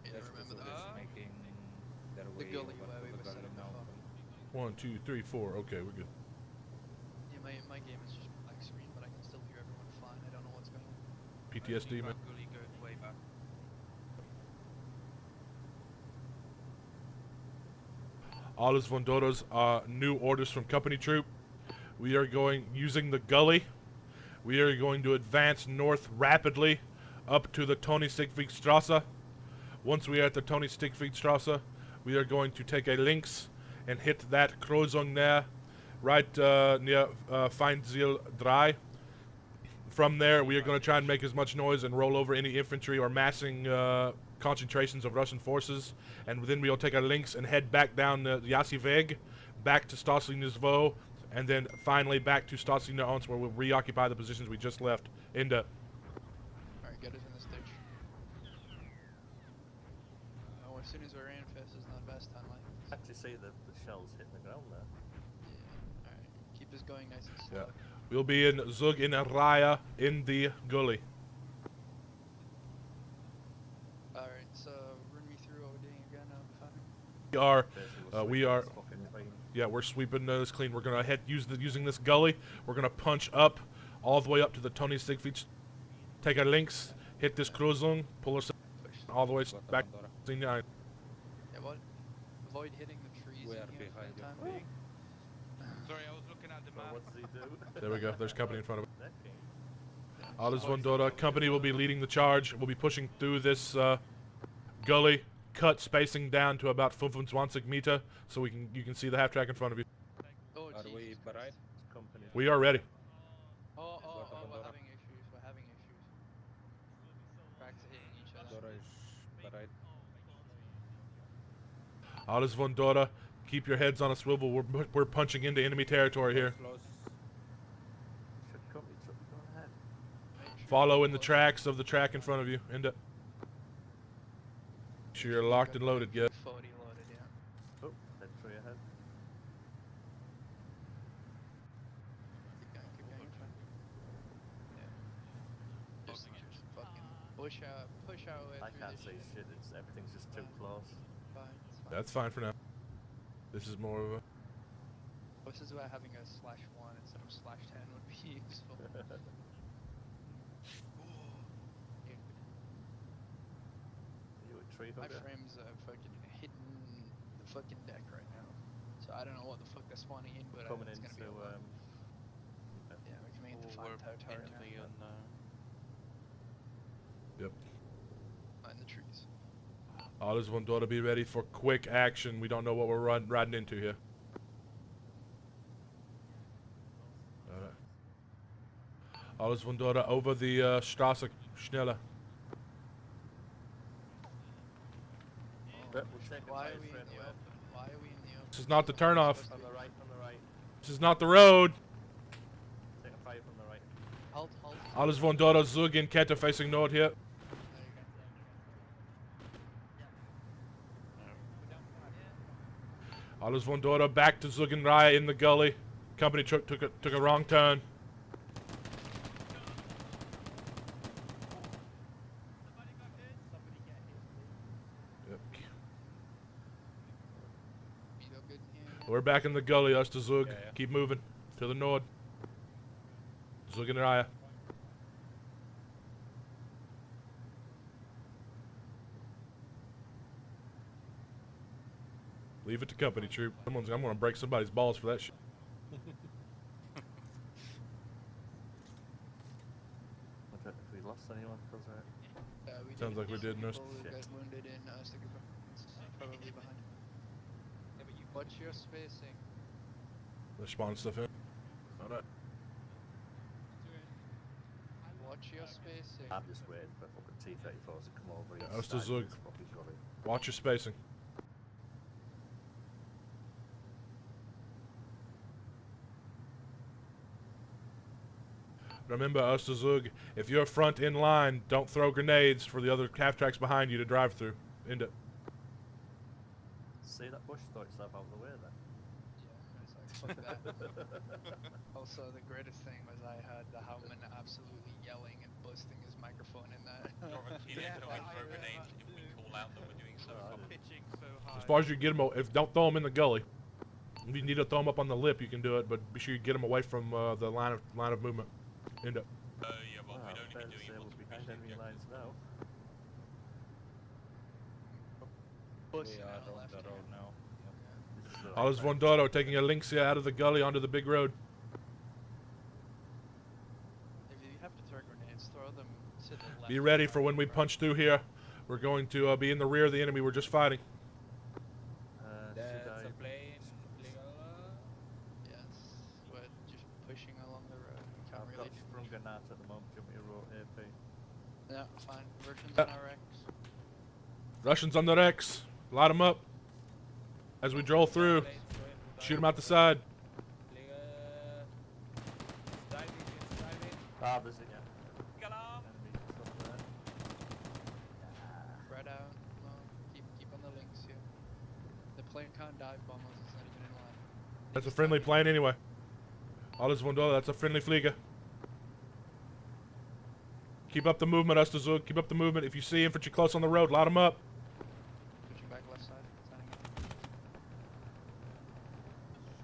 Yeah, remember that? Making their The way gully over where to we the were set gully up now. before. 1, 2, 3, 4. Okay, we're good. Yeah, my game is just black screen, but I can still hear everyone fine. I don't know what's going on. PTSD, man. Gully goes way back. Alles von Dora's new orders from company troop. We are using the gully. We are going to advance north rapidly up to the Tony Stigwegstrasse. Once we are at the Tony Stigwegstrasse, we are going to take a links and hit that Kreuzung there, right near Feindziel 3. From there, we are going to try and make as much noise and roll over any infantry or massing concentrations of Russian forces, and then we'll take our links and head back down the Jassy Weg, back to Stasli-Nizvo, and then finally back to Stasli-Ons, where we'll reoccupy the positions we just left. Ende. Alright, get us in the stage. Oh, as soon as we're in, fast is not best time, like. Actually see the shells hitting the ground there. Yeah, alright. Keep us going nice and slow. Yeah. We'll be in Zug in Reihe in the gully. Alright, so run me through what we're doing again, We are, yeah, we're sweeping this clean. We're gonna head using this gully. We're gonna punch up all the way up to the Tony Stigweg. Take our links, hit this Kreuzung, pull us all the way back. Yeah, what? Avoid hitting the trees We in are here for behind the you. time being. Sorry, I was looking at the map. What does he do? There we go. There's company in front of it. Necking. Alles von Dora. Company will be leading the charge. We'll be pushing through this gully, cut spacing down to about 25 meter, so you can see the half track in front of you. Oh, Are we bereit? Company. We are ready. we're having issues. We're having issues. Practice hitting each other. Dora is bereit. Alles von Dora. Keep your heads on a swivel. We're punching into enemy territory here. Close. Follow in the tracks of the track in front of you. Ende. Make sure you're locked and loaded, good. 40 loaded, yeah. Oh, dead tree ahead. Keep going, it's fine. Yeah. Just fucking push out way I through can't this see shit. shit. Everything's just too close. Fine, it's fine. That's fine for now. This is more of a... This is where having a /1 instead of /10 would be useful. You a tree My hugger? frames are fucking hitting the fucking deck right now. So I don't know what the fuck they're spawning in, but Coming it's gonna be into a lot. Yeah, we're coming into We're 5 tower into now. the unknown. Yep. In the trees. Alles von dort, be ready for quick action. We don't know what we're riding into here. Alles von dort over the Straße. Schneller. We'll take Why a are we in straight the away. open? Why are we in the open? This is not the turnoff. On the right, on the right. This is not the road. Take a fire from the right. Halt. Alles von dort, Zug in Kette facing north here. Alles von dort back to Zug and Raya in the gully. Company took a wrong turn. Yep. We're back in the gully, us to Zug. Yeah. Keep moving to the north. Zug and Raya. Leave it to company troop. I'm gonna break somebody's balls for that shit. I don't know if we lost anyone, because We Sounds like we did, nurse. People who got wounded in Stigma. It's probably behind. Yeah, but watch your spacing. They're spawning stuff in. Alright. Watch your spacing. I'm just waiting for fucking T-34s to come over. Yeah, and us to start Zug. this fucking gully. Watch your spacing. Remember, us to Zug, if you're front in line, don't throw grenades for the other half tracks behind you to drive through. End it. See that bush throw itself out of the way then? Yeah, it's like, fuck that. Also, the greatest thing was I had the Howman absolutely yelling and busting his microphone in that. As far as you get them, don't throw them in the gully. If you need to throw them up on the lip, you can do it, but be sure you get them away from the line of movement. End up. Yeah, well, we'd only be doing it behind enemy lines now. We are on the road now. Alles von Doro taking a Lynxia out of the gully onto the big road. If you have to throw grenades, throw them to the left. Be ready for when we punch through here. We're going to be in the rear of the enemy we're just fighting. That's a plane. Yes, we're just pushing along the road. We can't I've really got sprung a gnat at the moment. Do you want me to roll AP? Yeah, fine. Russians on our X. Russians on the Rex. Light them up. As we droll through. Shoot them out the side. Ah, there's it, yeah. Spread out. Well, keep on the links here. The plane can't dive bomb us. It's not even in line. That's a friendly plane anyway. Alles von Doro, that's a friendly Flieger. Keep up the movement, us to Zug. Keep up the movement. If you see infantry close on the road, light them up. Switching back left side.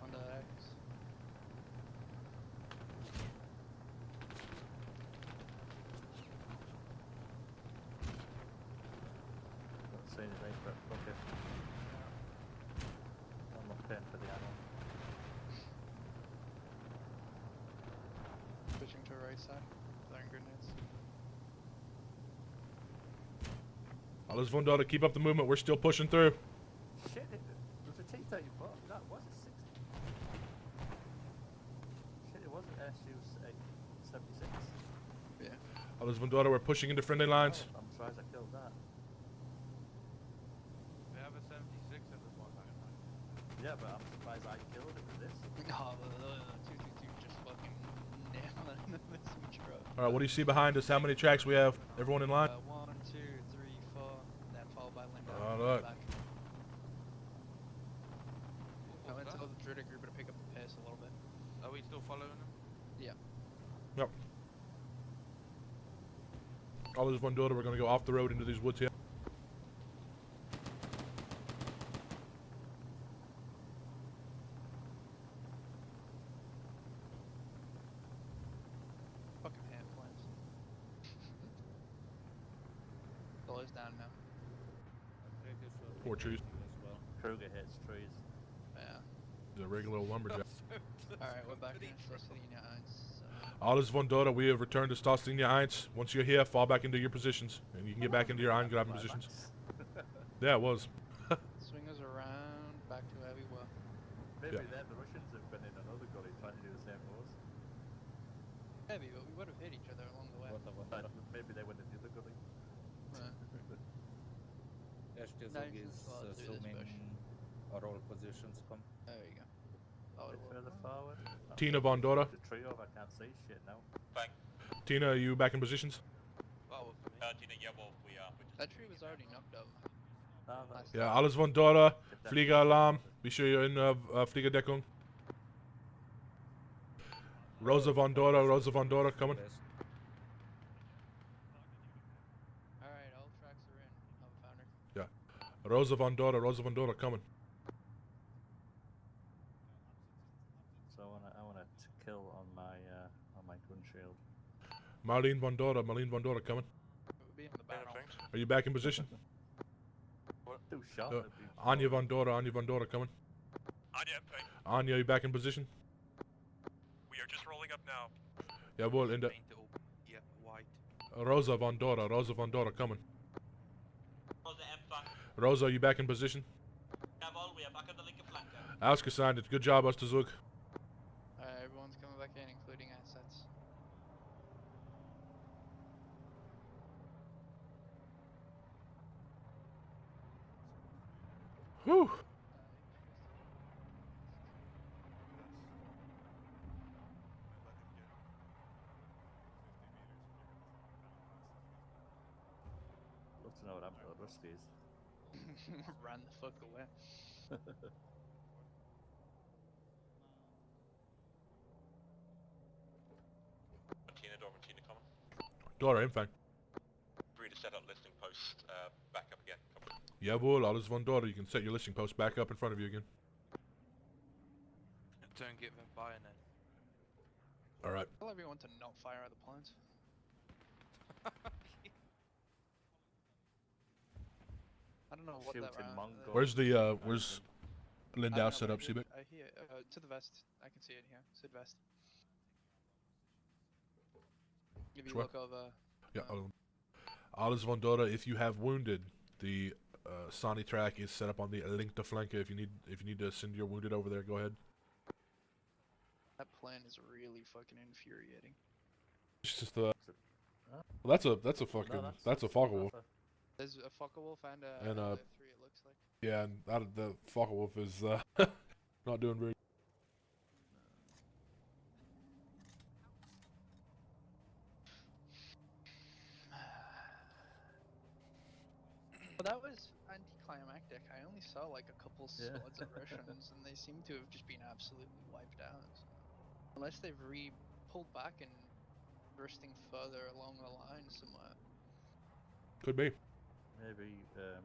On the X. Not seeing anything, but okay. I'm not paying for the ammo. Switching to right side. Throwing grenades. Alles von Doro, keep up the movement. We're still pushing through. Shit, there's a T-34. That was a 60. Shit, it wasn't SU-76. Yeah. Alles von Doro, we're pushing into friendly lines. I'm surprised I killed that. We have a 76 in this one. Yeah, but I'm surprised I killed it with this. Oh, 222 just fucking nailing this truck. Alright, what do you see behind us? How many tracks we have? Everyone in line? 1, 2, 3, 4, then followed by Linda. Alright. Back. I went to tell the Druidic group to pick up the pace a little bit. Are we still following them? Yeah. Yep. All this one daughter, we're gonna go off the road into these woods here. Fucking hand plans. Slows down now. Poor trees. Kruger hits trees. Yeah. He's a regular old lumberjack. Alright, we're back in Linie 1. Alles von dort, we have returned to Linie 1. Once you're here, fall back into your positions. And you can get back into your Angreifen positions. Yeah, it was. Swing us around, back to where we were. Maybe then the Russians have been in another gully trying to do the same to us. Maybe, but we would have hit each other along the way. Maybe they went in the other gully. Ende Zug is assuming our all positions come. There you go. Further forward. Tina von Dora. The tree over, I can't see shit now. Fine. Tina, are you back in positions? Tina, yeah, well, we are. That tree was already knocked over. Yeah, alles von Dora. Fliegeralarm. Be sure you're in Fliegerdeckung. Rosa von Dora, coming. Alright, all tracks are in. Founder. Yeah. Rosa von Dora, coming. So I wanna kill on my gun shield. Marlene von Dora, coming. Be in the battle. Are you back in position? Too sharp. Anya von Dora, coming. Anya, are you back in position? We are just rolling up now. Jawohl, in the... Yeah, white. Rosa von Dora, coming. Rosa Empfang. Rosa, are you back in position? Jawohl, we are back on the linke flanke. Ausgezeichnet. Good job, Mr. Zug. Alright, everyone's coming back in, including assets. Whew. Love to know what happened to the Ruskies. Ran the fuck away. Tina coming. Dora, Empfang. Free to set up listing post, back up again. Jawohl, alles von Dora. You can set your listing post back up in front of you again. Don't get them bayonet. Alright. Tell everyone to not fire at the planes. I don't know what that round... Where's Lindau set up, Seabeck? Here, to the west. I can see it here. Sudwest. If you look over... Yeah, alles von Dora, if you have wounded, the Sani track is set up on the linkte flanke. If you need to send your wounded over there, go ahead. That plan is really fucking infuriating. It's just well, that's a fucking that's a Focke-Wulf. There's a Focke-Wulf and a and F3 it looks like. Yeah, and the Focke-Wulf is not doing very. Well, that was anticlimactic. I only saw like a couple squads of Russians, and they seem to have just been absolutely wiped out. So, unless they've pulled back and bursting further along the line somewhere. Could be. Maybe the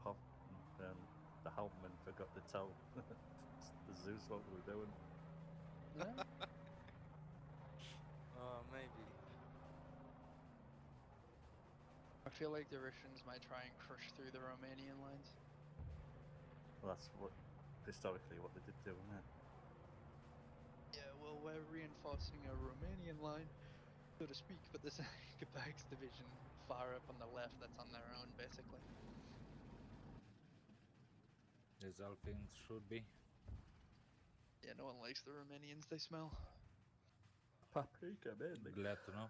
Hauptmann forgot to tell the Zeus what we were doing. Yeah. Maybe. I feel like the Russians might try and crush through the Romanian lines. Well, that's historically what they did do, isn't it? Yeah, well, we're reinforcing a Romanian line, so to speak, but there's a Quebec's division far up on the left that's on their own, basically. As all things should be. Yeah, no one likes the Romanians, they smell. Paprika, mainly. Glad to know.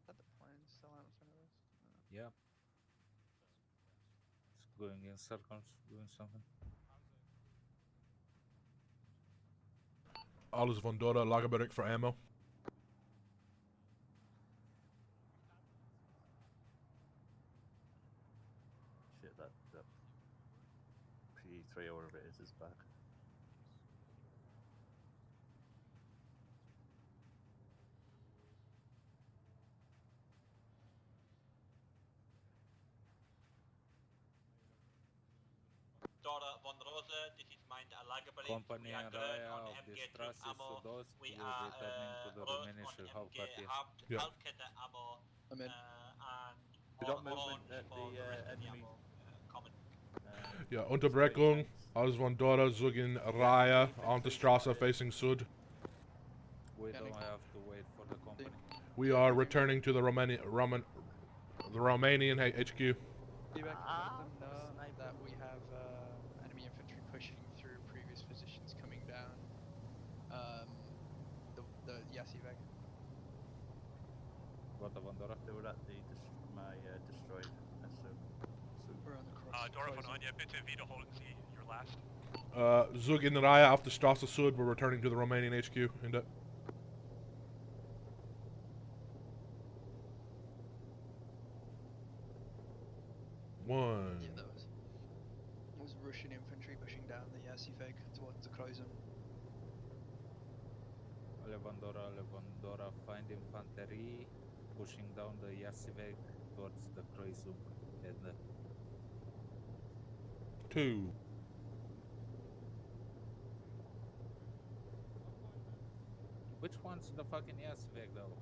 Is that the plane still out in front of us? Yeah. It's going in circles, doing something. Alles von Dora, Lagerberg for ammo. that P3 or whatever it is back. Daughter von Rosa, this is mein Lagerbericht. Kompanie We are and grön Raya on of the MG Straße Ammo. Südost We will are returning to the rot Rumänische on MG Hauptquartier. Yeah. Hauptkette Ammo. I'm in. And We got orange movement at for the the rest of the enemy. ammo. Common. Ja, Unterbrechung. Alles von Dora Zug in Raya on the Straße facing Sud. We don't have to wait for the company. We are returning to the Romanian HQ. Feedback, let them know that we have enemy infantry pushing through previous positions coming down. The Jassy Weg. What the Vandora? They were at the destroyed SM. We're on the cross. Dora von Anya, bitte wiederholen Sie your last. Zug in Raya auf der Straße Sud. We're returning to the Romanian HQ. Ende. One. Yeah, that was Russian infantry pushing down the Jassy Weg towards the Kreuzung. Levandora, find infantry pushing down the Jassy Weg towards the Kreuzung. Ende. 2. Which one's the fucking Jassy Weg though?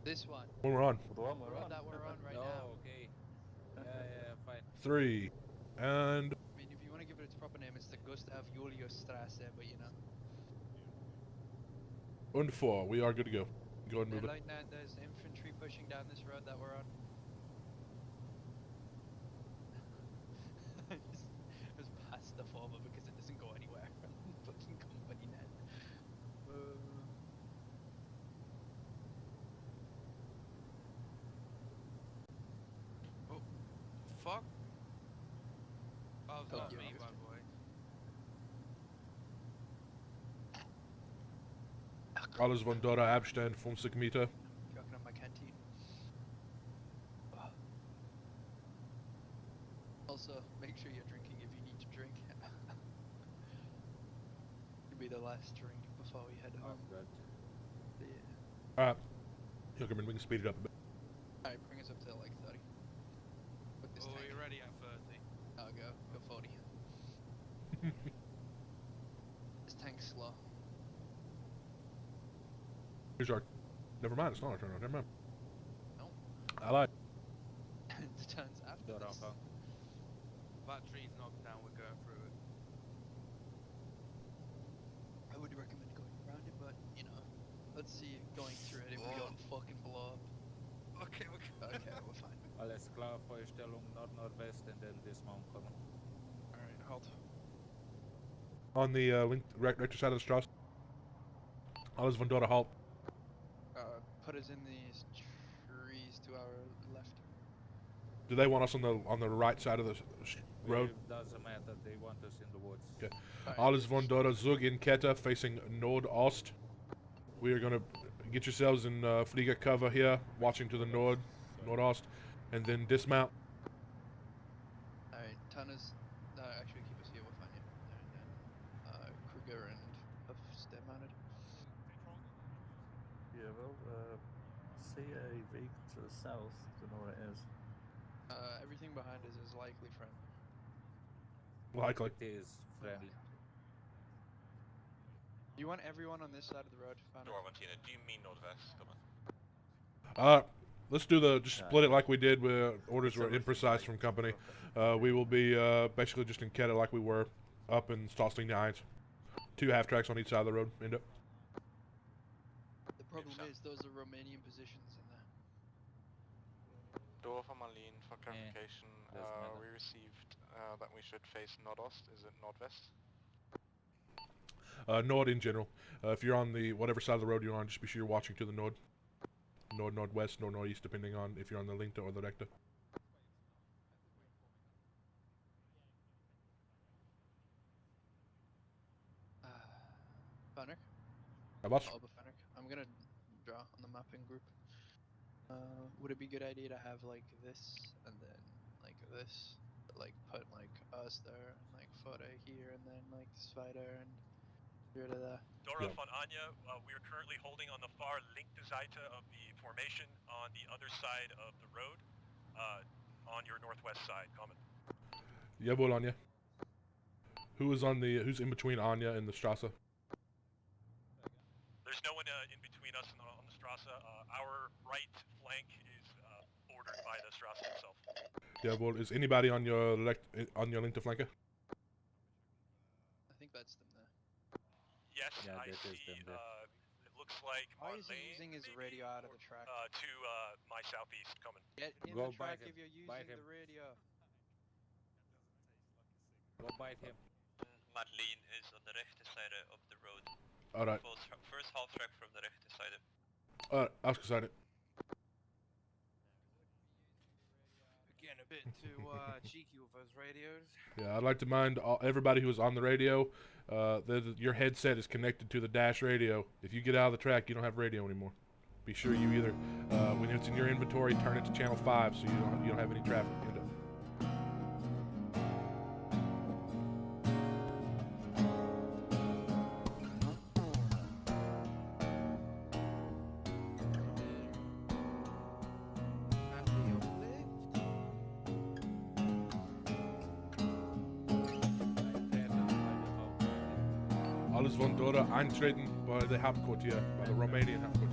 This one. One we're on. The one The road that we're on right Oh, now. okay. Yeah, fine. 3. And I mean, if you want to give it its proper name, it's the Gustav Julius Strasse, but you know. and 4. We are good to go. Go ahead and move it. Lieutenant, there's infantry pushing down this road that we're on. Just pass the former because it doesn't go anywhere. Fucking company net. Oh, fuck. Oh, it's Oh, not yeah. me, by the way. Alles von Dora Abstand 50 Meter. Joking on my canteen. Also, make sure you're drinking if you need to drink. It'll be the last drink before we head home. Good. Yeah. Alright. Hilkerman, we can speed it up a bit. Alright, bring us up to like 30. Put this Oh, tank. you're ready at 30. I'll go 40. This tank's slow. Here's our... Never mind, it's not our turn. Never mind. No. I lied. It turns after Dora, this. That tree's knocked down, we're going through it. I would recommend going around it, but you know, let's see going through it if we don't fucking blow up. Okay, Okay, we're fine. Alles klar, Vorstellung Nord-Nordwest and then dismount coming. Alright, halt. On the right side of the Strasse. Alles von Dora halt. Put us in these trees to our left. Do they want us on the right side of the road? It doesn't matter, they want us in the woods. Okay. Alles von Dora Zug in Kette facing Nordost. We are gonna get yourselves in Flieger cover here, watching to the nordost, and then dismount. Alright, Tanner's. Actually, keep us here, we'll find you. And then, Kruger and Huff stay mounted. Yeah, well, see a vehicle to the south. Don't know what it is. Everything behind us is likely friendly. Likely. It is friendly. You want everyone on this side of the road, Banner? Dora Martina, do you mean northwest? Come on. Let's do just split it like we did where orders were imprecise from company. We will be basically just in Kette like we were up in Stossling 9. 2 half tracks on each side of the road. End up. The problem is those are Romanian positions in there. Dora from Marlene, for clarification, we received that we should face nordost. Is it northwest? Nord in general. If you're on the whatever side of the road you're on, just be sure you're watching to the nord. Northwest, northeast, depending on if you're on the Linkta or the Rekta. Banner? Boss? Banner. I'm gonna draw on the mapping group. Would it be a good idea to have like this and then like this? like put like us there and like Fode here and then like Spider and here to the. Dora von Anya, we are currently holding on the far linked Seite of the formation on the other side of the road, on your northwest side. Comment. Jawohl, Anya. Who's in between Anya and the Strasse? There's no one in between us and on the Strasse. Our right flank is bordered by the Strasse itself. Jawohl. Is anybody on your linke Flanke? I think that's them there. Yes, Yeah, I that is see. them there. It looks like Why is he Marlene, using his maybe, radio out of the track? to my southeast, coming. Get in Go the track bite him, if you're using bite him. the radio. Go bite him. Marlene is on the rechte Seite of the road. Alright. First half track from the rechte Seite. Alright, ausgeschaltet. Again, a bit too cheeky with those radios. Yeah, I'd like to mind everybody who was on the radio. Your headset is connected to the dash radio. If you get out of the track, you don't have radio anymore. Be sure you either, when it's in your inventory, turn it to channel 5 so you don't have any traffic. Alles von dort eintreten bei der Hauptquartier, bei der Romanian Hauptquartier.